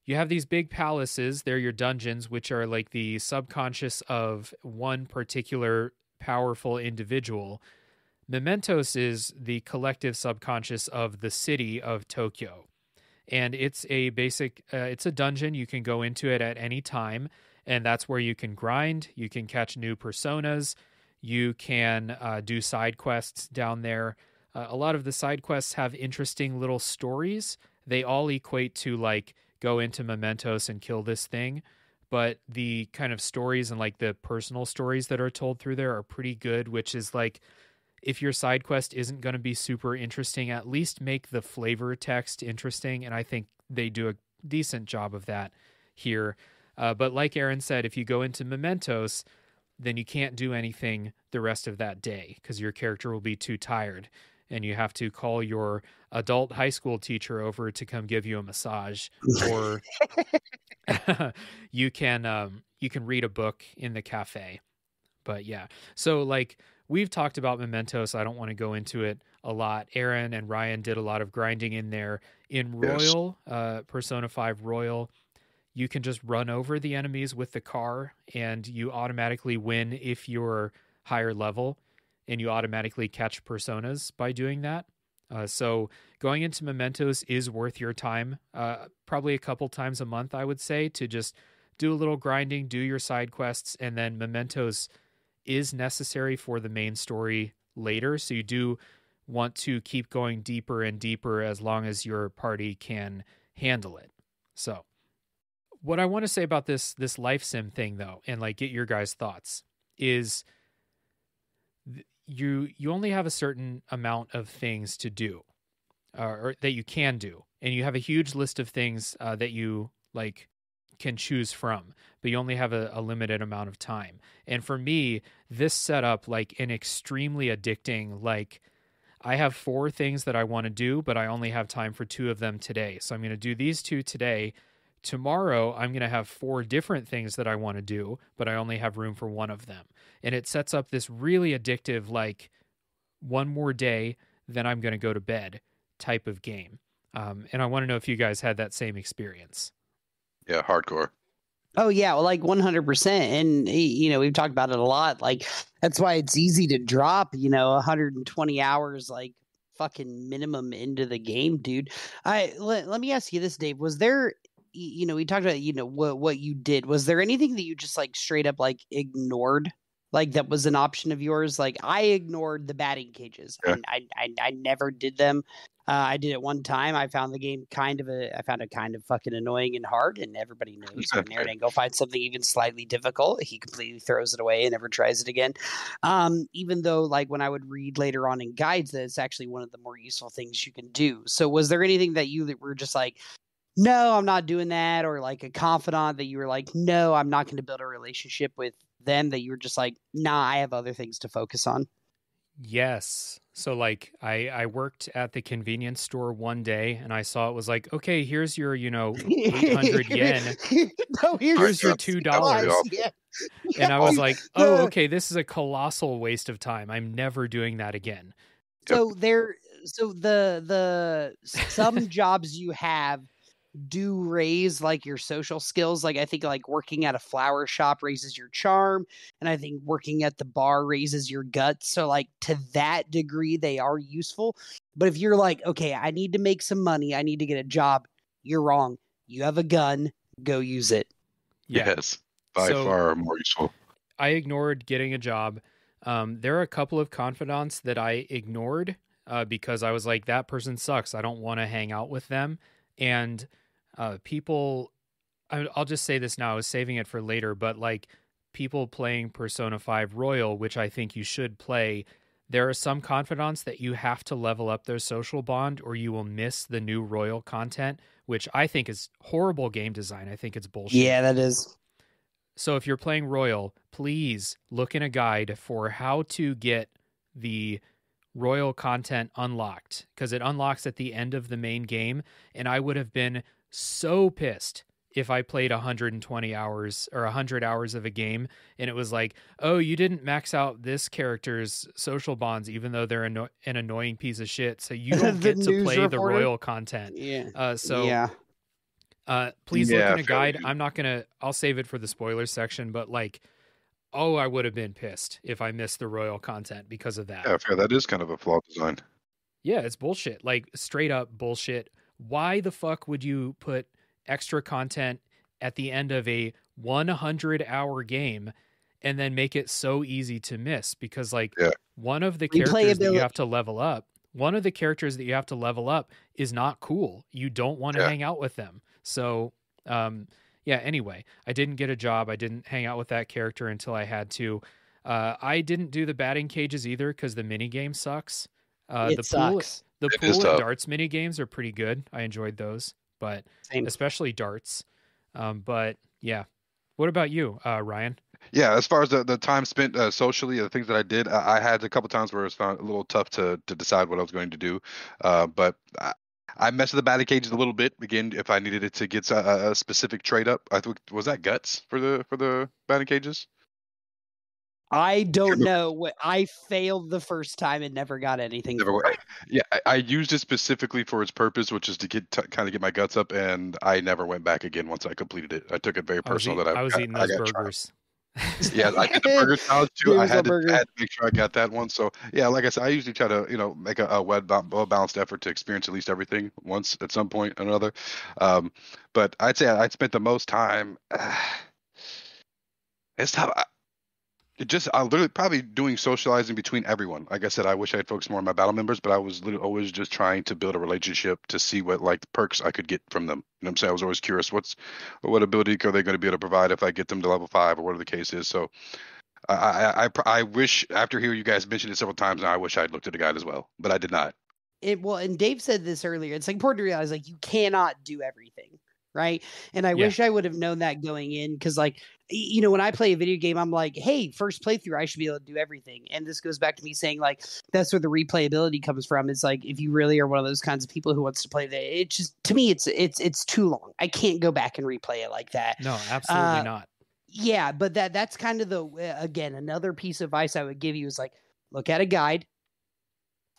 Speaker 1: you have these big palaces. They're your dungeons, which are like the subconscious of one particular powerful individual. Mementos is the collective subconscious of the city of Tokyo. And it's a it's a dungeon. You can go into it at any time. And that's where you can grind. You can catch new personas. You can do side quests down there. A lot of the side quests have interesting little stories. They all equate to go into Mementos and kill this thing. But the kind of stories and the personal stories that are told through there are pretty good, which is if your side quest isn't going to be super interesting, at least make the flavor text interesting. And I think they do a decent job of that here. But like Aaron said, if you go into Mementos, then you can't do anything the rest of that day because your character will be too tired. And you have to call your adult high school teacher over to come give you a massage, or you can read a book in the cafe. But yeah, so we've talked about Memento, so I don't want to go into it a lot. Aaron and Ryan did a lot of grinding in there. In
Speaker 3: Yes.
Speaker 1: Royal, Persona 5 Royal, you can just run over the enemies with the car, and you automatically win if you're higher level, and you automatically catch personas by doing that. So going into Mementos is worth your time, probably a couple times a month, I would say, to just do a little grinding, do your side quests, and then Mementos is necessary for the main story later. So you do want to keep going deeper and deeper as long as your party can handle it. So what I want to say about this life sim thing, though, and like get your guys' thoughts, is you only have a certain amount of things to do, or that you can do, and you have a huge list of things that you like can choose from, but you only have a limited amount of time. And for me, this set up like an extremely addicting, like I have 4 things that I want to do, but I only have time for 2 of them today. So I'm going to do these 2 today. Tomorrow, I'm going to have 4 different things that I want to do, but I only have room for 1 of them. And it sets up this really addictive, like, one more day, then I'm going to go to bed type of game. And I want to know if you guys had that same experience.
Speaker 3: Yeah, hardcore.
Speaker 2: Oh yeah, well, like 100%. And you know, we've talked about it a lot. Like that's why it's easy to drop, you know, 120 hours like fucking minimum into the game, dude. Let me ask you this, Dave. Was there you know, we talked about, you know, what you did. Was there anything that you just like straight up like ignored? Like that was an option of yours? Like I ignored the batting cages.
Speaker 3: Yeah.
Speaker 2: I never did them. I did it one time. I found the game kind of fucking annoying and hard, and everybody knows when Aaron go find something even slightly difficult, he completely throws it away and never tries it again. Even though, like when I would read later on in guides, that it's actually one of the more useful things you can do. So, was there anything that were just like, no, I'm not doing that, or like a confidant that you were like, no, I'm not going to build a relationship with them, that you were just like, nah, I have other things to focus on?
Speaker 1: Yes. So like I worked at the convenience store one day and I saw it was like, okay, here's your, 800 yen.
Speaker 2: No,
Speaker 1: Here's your
Speaker 3: That's
Speaker 1: $2.
Speaker 2: Yeah.
Speaker 1: And I was like, oh, okay, this is a colossal waste of time. I'm never doing that again.
Speaker 2: So the some jobs you have do raise like your social skills. Like I think like working at a flower shop raises your charm, and I think working at the bar raises your guts. So like to that degree they are useful. But if you're like, okay, I need to make some money, I need to get a job, you're wrong. You have a gun, go use it.
Speaker 1: Yeah.
Speaker 3: Yes, by far more useful.
Speaker 1: I ignored getting a job. There are a couple of confidants that I ignored because I was like, that person sucks. I don't want to hang out with them. And people, I'll just say this now, I was saving it for later, but like people playing Persona 5 Royal, which I think you should play, there are some confidants that you have to level up their social bond or you will miss the new Royal content, which I think is horrible game design. I think it's bullshit.
Speaker 2: Yeah, that is.
Speaker 1: So if you're playing Royal, please look in a guide for how to get the Royal content unlocked, because it unlocks at the end of the main game, and I would have been so pissed if I played 120 hours or 100 hours of a game and it was like, oh, you didn't max out this character's social bonds even though they're an annoying piece of shit, so you don't get to play the Royal content.
Speaker 2: Yeah.
Speaker 1: Please look in a guide. I'll save it for the spoilers section, but like, oh, I would have been pissed if I missed the Royal content because of that.
Speaker 3: Yeah, fair. That is kind of a flawed design.
Speaker 1: Yeah, it's bullshit. Like straight up bullshit. Why the fuck would you put extra content at the end of a 100-hour game and then make it so easy to miss? Because like one of the characters that you have to level up, is not cool. You don't want to hang out with them. So, anyway, I didn't get a job. I didn't hang out with that character until I had to. I didn't do the batting cages either because the mini game sucks.
Speaker 2: It sucks.
Speaker 1: The pool and darts mini games are pretty good. I enjoyed those, but especially darts. But yeah, what about you, Ryan?
Speaker 3: Yeah, as far as the time spent socially, the things that I did, I had a couple times where it was found a little tough to decide what I was going to do. But I messed with the batting cages a little bit. Again, if I needed it to get a specific trade up, I think was that guts for the batting cages.
Speaker 2: I don't know what I failed the first time and never got anything
Speaker 3: Never,
Speaker 2: for it.
Speaker 3: yeah, I used it specifically for its purpose, which is to kind of get my guts up, and I never went back again once I completed it. I took it very personal that
Speaker 1: I was eating
Speaker 3: I
Speaker 1: those
Speaker 3: got
Speaker 1: burgers.
Speaker 3: Yeah, I did the burger challenge too.
Speaker 2: Give
Speaker 3: I
Speaker 2: us a
Speaker 3: had to
Speaker 2: burger.
Speaker 3: make sure I got that one. So yeah, like I said, I usually try to make a well balanced effort to experience at least everything once at some point or another. But I'd say I'd spent the most time. It's tough. I literally probably doing socializing between everyone. Like I said, I wish I had focused more on my battle members, but I was literally always just trying to build a relationship to see what like perks I could get from them. You know what I'm saying? I was always curious what ability are they going to be able to provide if I get them to level 5 or whatever the case is. So I wish after hearing you guys mention it several times now, I wish I'd looked at the guide as well, but I did not.
Speaker 2: Well, and Dave said this earlier. It's like important to realize like you cannot do everything, right? And I
Speaker 1: Yeah.
Speaker 2: wish I would have known that going in because like when I play a video game, I'm like, hey, first playthrough, I should be able to do everything. And this goes back to me saying like that's where the replayability comes from. It's like if you really are one of those kinds of people who wants to play that, it just to me it's too long. I can't go back and replay it like that.
Speaker 1: No, absolutely not.
Speaker 2: Yeah, but that's kind of the again another piece of advice I would give you is like look at a guide,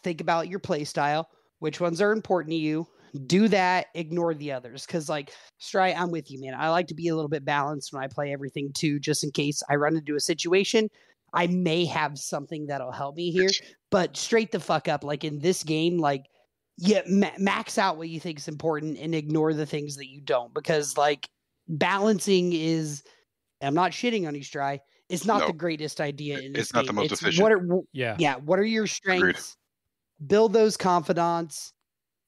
Speaker 2: think about your play style, which ones are important to you. Do that, ignore the others. Because, like, Stry, I'm with you, man. I like to be a little bit balanced when I play everything, too, just in case I run into a situation. I may have something that'll help me here. But straight the fuck up. Like, in this game, like, yeah, max out what you think is important and ignore the things that you don't. Because, like, balancing is, I'm not shitting on you, Stry. It's not
Speaker 3: No.
Speaker 2: the greatest idea in this
Speaker 3: It's not
Speaker 2: game.
Speaker 3: the most
Speaker 2: It's
Speaker 3: efficient.
Speaker 1: Yeah.
Speaker 2: what are your strengths? Build those confidants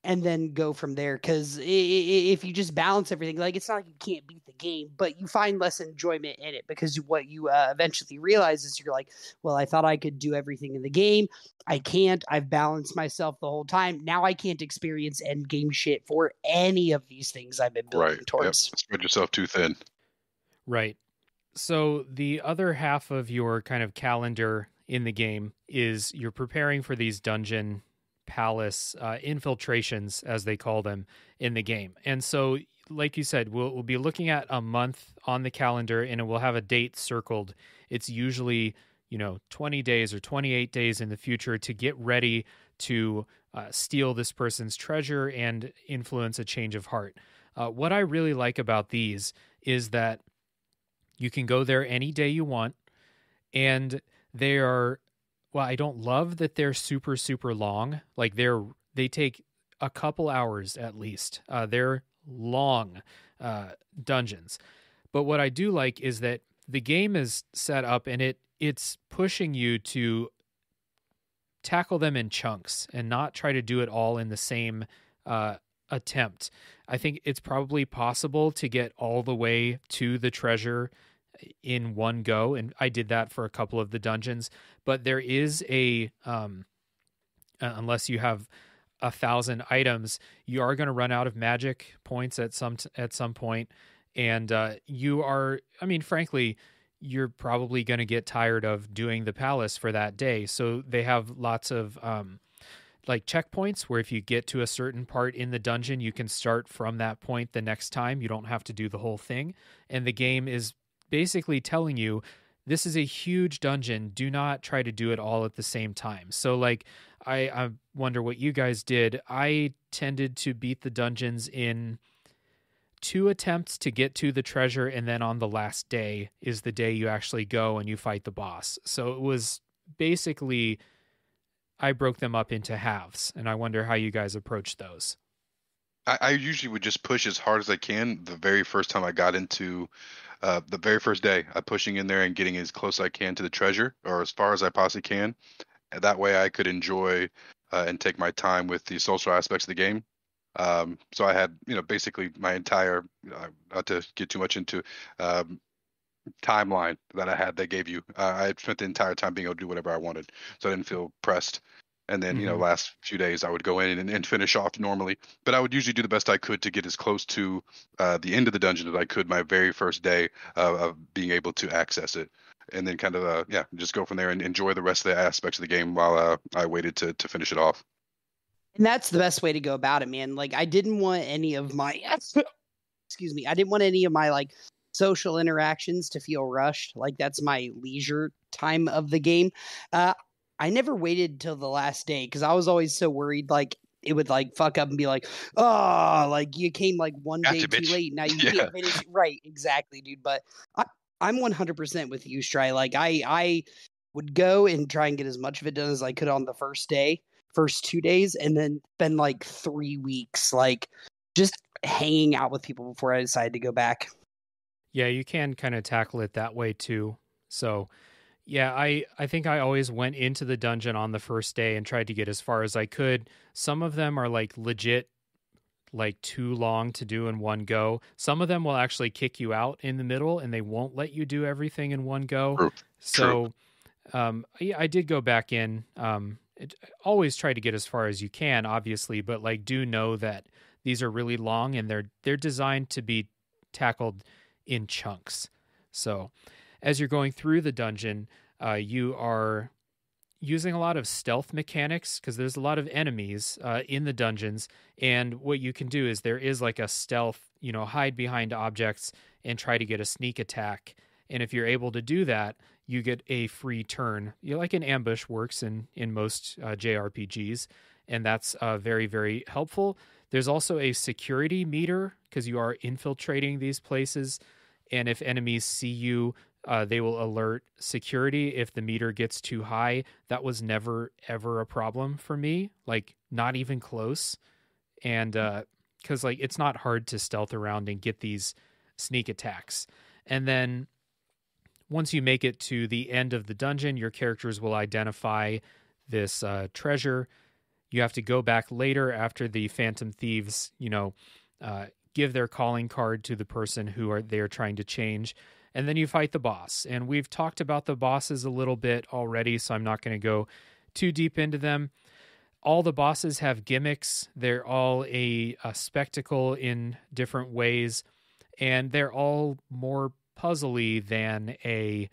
Speaker 2: and then go from there. Because if you just balance everything, like it's not like you can't beat the game, but you find less enjoyment in it because what you eventually realize is you're like, well, I thought I could do everything in the game. I can't. I've balanced myself the whole time. Now I can't experience end game shit for any of these things I've been building
Speaker 3: Right.
Speaker 2: towards.
Speaker 3: Yep. Spread yourself too thin.
Speaker 1: Right. So the other half of your kind of calendar in the game is you're preparing for these dungeon palace infiltrations, as they call them in the game. And so, like you said, we'll be looking at a month on the calendar, and it will have a date circled. It's usually 20 days or 28 days in the future to get ready to steal this person's treasure and influence a change of heart. What I really like about these is that you can go there any day you want, and they are, well, I don't love that they're super, super long. Like they take a couple hours at least. They're long dungeons. But what I do like is that the game is set up and it's pushing you to tackle them in chunks and not try to do it all in the same attempt. I think it's probably possible to get all the way to the treasure in one go, and I did that for a couple of the dungeons, but there is a unless you have 1,000 items, you are going to run out of magic points at some point, and frankly, you're probably going to get tired of doing the palace for that day. So they have lots of like checkpoints where if you get to a certain part in the dungeon, you can start from that point the next time. You don't have to do the whole thing, and the game is basically telling you this is a huge dungeon. Do not try to do it all at the same time. So like, I wonder what you guys did. I tended to beat the dungeons in 2 attempts to get to the treasure. And then on the last day is the day you actually go and you fight the boss. So it was basically, I broke them up into halves, and I wonder how you guys approach those.
Speaker 3: I usually would just push as hard as I can the very first time I got into the very first day. I'm pushing in there and getting as close as I can to the treasure, or as far as I possibly can. And that way I could enjoy and take my time with the social aspects of the game. So I had, basically my entire, not to get too much into timeline that I had they gave you. I spent the entire time being able to do whatever I wanted, so I didn't feel pressed. And then, last few days I would go in and finish off normally. But I would usually do the best I could to get as close to the end of the dungeon as I could my very first day of being able to access it. And then kind of, just go from there and enjoy the rest of the aspects of the game while I waited to finish it off.
Speaker 2: And that's the best way to go about it, man. Like, I didn't want any of my, excuse me, I didn't want any of my, like, social interactions to feel rushed. Like that's my leisure time of the game. I never waited till the last day because I was always so worried like it would like fuck up and be like, oh, like you came like one day
Speaker 3: Gotcha,
Speaker 2: too
Speaker 3: bitch.
Speaker 2: late. Now you
Speaker 3: Yeah.
Speaker 2: can't finish. Right, exactly, dude. But I'm 100% with you, Stry. Like I would go and try and get as much of it done as I could on the first day, first 2 days, and then spend like 3 weeks like just hanging out with people before I decided to go back.
Speaker 1: Yeah, you can kind of tackle it that way too. So, yeah, I think I always went into the dungeon on the first day and tried to get as far as I could. Some of them are like legit like too long to do in one go. Some of them will actually kick you out in the middle and they won't let you do everything in one go.
Speaker 3: True.
Speaker 1: So, I did go back in. Always try to get as far as you can, obviously, but like do know that these are really long and they're designed to be tackled in chunks. So as you're going through the dungeon, you are using a lot of stealth mechanics because there's a lot of enemies in the dungeons. And what you can do is there is like a stealth, hide behind objects and try to get a sneak attack. And if you're able to do that, you get a free turn. Like an ambush works in most JRPGs. And that's very, very helpful. There's also a security meter because you are infiltrating these places. And if enemies see you, they will alert security if the meter gets too high. That was never, ever a problem for me. Like, not even close. And because, like, it's not hard to stealth around and get these sneak attacks. And then once you make it to the end of the dungeon, your characters will identify this treasure. You have to go back later after the Phantom Thieves, give their calling card to the person who they're trying to change. And then you fight the boss. And we've talked about the bosses a little bit already, so I'm not going to go too deep into them. All the bosses have gimmicks. They're all a spectacle in different ways. And they're all more puzzly than a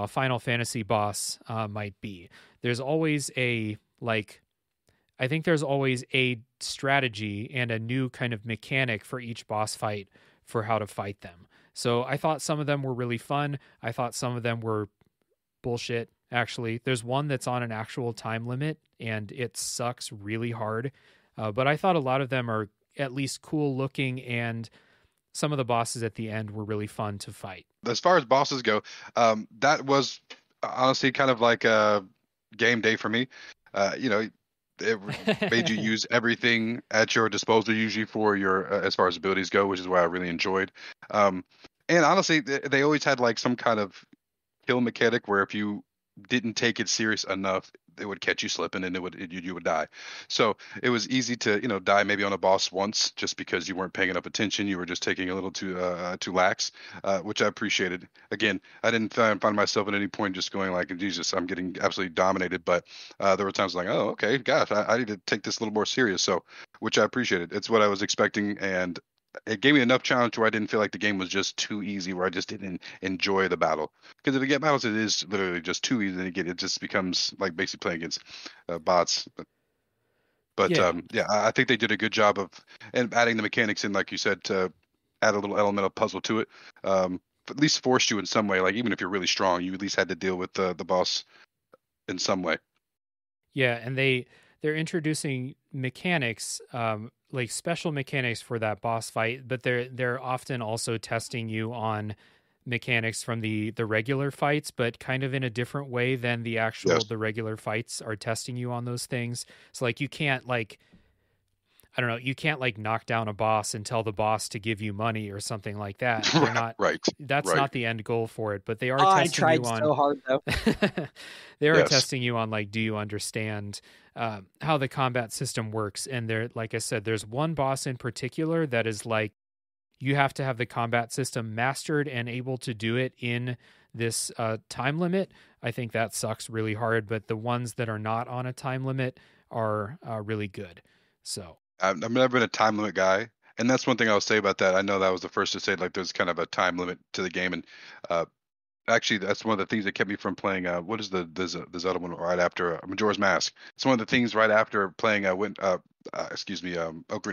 Speaker 1: Final Fantasy boss might be. There's always I think there's always a strategy and a new kind of mechanic for each boss fight for how to fight them. So I thought some of them were really fun. I thought some of them were bullshit, actually. There's one that's on an actual time limit, and it sucks really hard. But I thought a lot of them are at least cool looking, and some of the bosses at the end were really fun to fight.
Speaker 3: As far as bosses go, that was honestly kind of like a game day for me. It made you use everything at your disposal usually for your as far as abilities go, which is what I really enjoyed. And honestly, they always had like some kind of kill mechanic where if you didn't take it serious enough, it would catch you slipping and you would die. So it was easy to die maybe on a boss once just because you weren't paying enough attention. You were just taking a little too lax, which I appreciated. Again, I didn't find myself at any point just going like, Jesus, I'm getting absolutely dominated. But there were times like, oh, okay, gosh, I need to take this a little more serious. So, which I appreciated. It's what I was expecting, and it gave me enough challenge where I didn't feel like the game was just too easy, where I just didn't enjoy the battle. Because if you get battles, it is literally just too easy, and it just becomes like basically playing against bots. But
Speaker 1: Yeah.
Speaker 3: I think they did a good job of adding the mechanics in, like you said, to add a little element of puzzle to it. At least forced you in some way. Like even if you're really strong, you at least had to deal with the boss in some way.
Speaker 1: Yeah, and they're introducing mechanics, like special mechanics for that boss fight, but they're often also testing you on mechanics from the regular fights, but kind of in a different way than the regular fights are testing you on those things. So like you can't you can't like knock down a boss and tell the boss to give you money or something like that. They're not
Speaker 3: Right.
Speaker 1: That's not the end goal for it, but they are
Speaker 2: I
Speaker 1: testing
Speaker 2: tried
Speaker 1: you on
Speaker 2: so hard though.
Speaker 1: they are
Speaker 3: Yes.
Speaker 1: testing you on like, do you understand how the combat system works? And there, like I said, there's one boss in particular that is like, you have to have the combat system mastered and able to do it in this time limit. I think that sucks really hard, but the ones that are not on a time limit are really good. So
Speaker 3: I've never been a time limit guy, and that's one thing I'll say about that. I know that I was the first to say like there's kind of a time limit to the game, and actually that's one of the things that kept me from playing. What is there's other one right after Majora's Mask. It's one of the things right after playing Ocarina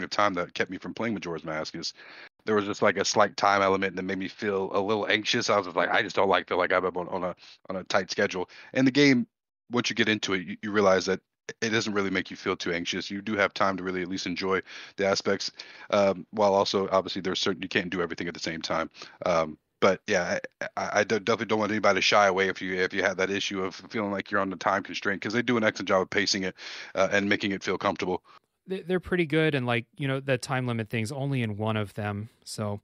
Speaker 3: of Time that kept me from playing Majora's Mask is there was just like a slight time element that made me feel a little anxious. I was just like, I just don't feel like I'm on a tight schedule. And the game, once you get into it, you realize that it doesn't really make you feel too anxious. You do have time to really at least enjoy the aspects, while also obviously there's certain you can't do everything at the same time. But yeah, definitely don't want anybody to shy away if you have that issue of feeling like you're on the time constraint, because they do an excellent job of pacing it and making it feel comfortable.
Speaker 1: They're pretty good, and like, you know, the time limit thing's only in one of them. So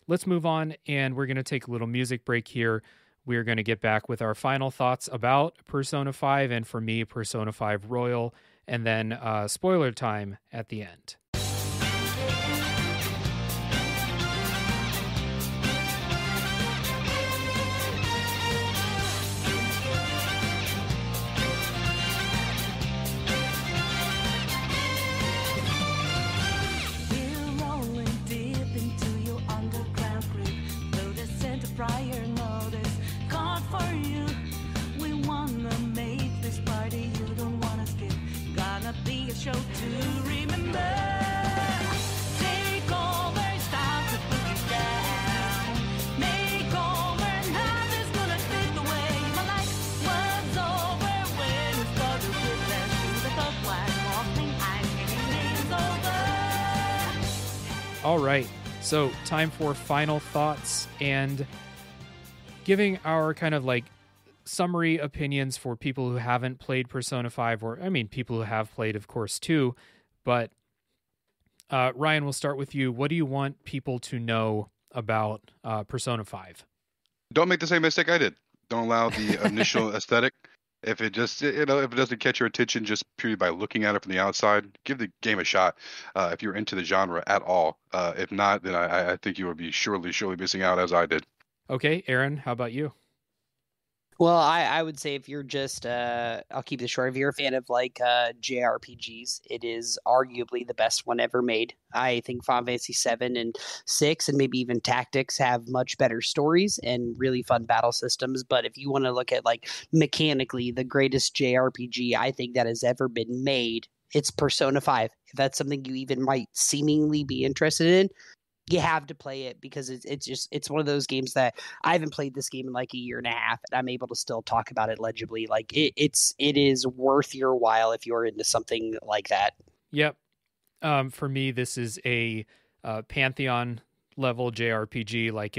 Speaker 1: let's move on, and we're going to take a little music break here. We're going to get back with our final thoughts about Persona 5, and for me, Persona 5 Royal, and then spoiler time at the end.
Speaker 4: We're rolling deep into your underground creep. Though they sent a prior notice card for you. We wanna make this party you don't wanna skip. Gonna be a show to remember. Take over, start to put you down. Make over, nothing's gonna take away. My life was over when it started with that shoe. The thought was walking, I'm getting names over.
Speaker 1: All right, so time for final thoughts and giving our kind of like summary opinions for people who haven't played Persona 5, or I mean, people who have played, of course, too. But Ryan, we'll start with you. What do you want people to know about Persona 5?
Speaker 3: Don't make the same mistake I did. Don't allow the initial aesthetic. If it just, if it doesn't catch your attention just purely by looking at it from the outside, give the game a shot. If you're into the genre at all, if not, then I think you would be surely missing out, as I did.
Speaker 1: Okay, Aaron, how about you?
Speaker 2: Well, I would say if you're just, I'll keep this short. If you're a fan of like JRPGs, it is arguably the best one ever made. I think Final Fantasy 7 and 6 and maybe even Tactics have much better stories and really fun battle systems. But if you want to look at like mechanically the greatest JRPG I think that has ever been made, it's Persona 5. If that's something you even might seemingly be interested in, you have to play it, because it's one of those games that I haven't played this game in like a year and a half, and I'm able to still talk about it legibly. Like it is worth your while if you're into something like that.
Speaker 1: Yep. For me, this is a Pantheon level JRPG. Like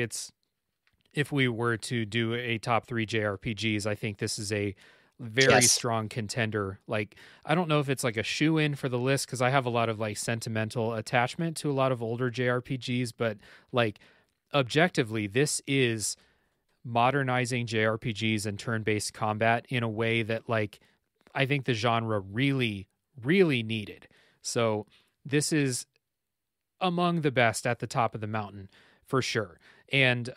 Speaker 1: if we were to do a top 3 JRPGs, I think this is a very strong contender. Like, I don't know if it's like a shoe-in for the list, because I have a lot of like sentimental attachment to a lot of older JRPGs, but like objectively, this is modernizing JRPGs and turn-based combat in a way that like I think the genre really, really needed. So this is among the best, at the top of the mountain for sure. And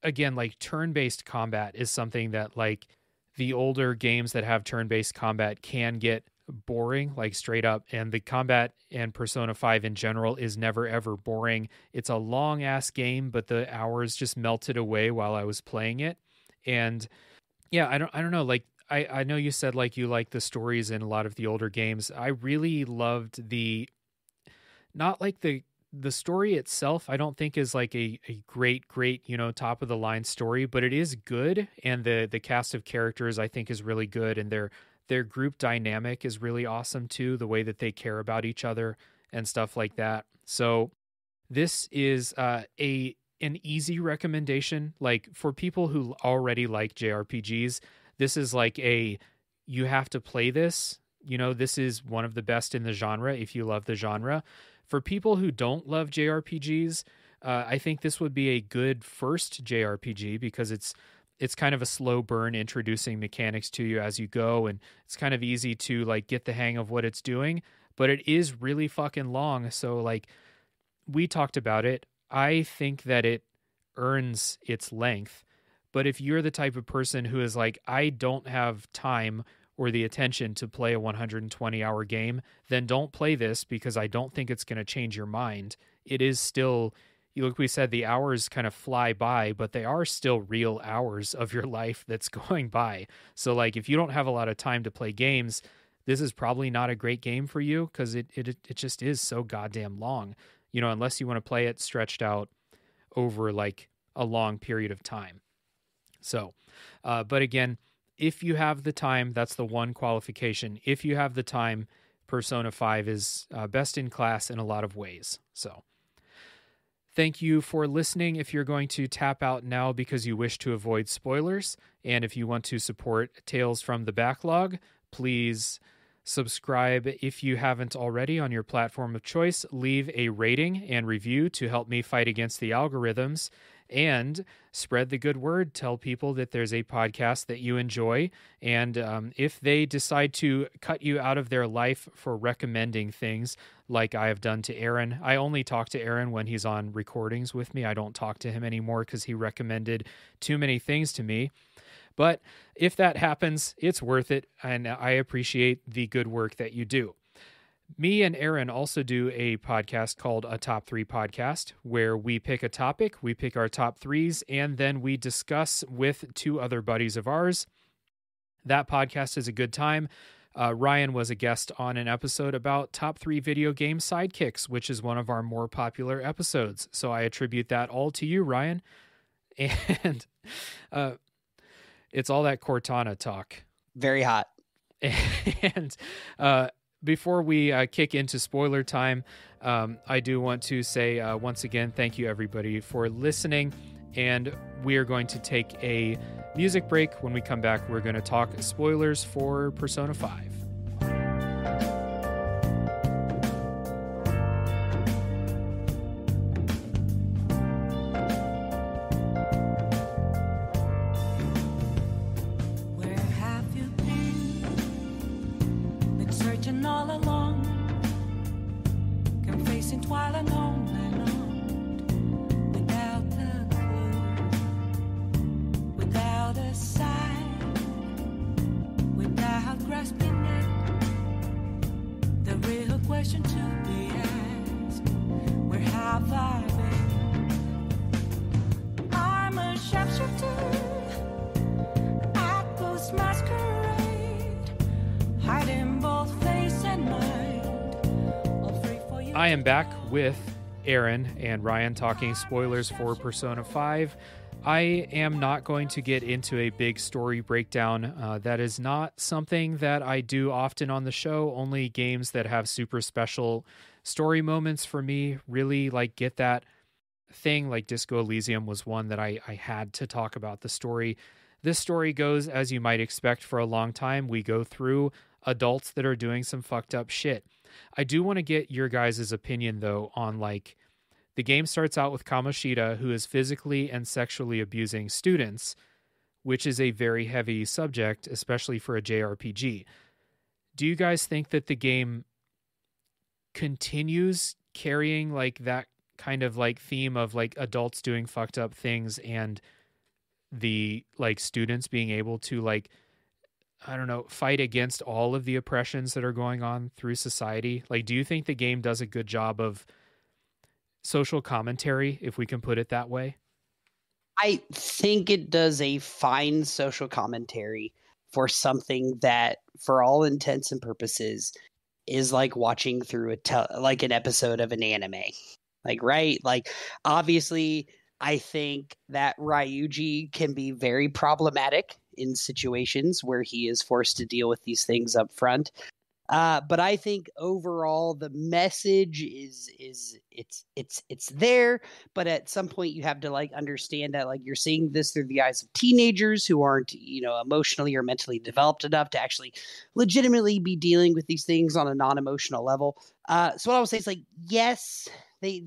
Speaker 1: again, like turn-based combat is something that like the older games that have turn-based combat can get boring, like straight up. And the combat in Persona 5 in general is never, ever boring. It's a long-ass game, but the hours just melted away while I was playing it. And yeah, I don't know. Like, I know you said like you like the stories in a lot of the older games. I really loved not like the story itself, I don't think is like a great, you know, top of the line story, but it is good. And the cast of characters I think is really good. And their group dynamic is really awesome too. The way that they care about each other and stuff like that. So this is an easy recommendation. Like for people who already like JRPGs, this is like you have to play this. You know, this is one of the best in the genre if you love the genre. For people who don't love JRPGs, I think this would be a good first JRPG, because it's kind of a slow burn introducing mechanics to you as you go, and it's kind of easy to like get the hang of what it's doing, but it is really fucking long. So like we talked about it, I think that it earns its length. But if you're the type of person who is like, I don't have time or the attention to play a 120-hour game, then don't play this, because I don't think it's going to change your mind. It is still, like we said, the hours kind of fly by, but they are still real hours of your life that's going by. So like if you don't have a lot of time to play games, this is probably not a great game for you, because it just is so goddamn long. unless you want to play it stretched out over like a long period of time. So, but again, if you have the time, that's the one qualification. If you have the time, Persona 5 is best in class in a lot of ways. So, thank you for listening. If you're going to tap out now because you wish to avoid spoilers, and if you want to support Tales from the Backlog, please subscribe if you haven't already on your platform of choice. Leave a rating and review to help me fight against the algorithms, and spread the good word. Tell people that there's a podcast that you enjoy, and if they decide to cut you out of their life for recommending things like I have done to Aaron. I only talk to Aaron when he's on recordings with me. I don't talk to him anymore because he recommended too many things to me. But if that happens, it's worth it, and I appreciate the good work that you do. Me and Aaron also do a podcast called A Top 3 Podcast, where we pick a topic, we pick our top threes, and then we discuss with two other buddies of ours. That podcast is a good time. Ryan was a guest on an episode about top 3 video game sidekicks, which is one of our more popular episodes. So I attribute that all to you, Ryan. And it's all that Cortana talk.
Speaker 2: Very hot.
Speaker 1: And before we kick into spoiler time, I do want to say once again, thank you everybody for listening. And we are going to take a music break. When we come back, we're going to talk spoilers for Persona 5.
Speaker 4: Where have you been? Been searching all along, confessing twilight on and on, without a clue, without a sign, without grasping it. The real question to be asked: where have I been? I'm a sharpshooter. Masquerade, hiding both face and mind. All three for you.
Speaker 1: I am back with Aaron and Ryan talking spoilers for Persona 5. I am not going to get into a big story breakdown. That is not something that I do often on the show. Only games that have super special story moments for me really like get that thing. Like Disco Elysium was one that I had to talk about the story. This story goes as you might expect for a long time. We go through adults that are doing some fucked up shit. I do want to get your guys' opinion, though, on like the game starts out with Kamoshida, who is physically and sexually abusing students, which is a very heavy subject, especially for a JRPG. Do you guys think that the game continues carrying like that kind of like theme of like adults doing fucked up things and the like students being able to like, I don't know, fight against all of the oppressions that are going on through society? Like, do you think the game does a good job of social commentary, if we can put it that way?
Speaker 2: I think it does a fine social commentary for something that, for all intents and purposes, is like watching through like an episode of an anime. Like, right? Like, obviously, I think that Ryuji can be very problematic in situations where he is forced to deal with these things up front. But I think overall the message is it's there, but at some point you have to like understand that like you're seeing this through the eyes of teenagers who aren't, emotionally or mentally developed enough to actually legitimately be dealing with these things on a non-emotional level. So what I would say is like, yes, they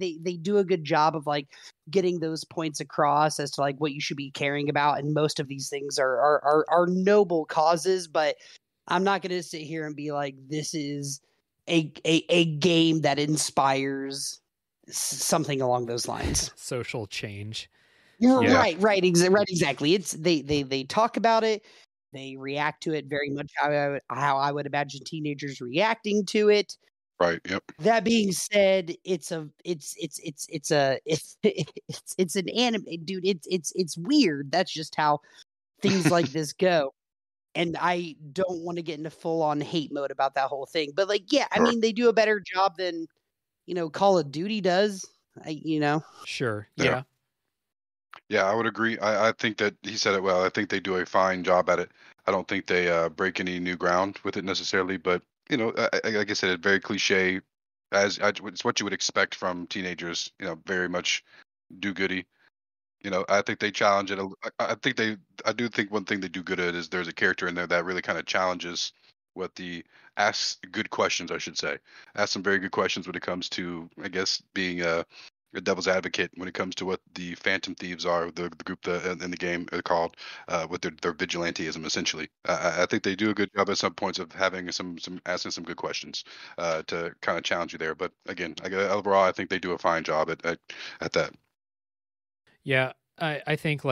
Speaker 2: do a good job of like getting those points across as to like what you should be caring about, and most of these things are noble causes, but I'm not going to sit here and be like, this is a game that inspires something along those lines.
Speaker 1: Social change.
Speaker 2: Yeah. Right, exactly. It's they talk about it, they react to it very much how I would imagine teenagers reacting to it.
Speaker 3: Right. Yep.
Speaker 2: That being said, it's an anime, dude. It's weird. That's just how things like this go. And I don't want to get into full on hate mode about that whole thing. But like, yeah, I mean, they do a better job than, Call of Duty does.
Speaker 1: Sure.
Speaker 3: Yeah.
Speaker 1: Yeah.
Speaker 3: Yeah, I would agree. I think that he said it well. I think they do a fine job at it. I don't think they break any new ground with it necessarily, but like I said, it's very cliche. It's what you would expect from teenagers. Very much do-goody. I think they challenge it. I do think one thing they do good at is there's a character in there that really kind of challenges what the asks good questions, I should say. Ask some very good questions when it comes to, I guess, being a devil's advocate when it comes to what the Phantom Thieves are, the group in the game are called, with their vigilanteism, essentially. I think they do a good job at some points of having some asking some good questions to kind of challenge you there. But again, overall, I think they do a fine job at that.
Speaker 1: Yeah, I think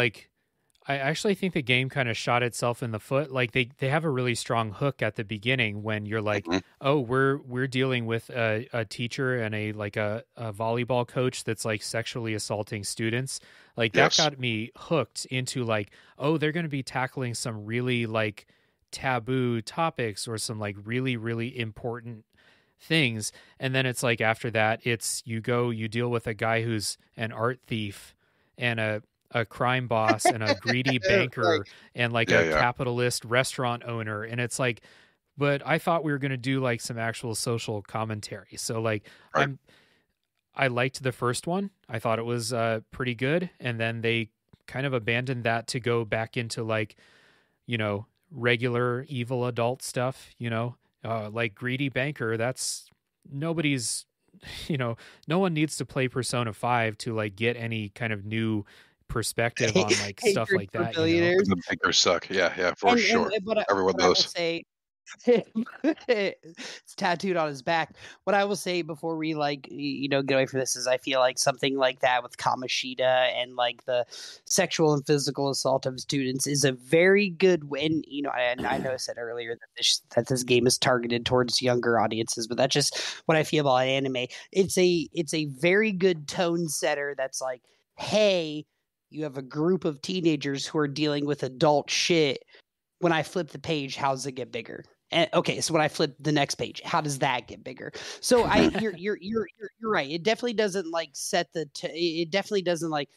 Speaker 1: I actually think the game kind of shot itself in the foot. Like they have a really strong hook at the beginning when you're like,
Speaker 3: Mhm.
Speaker 1: oh, we're dealing with a teacher and a volleyball coach that's like sexually assaulting students. Like that
Speaker 3: Yes.
Speaker 1: got me hooked into like, oh, they're going to be tackling some really like taboo topics or some like really, really important things. And then it's like after that, you deal with a guy who's an art thief and a crime boss and a greedy banker and like
Speaker 3: Yeah,
Speaker 1: a
Speaker 3: yeah.
Speaker 1: capitalist restaurant owner. And it's like, but I thought we were going to do like some actual social commentary. So like
Speaker 3: Right.
Speaker 1: I liked the first one. I thought it was pretty good. And then they kind of abandoned that to go back into like, regular evil adult stuff, like greedy banker. That's nobody's, no one needs to play Persona 5 to like get any kind of new perspective on like stuff
Speaker 2: Hatred
Speaker 1: like
Speaker 2: for
Speaker 1: that.
Speaker 2: billionaires.
Speaker 3: The bankers suck. Yeah, for sure.
Speaker 2: But
Speaker 3: Everyone
Speaker 2: what I will
Speaker 3: knows.
Speaker 2: say, it's tattooed on his back. What I will say before we get away from this is I feel like something like that with Kamoshida and like the sexual and physical assault of students is a very good win. And I know I said earlier that this game is targeted towards younger audiences, but that's just what I feel about anime. It's a very good tone setter that's like, hey, you have a group of teenagers who are dealing with adult shit. When I flip the page, how does it get bigger? And, okay, so when I flip the next page, how does that get bigger? So you're right. It definitely doesn't like it definitely doesn't like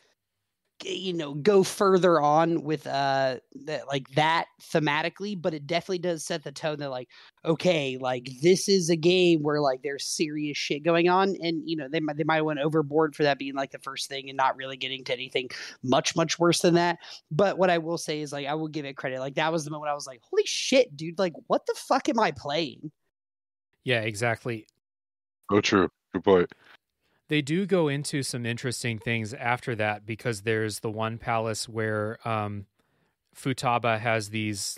Speaker 2: go further on with that thematically, but it definitely does set the tone that like, okay, like this is a game where like there's serious shit going on, and they might have went overboard for that being like the first thing and not really getting to anything much worse than that. But what I will say is like I will give it credit. Like that was the moment I was like, holy shit, dude, like what the fuck am I playing?
Speaker 1: Yeah, exactly.
Speaker 3: Oh, true. Good point.
Speaker 1: They do go into some interesting things after that because there's the one palace where Futaba has these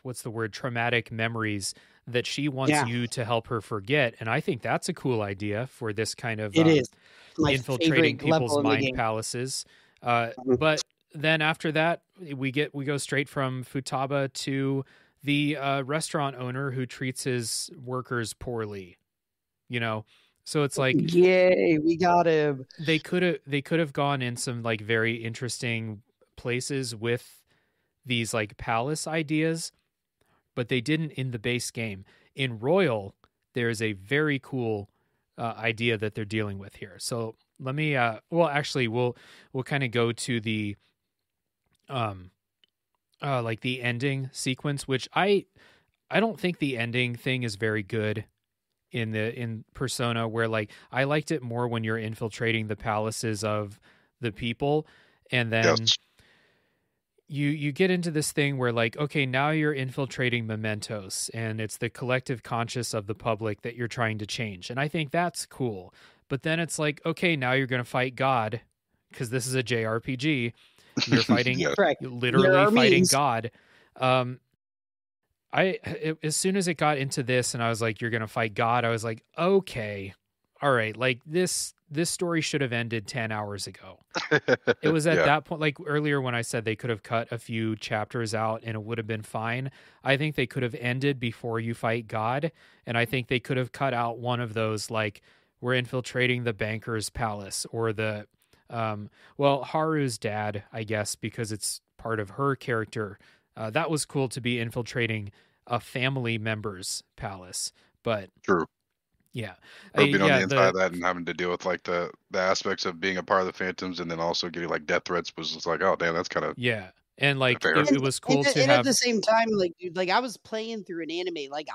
Speaker 1: what's the word, traumatic memories that she wants you to help her forget, and I think that's a cool idea for this kind of
Speaker 2: It is my
Speaker 1: infiltrating
Speaker 2: favorite level
Speaker 1: people's
Speaker 2: in the
Speaker 1: mind
Speaker 2: game.
Speaker 1: palaces. But then after that, we go straight from Futaba to the restaurant owner who treats his workers poorly. So it's like,
Speaker 2: yay, we got him.
Speaker 1: they could have gone in some like very interesting places with these like palace ideas, but they didn't in the base game. In Royal, there is a very cool idea that they're dealing with here. So let me we'll kind of go to the like the ending sequence, which I don't think the ending thing is very good in Persona, where like I liked it more when you're infiltrating the palaces of the people, and then
Speaker 3: Yes.
Speaker 1: you get into this thing where like, okay, now you're infiltrating mementos and it's the collective conscious of the public that you're trying to change, and I think that's cool. But then it's like, okay, now you're going to fight God because this is a JRPG. You're fighting
Speaker 3: Yes.
Speaker 2: Correct.
Speaker 1: you're
Speaker 2: There
Speaker 1: literally
Speaker 2: are
Speaker 1: fighting
Speaker 2: means.
Speaker 1: God. As soon as it got into this and I was like, you're going to fight God, I was like, okay, all right. Like this story should have ended 10 hours ago. It was at
Speaker 3: Yeah.
Speaker 1: that point, like earlier when I said they could have cut a few chapters out and it would have been fine. I think they could have ended before you fight God. And I think they could have cut out one of those, like we're infiltrating the banker's palace, or the, Haru's dad, I guess, because it's part of her character. That was cool to be infiltrating a family member's palace, but
Speaker 3: True.
Speaker 1: Yeah.
Speaker 3: Or being on the
Speaker 1: Yeah,
Speaker 3: inside of that and having to deal with like the aspects of being a part of the Phantoms and then also getting like death threats was just like, oh damn, that's kind of
Speaker 1: yeah. And like
Speaker 3: fair.
Speaker 1: it was cool to
Speaker 2: and at
Speaker 1: have
Speaker 2: the same time, like, dude, like I was playing through an anime. Like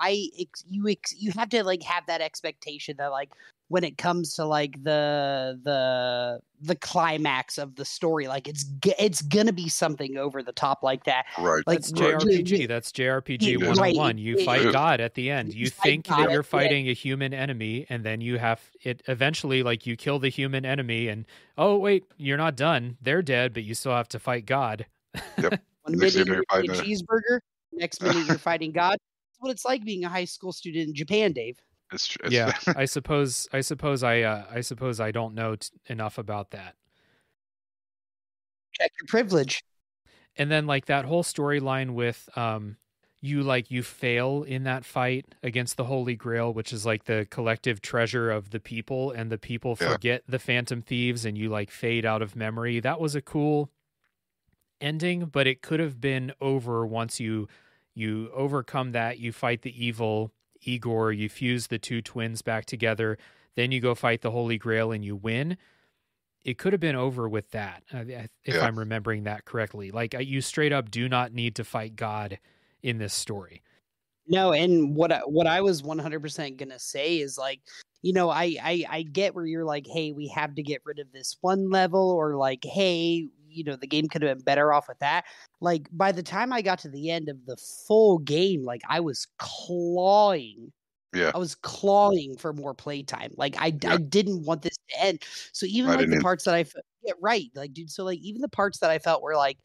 Speaker 2: you have to like have that expectation that like when it comes to like the climax of the story, like it's gonna be something over the top like that.
Speaker 3: Right.
Speaker 2: Like
Speaker 1: That's
Speaker 3: right.
Speaker 1: JRPG. That's JRPG
Speaker 2: Yeah,
Speaker 1: 101.
Speaker 2: right.
Speaker 1: You
Speaker 2: It
Speaker 1: fight
Speaker 3: is.
Speaker 1: God at the end.
Speaker 2: You
Speaker 1: You
Speaker 2: fight
Speaker 1: think
Speaker 2: God
Speaker 1: that
Speaker 2: at
Speaker 1: you're
Speaker 2: the end.
Speaker 1: fighting a human enemy, and then you have it eventually, like, you kill the human enemy, and oh, wait, you're not done. They're dead, but you still have to fight God.
Speaker 3: Yep.
Speaker 2: One
Speaker 3: Next
Speaker 2: minute
Speaker 3: thing
Speaker 2: you're
Speaker 3: you're
Speaker 2: eating a
Speaker 3: fighting
Speaker 2: cheeseburger, next minute you're fighting God. That's what it's like being a high school student in Japan, Dave.
Speaker 3: it's
Speaker 1: Yeah, I suppose I don't know enough about that.
Speaker 2: Check your privilege.
Speaker 1: And then like that whole storyline with you fail in that fight against the Holy Grail, which is like the collective treasure of the people, and the people
Speaker 3: Yeah.
Speaker 1: forget the Phantom Thieves, and you like fade out of memory. That was a cool ending, but it could have been over once you overcome that. You fight the evil Igor, you fuse the two twins back together, then you go fight the Holy Grail and you win. It could have been over with that, if
Speaker 3: Yeah.
Speaker 1: I'm remembering that correctly. Like, you straight up do not need to fight God in this story.
Speaker 2: No, and what I was 100% gonna say is like, you know, I get where you're like, hey, we have to get rid of this one level, or like, hey, you know, the game could have been better off with that. Like by the time I got to the end of the full game, like I was clawing.
Speaker 3: Yeah.
Speaker 2: I was clawing for more playtime. Like I
Speaker 3: Yeah.
Speaker 2: didn't want this to end. So even
Speaker 3: I
Speaker 2: like the
Speaker 3: didn't.
Speaker 2: parts that yeah, right, like dude. So like even the parts that I felt were like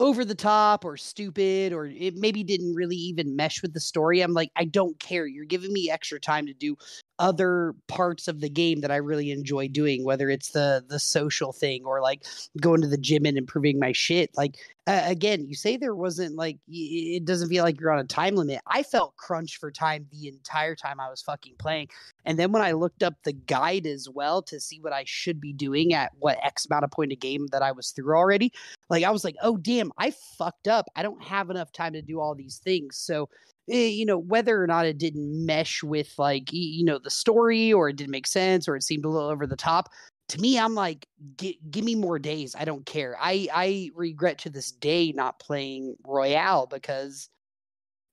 Speaker 2: over the top or stupid, or it maybe didn't really even mesh with the story, I'm like, I don't care. You're giving me extra time to do other parts of the game that I really enjoy doing, whether it's the social thing or like going to the gym and improving my shit. Like again, you say there wasn't like it doesn't feel like you're on a time limit. I felt crunched for time the entire time I was fucking playing. And then when I looked up the guide as well to see what I should be doing at what X amount of point a game that I was through already, like I was like, oh damn, I fucked up. I don't have enough time to do all these things. So you know, whether or not it didn't mesh with like you know the story, or it didn't make sense, or it seemed a little over the top, to me I'm like, give me more days. I don't care. I regret to this day not playing Royale, because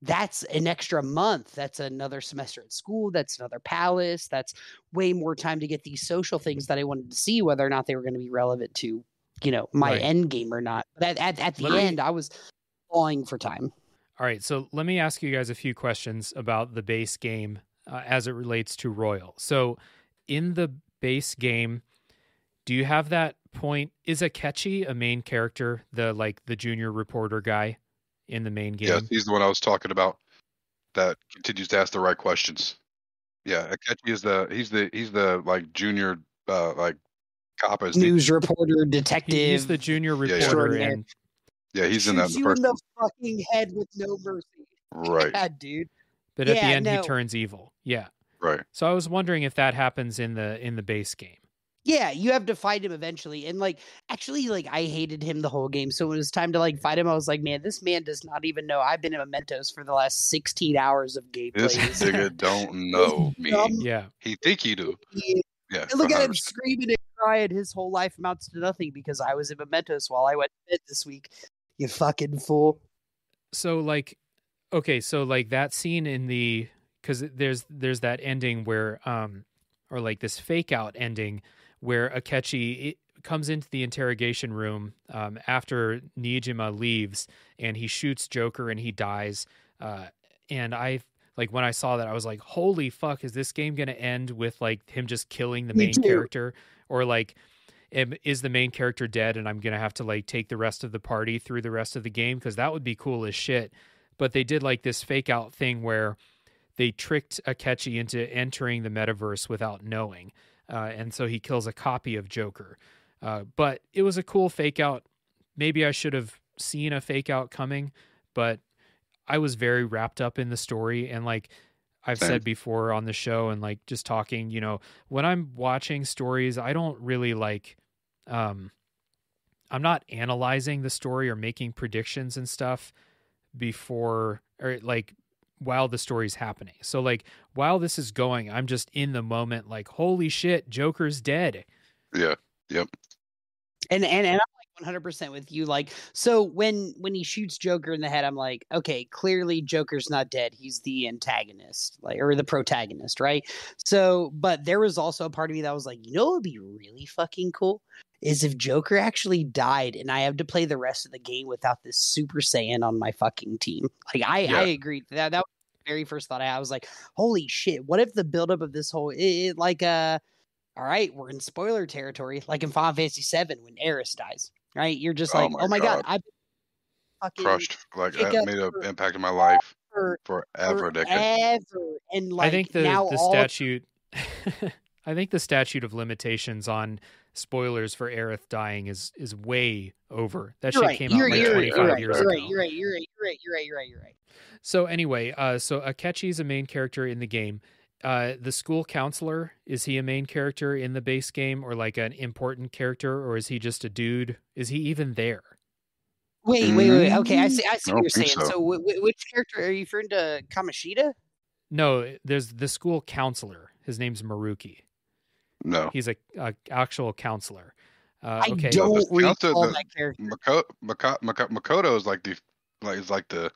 Speaker 2: that's an extra month. That's another semester at school. That's another palace. That's way more time to get these social things that I wanted to see, whether or not they were going to be relevant to, you know, my
Speaker 1: Right.
Speaker 2: end game or not. But at the
Speaker 1: Let me-
Speaker 2: end, I was clawing for time.
Speaker 1: All right, so let me ask you guys a few questions about the base game as it relates to Royal. So in the base game, do you have that point? Is Akechi a main character, the junior reporter guy in the main game?
Speaker 3: Yes, he's the one I was talking about that continues to ask the right questions. Yeah, Akechi is he's the like junior like cop as
Speaker 2: News reporter, detective.
Speaker 1: He's the junior
Speaker 3: Yeah, yeah.
Speaker 1: reporter,
Speaker 2: Extraordinaire.
Speaker 1: and
Speaker 3: yeah, he's in that in
Speaker 2: Shoots
Speaker 3: the
Speaker 2: you
Speaker 3: first
Speaker 2: in the fucking head with no mercy.
Speaker 3: right,
Speaker 2: Yeah, dude.
Speaker 1: but at the
Speaker 2: Yeah,
Speaker 1: end he
Speaker 2: no.
Speaker 1: turns evil. Yeah.
Speaker 3: right.
Speaker 1: So I was wondering if that happens in the base game.
Speaker 2: Yeah, you have to fight him eventually. And like actually like I hated him the whole game. So when it was time to like fight him, I was like, man, this man does not even know I've been in Mementos for the last 16 hours of gameplay.
Speaker 3: This nigga don't know me.
Speaker 2: dumb
Speaker 1: Yeah.
Speaker 3: He think he do. Yeah,
Speaker 2: And look at him
Speaker 3: 100%.
Speaker 2: screaming and crying. His whole life amounts to nothing because I was in Mementos while I went to bed this week. You fucking fool.
Speaker 1: So like, okay, so like that scene in the, because there's that ending where or like this fake out ending where Akechi comes into the interrogation room after Nijima leaves, and he shoots Joker and he dies. And I like when I saw that, I was like, holy fuck, is this game gonna end with like him just killing the
Speaker 2: Me
Speaker 1: main
Speaker 2: too.
Speaker 1: character, or like is the main character dead and I'm gonna have to like take the rest of the party through the rest of the game? Because that would be cool as shit. But they did like this fake out thing where they tricked Akechi into entering the metaverse without knowing, and so he kills a copy of Joker. But it was a cool fake out. Maybe I should have seen a fake out coming, but I was very wrapped up in the story. And like I've
Speaker 3: Same.
Speaker 1: said before on the show, and like just talking, you know, when I'm watching stories, I don't really like, I'm not analyzing the story or making predictions and stuff before, or like while the story's happening. So like while this is going, I'm just in the moment like, holy shit, Joker's dead.
Speaker 3: Yeah. Yep.
Speaker 2: And I'm like 100% with you. Like, so when he shoots Joker in the head, I'm like, okay, clearly Joker's not dead. He's the antagonist, like, or the protagonist, right? So, but there was also a part of me that was like, you know, what would be really fucking cool is if Joker actually died and I have to play the rest of the game without this Super Saiyan on my fucking team. Like, I agree. That was the very first thought I had. I was like, holy shit, what if the buildup of this whole, all right, we're in spoiler territory, like in Final Fantasy VII when Aerith dies, right? You're just like, oh my god, I've been fucking
Speaker 3: crushed. Like that made an impact in my life forever, decade.
Speaker 2: And like
Speaker 1: I think
Speaker 2: now
Speaker 1: the statute I think the statute of limitations on spoilers for Aerith dying is way over. That shit came out like 25 years ago.
Speaker 2: You're right.
Speaker 1: So anyway, so Akechi's a main character in the game. The school counselor, is he a main character in the base game or like an important character, or is he just a dude? Is he even there?
Speaker 2: Wait. Okay, I see what you're saying. So, which character are you referring to? Kamoshida?
Speaker 1: No, there's the school counselor. His name's Maruki.
Speaker 3: No,
Speaker 1: he's a actual counselor.
Speaker 2: I
Speaker 1: okay.
Speaker 2: don't recall that character.
Speaker 3: Makoto is like the.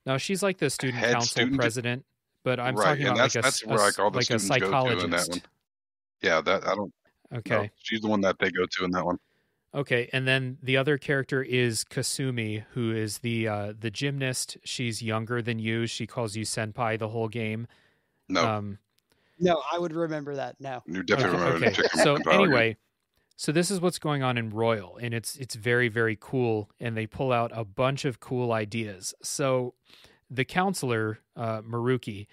Speaker 1: No, she's like the student council
Speaker 3: student
Speaker 1: president. But I'm talking about
Speaker 3: that's where like all the
Speaker 1: like a
Speaker 3: students go to in that
Speaker 1: psychologist.
Speaker 3: one. Yeah, that I don't.
Speaker 1: Okay,
Speaker 3: no, she's the one that they go to in that one.
Speaker 1: Okay, and then the other character is Kasumi, who is the gymnast. She's younger than you. She calls you senpai the whole game.
Speaker 3: No,
Speaker 2: no, I would remember that. No,
Speaker 3: you definitely remember.
Speaker 1: Okay. So anyway, so this is what's going on in Royal, and it's very, very cool. And they pull out a bunch of cool ideas. So the counselor, Maruki,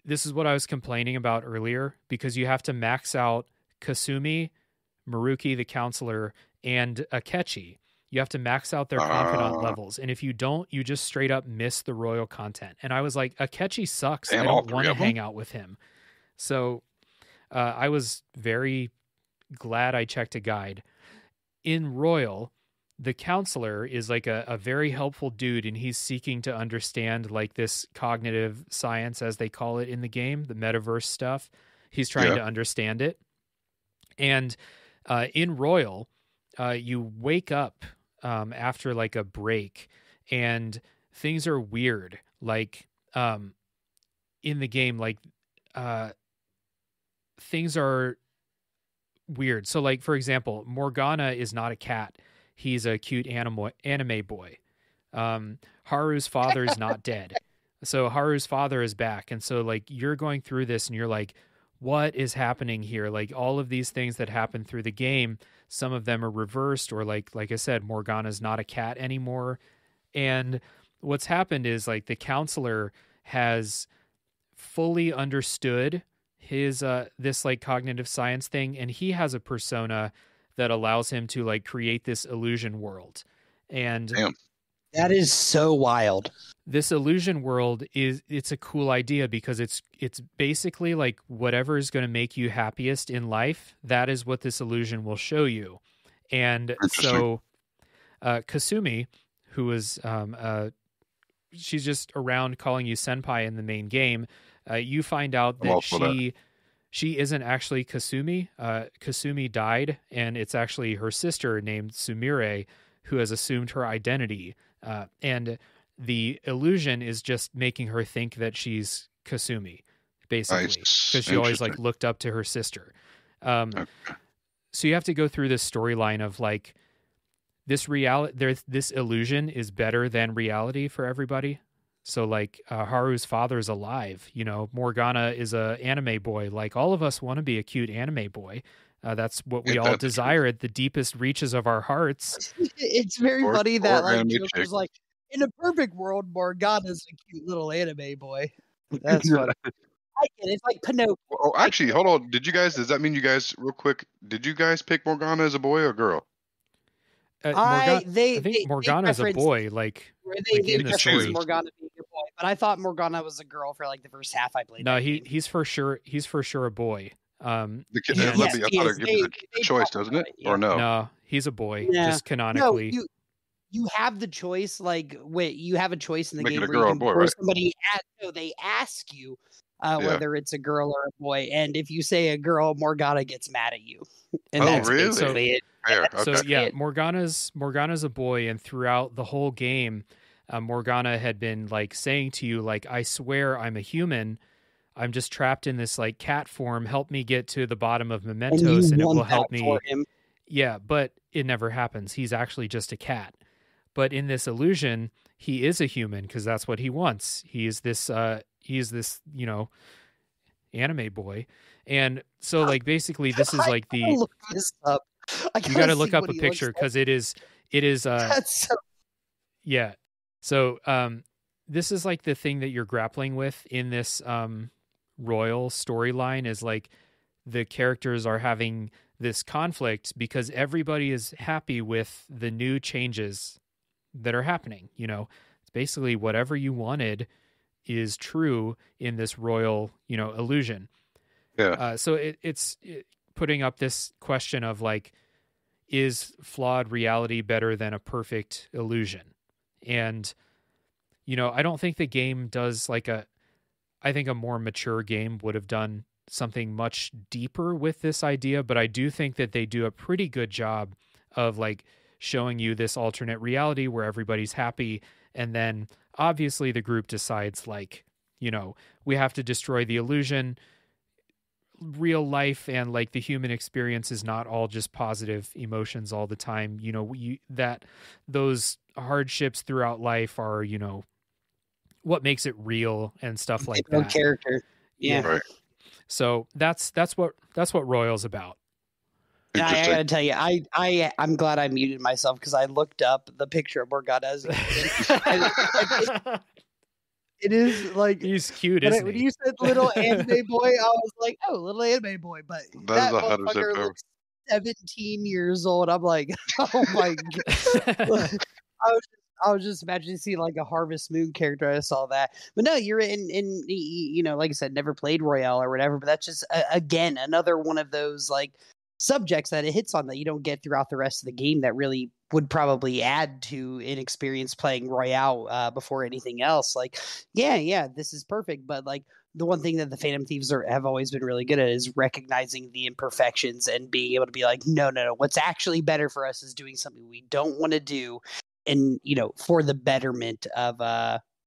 Speaker 1: this is what I was complaining about earlier, because you have to max out Kasumi, Maruki, the counselor, and Akechi. You have to max out their confidant levels. And if you don't, you just straight up miss the Royal content. And I was like, Akechi sucks. I don't want to hang out with him. So I was very glad I checked a guide. In Royal, the counselor is like a very helpful dude, and he's seeking to understand like this cognitive science, as they call it in the game, the metaverse stuff. He's trying to understand it. And in Royal, you wake up after like a break, and things are weird. Like in the game, like things are weird. So like, for example, Morgana is not a cat. He's a cute anime boy. Haru's father is not dead. So Haru's father is back. And so like you're going through this and you're like, what is happening here? Like all of these things that happen through the game, some of them are reversed, or like I said, Morgana's not a cat anymore. And what's happened is like the counselor has fully understood his this like cognitive science thing, and he has a persona that allows him to like create this illusion world. And
Speaker 2: that is so wild.
Speaker 1: This illusion world it's a cool idea because it's basically like whatever is going to make you happiest in life, that is what this illusion will show you. And so Kasumi, who is she's just around calling you senpai in the main game, you find out that she isn't actually Kasumi. Kasumi died, and it's actually her sister named Sumire who has assumed her identity. And the illusion is just making her think that she's Kasumi, basically, because she always like looked up to her sister. So you have to go through this storyline of like this illusion is better than reality for everybody. So like Haru's father is alive, you know, Morgana is a anime boy. Like all of us want to be a cute anime boy. That's what we all desire at the deepest reaches of our hearts.
Speaker 2: It's very funny that like Joker's like, in a perfect world, Morgana's a cute little anime boy. That's funny. I get it. It's like Pinocchio.
Speaker 3: Oh, actually, hold on. Does that mean you guys, real quick, did you guys pick Morgana as a boy or a girl?
Speaker 1: I think Morgana's a boy, like in the story.
Speaker 2: Morgana being a boy, but I thought Morgana was a girl for like the first half I played.
Speaker 1: No, he's for sure a boy.
Speaker 3: The kid, I thought it gives it a choice, doesn't it?
Speaker 2: Yeah.
Speaker 3: Or no?
Speaker 1: No, he's a boy, just canonically.
Speaker 2: No, you have the choice. Like, wait, you have a choice in the
Speaker 3: Make it
Speaker 2: game
Speaker 3: a
Speaker 2: where you
Speaker 3: girl or
Speaker 2: can
Speaker 3: boy,
Speaker 2: force
Speaker 3: right?
Speaker 2: somebody. No, they ask you
Speaker 3: Yeah.
Speaker 2: whether it's a girl or a boy, and if you say a girl, Morgana gets mad at you, and
Speaker 3: Oh,
Speaker 2: that's
Speaker 3: really?
Speaker 2: basically it.
Speaker 3: Fair.
Speaker 2: that's
Speaker 1: So
Speaker 3: Okay.
Speaker 2: basically
Speaker 1: yeah,
Speaker 2: it.
Speaker 1: Morgana's a boy, and throughout the whole game, Morgana had been like saying to you, like, I swear I'm a human. I'm just trapped in this like cat form. Help me get to the bottom of
Speaker 2: And you
Speaker 1: Mementos, and it will
Speaker 2: want
Speaker 1: help
Speaker 2: that for
Speaker 1: me.
Speaker 2: him.
Speaker 1: Yeah, but it never happens. He's actually just a cat. But in this illusion, he is a human because that's what he wants. He is this anime boy. And so like basically this is
Speaker 2: I
Speaker 1: like
Speaker 2: gotta
Speaker 1: the
Speaker 2: look this up. I
Speaker 1: you got to look
Speaker 2: see
Speaker 1: up
Speaker 2: what
Speaker 1: a
Speaker 2: he looks
Speaker 1: picture
Speaker 2: like.
Speaker 1: because it is
Speaker 2: That's so
Speaker 1: yeah. So this is like the thing that you're grappling with in this royal storyline is like the characters are having this conflict because everybody is happy with the new changes that are happening. It's basically whatever you wanted is true in this royal, illusion.
Speaker 3: Yeah.
Speaker 1: So it's putting up this question of like, is flawed reality better than a perfect illusion? And, I don't think the game does I think a more mature game would have done something much deeper with this idea, but I do think that they do a pretty good job of like showing you this alternate reality where everybody's happy. And then obviously the group decides like, we have to destroy the illusion. Real life and like the human experience is not all just positive emotions all the time. That those hardships throughout life are, what makes it real and stuff like
Speaker 2: no
Speaker 1: that.
Speaker 2: character. Yeah.
Speaker 3: Right.
Speaker 1: So that's what Royal's about.
Speaker 2: Yeah, I
Speaker 3: Interesting.
Speaker 2: gotta tell you, I'm glad I muted myself because I looked up the picture of Morgana as a human. It is like
Speaker 1: He's cute,
Speaker 2: when,
Speaker 1: isn't
Speaker 2: when
Speaker 1: he?
Speaker 2: you said little anime boy, I was like, oh, little anime boy. But
Speaker 3: That is
Speaker 2: that
Speaker 3: 100%
Speaker 2: motherfucker
Speaker 3: fair.
Speaker 2: looks 17 years old. I'm like, oh my god. I was just imagining seeing like a Harvest Moon character. I saw that, but no, you're in like I said, never played Royale or whatever. But that's just again another one of those like subjects that it hits on that you don't get throughout the rest of the game. That really would probably add to an experience playing Royale before anything else. Like, yeah, this is perfect. But like the one thing that the Phantom Thieves have always been really good at is recognizing the imperfections and being able to be like, no. What's actually better for us is doing something we don't want to do. And for the betterment of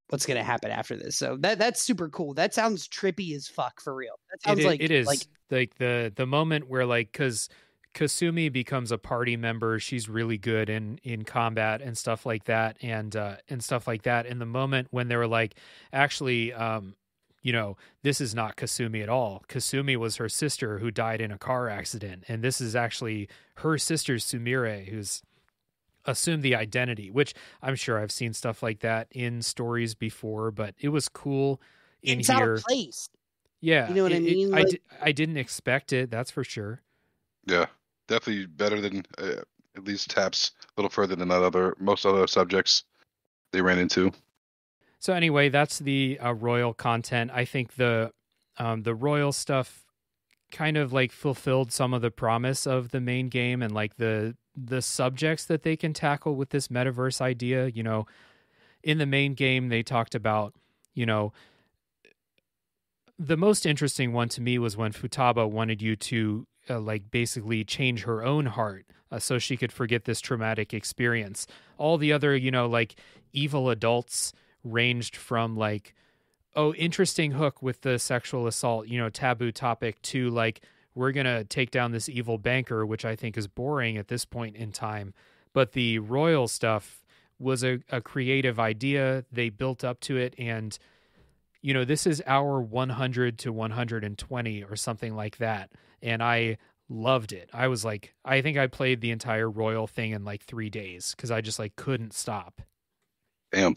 Speaker 2: what's going to happen after this. So that's super cool. That sounds trippy as fuck for real. That sounds
Speaker 1: it is
Speaker 2: like
Speaker 1: the moment where like because Kasumi becomes a party member, she's really good in combat and stuff like that, and stuff like that. And the moment when they were like, actually, this is not Kasumi at all. Kasumi was her sister who died in a car accident, and this is actually her sister Sumire who's assume the identity, which I'm sure I've seen stuff like that in stories before, but it was cool in
Speaker 2: it's
Speaker 1: here.
Speaker 2: out of place.
Speaker 1: Yeah,
Speaker 2: You know what I mean? Like-
Speaker 1: I didn't expect it. That's for sure.
Speaker 3: Yeah. Definitely better than at least taps a little further than most other subjects they ran into.
Speaker 1: So anyway, that's the royal content. I think the royal stuff kind of like fulfilled some of the promise of the main game and like the subjects that they can tackle with this metaverse idea. In the main game, they talked about, the most interesting one to me was when Futaba wanted you to like basically change her own heart so she could forget this traumatic experience. All the other, like evil adults ranged from like, oh, interesting hook with the sexual assault, taboo topic, to like, we're going to take down this evil banker, which I think is boring at this point in time. But the royal stuff was a creative idea. They built up to it. And, this is hour 100 to 120 or something like that. And I loved it. I was like, I think I played the entire royal thing in like 3 days because I just like couldn't stop.
Speaker 3: Damn.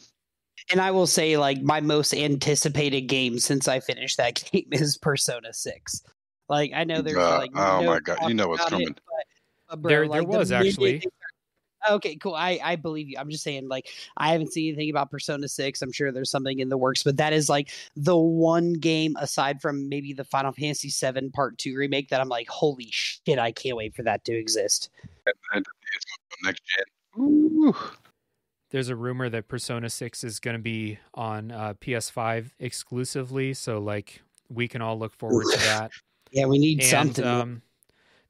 Speaker 2: And I will say, like, my most anticipated game since I finished that game is Persona 6. Like, I know there's like,
Speaker 3: oh
Speaker 2: no
Speaker 3: my god, you know what's
Speaker 2: talk about
Speaker 3: coming.
Speaker 2: it, but bro,
Speaker 1: There
Speaker 2: like,
Speaker 1: was
Speaker 2: the minute
Speaker 1: actually.
Speaker 2: they start- Okay, cool. I believe you. I'm just saying, like, I haven't seen anything about Persona 6. I'm sure there's something in the works, but that is like the one game aside from maybe the Final Fantasy VII Part 2 remake that I'm like, holy shit, I can't wait for that to exist.
Speaker 3: And it's going to go next gen. Ooh.
Speaker 1: there's a rumor that Persona 6 is going to be on PS5 exclusively, so like we can all look forward to that.
Speaker 2: Yeah, we need
Speaker 1: And
Speaker 2: something.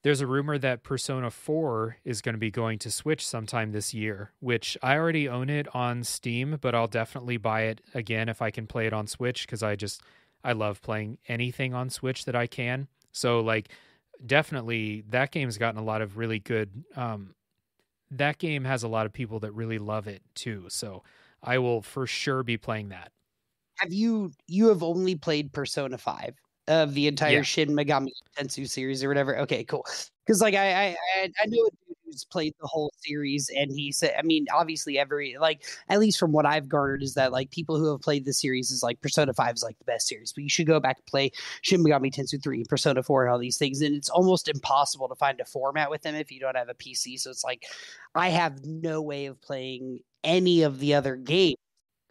Speaker 1: there's a rumor that Persona 4 is going to be going to Switch sometime this year, which I already own it on Steam, but I'll definitely buy it again if I can play it on Switch, because I love playing anything on Switch that I can. So like definitely that game's gotten a lot of really good that game has a lot of people that really love it too. So I will for sure be playing that.
Speaker 2: Have you have only played Persona 5 of the entire
Speaker 1: Yeah.
Speaker 2: Shin Megami Tensei series or whatever? Okay, cool. Because like I know a dude who's played the whole series, and he said, I mean, obviously every, like, at least from what I've garnered, is that like people who have played the series is like Persona 5 is like the best series, but you should go back and play Shin Megami Tensei 3, Persona 4, and all these things, and it's almost impossible to find a format with them if you don't have a PC. So it's like I have no way of playing any of the other games.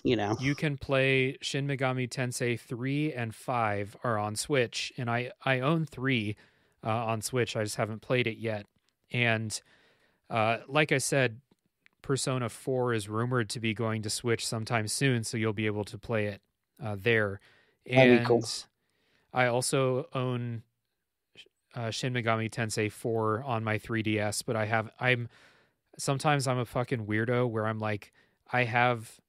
Speaker 2: You know,
Speaker 1: You can play Shin Megami Tensei 3 and 5 are on Switch, and I own 3 on Switch. I just haven't played it yet. And like I said, Persona 4 is rumored to be going to Switch sometime soon, so you'll be able to play it there.
Speaker 2: That'd be
Speaker 1: And
Speaker 2: cool.
Speaker 1: I also own Shin Megami Tensei 4 on my 3DS, but sometimes I'm a fucking weirdo where I'm like, I have,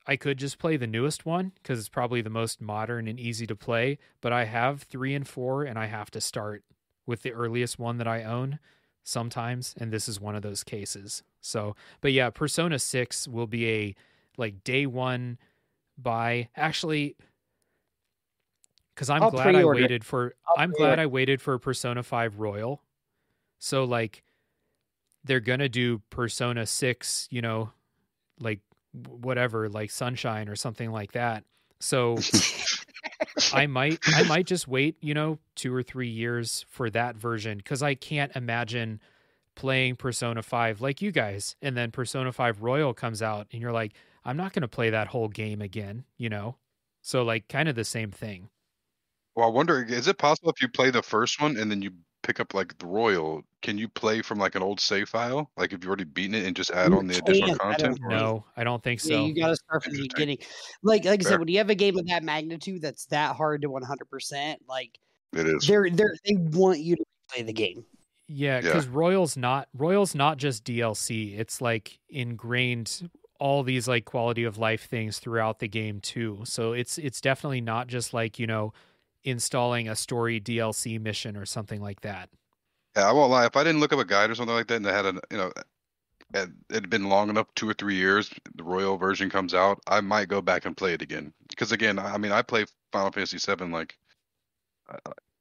Speaker 1: I could just play the newest one because it's probably the most modern and easy to play, but I have 3 and 4 and I have to start with the earliest one that I own sometimes, and this is one of those cases. So, but yeah, Persona 6 will be a like day one buy. Actually, because I'm
Speaker 2: I'll
Speaker 1: glad I
Speaker 2: pre-order.
Speaker 1: waited for I'm glad I waited for Persona 5 Royal. So like they're gonna do Persona 6, like whatever, like Sunshine or something like that. So I might just wait, 2 or 3 years for that version, because I can't imagine playing Persona 5 like you guys, and then Persona 5 Royal comes out and you're like, I'm not going to play that whole game again, So like kind of the same thing.
Speaker 3: Well, I wonder, is it possible if you play the first one and then you pick up like the Royal, can you play from like an old save file? Like if you've already beaten it and just add
Speaker 2: You
Speaker 3: on the additional
Speaker 2: can't. I don't
Speaker 3: content? Or
Speaker 1: No, I don't think
Speaker 2: Yeah,
Speaker 1: so.
Speaker 2: you got to start from the
Speaker 3: Interesting.
Speaker 2: beginning. Like I
Speaker 3: Fair.
Speaker 2: said, when you have a game of that magnitude that's that hard to 100%, like
Speaker 3: It is.
Speaker 2: they want you to play the game.
Speaker 1: Yeah, because Royal's not just DLC. It's like ingrained all these like quality of life things throughout the game too. So it's definitely not just like, installing a story DLC mission or something like that.
Speaker 3: Yeah, I won't lie. If I didn't look up a guide or something like that and they had it had been long enough, 2 or 3 years, the Royal version comes out, I might go back and play it again. Because again, I mean, I play Final Fantasy VII like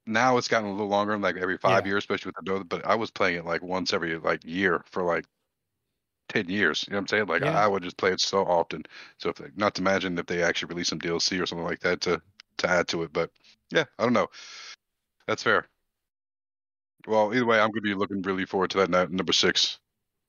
Speaker 3: now it's gotten a little longer, like every 5
Speaker 1: Yeah.
Speaker 3: years, especially with the Dota. But I was playing it like once every like year for like 10 years. You know what I'm saying? Like
Speaker 1: Yeah.
Speaker 3: I would just play it so often. So if not to imagine if they actually release some DLC or something like that to add to it. But yeah, I don't know. That's fair. Well, either way, I'm going to be looking really forward to that number 6.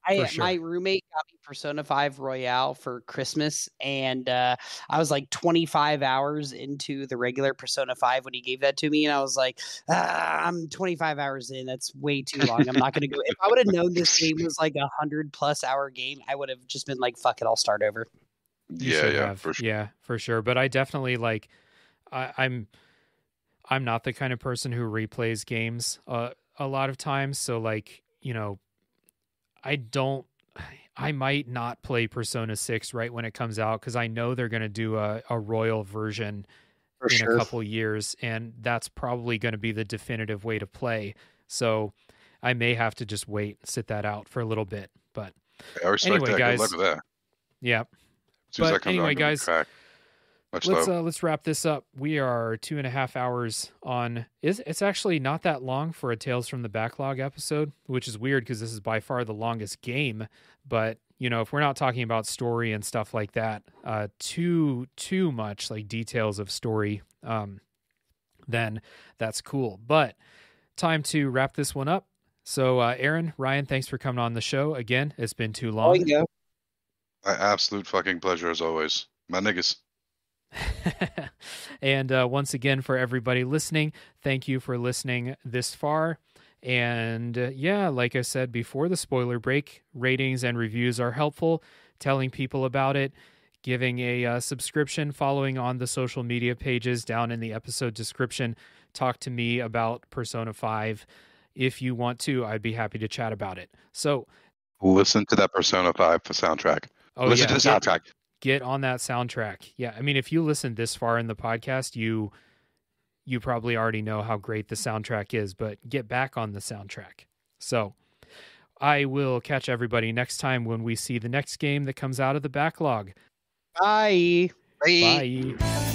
Speaker 1: For sure.
Speaker 2: My roommate got me Persona 5 Royale for Christmas, and I was like 25 hours into the regular Persona 5 when he gave that to me, and I was like, I'm 25 hours in. That's way too long. I'm not going to go. If I would have known this game was like 100+ hour game, I would have just been like, fuck it, I'll start over.
Speaker 1: You
Speaker 3: Yeah,
Speaker 1: should
Speaker 3: yeah,
Speaker 1: have.
Speaker 3: for sure.
Speaker 1: Yeah, for sure. But I definitely like I'm not the kind of person who replays games a lot of times. So like, I might not play Persona 6 right when it comes out, because I know they're going to do a Royal version
Speaker 2: For
Speaker 1: in
Speaker 2: sure.
Speaker 1: a couple years, and that's probably going to be the definitive way to play. So I may have to just wait and sit that out for a little bit. But
Speaker 3: I respect
Speaker 1: Anyway,
Speaker 3: that.
Speaker 1: guys,
Speaker 3: Good luck with that.
Speaker 1: yeah,
Speaker 3: As soon as
Speaker 1: But
Speaker 3: that comes
Speaker 1: anyway,
Speaker 3: out, I'm gonna
Speaker 1: guys,
Speaker 3: crack. Much love.
Speaker 1: let's wrap this up. We are 2.5 hours on. It's actually not that long for a Tales from the Backlog episode, which is weird because this is by far the longest game. But if we're not talking about story and stuff like that, too much like details of story, then that's cool. But time to wrap this one up. So, Aaron, Ryan, thanks for coming on the show again. It's been too
Speaker 2: Oh,
Speaker 1: long.
Speaker 2: yeah.
Speaker 3: My absolute fucking pleasure as always. My niggas.
Speaker 1: And once again, for everybody listening, thank you for listening this far. And yeah, like I said before the spoiler break, ratings and reviews are helpful. telling people about it, giving a subscription, following on the social media pages down in the episode description. Talk to me about Persona 5. If you want to, I'd be happy to chat about it. So
Speaker 3: Listen to that Persona 5 soundtrack. Listen to the soundtrack.
Speaker 1: Get on that soundtrack. Yeah, I mean, if you listen this far in the podcast, you probably already know how great the soundtrack is, but get back on the soundtrack. So I will catch everybody next time when we see the next game that comes out of the backlog.
Speaker 2: Bye.
Speaker 3: Bye.
Speaker 1: Bye.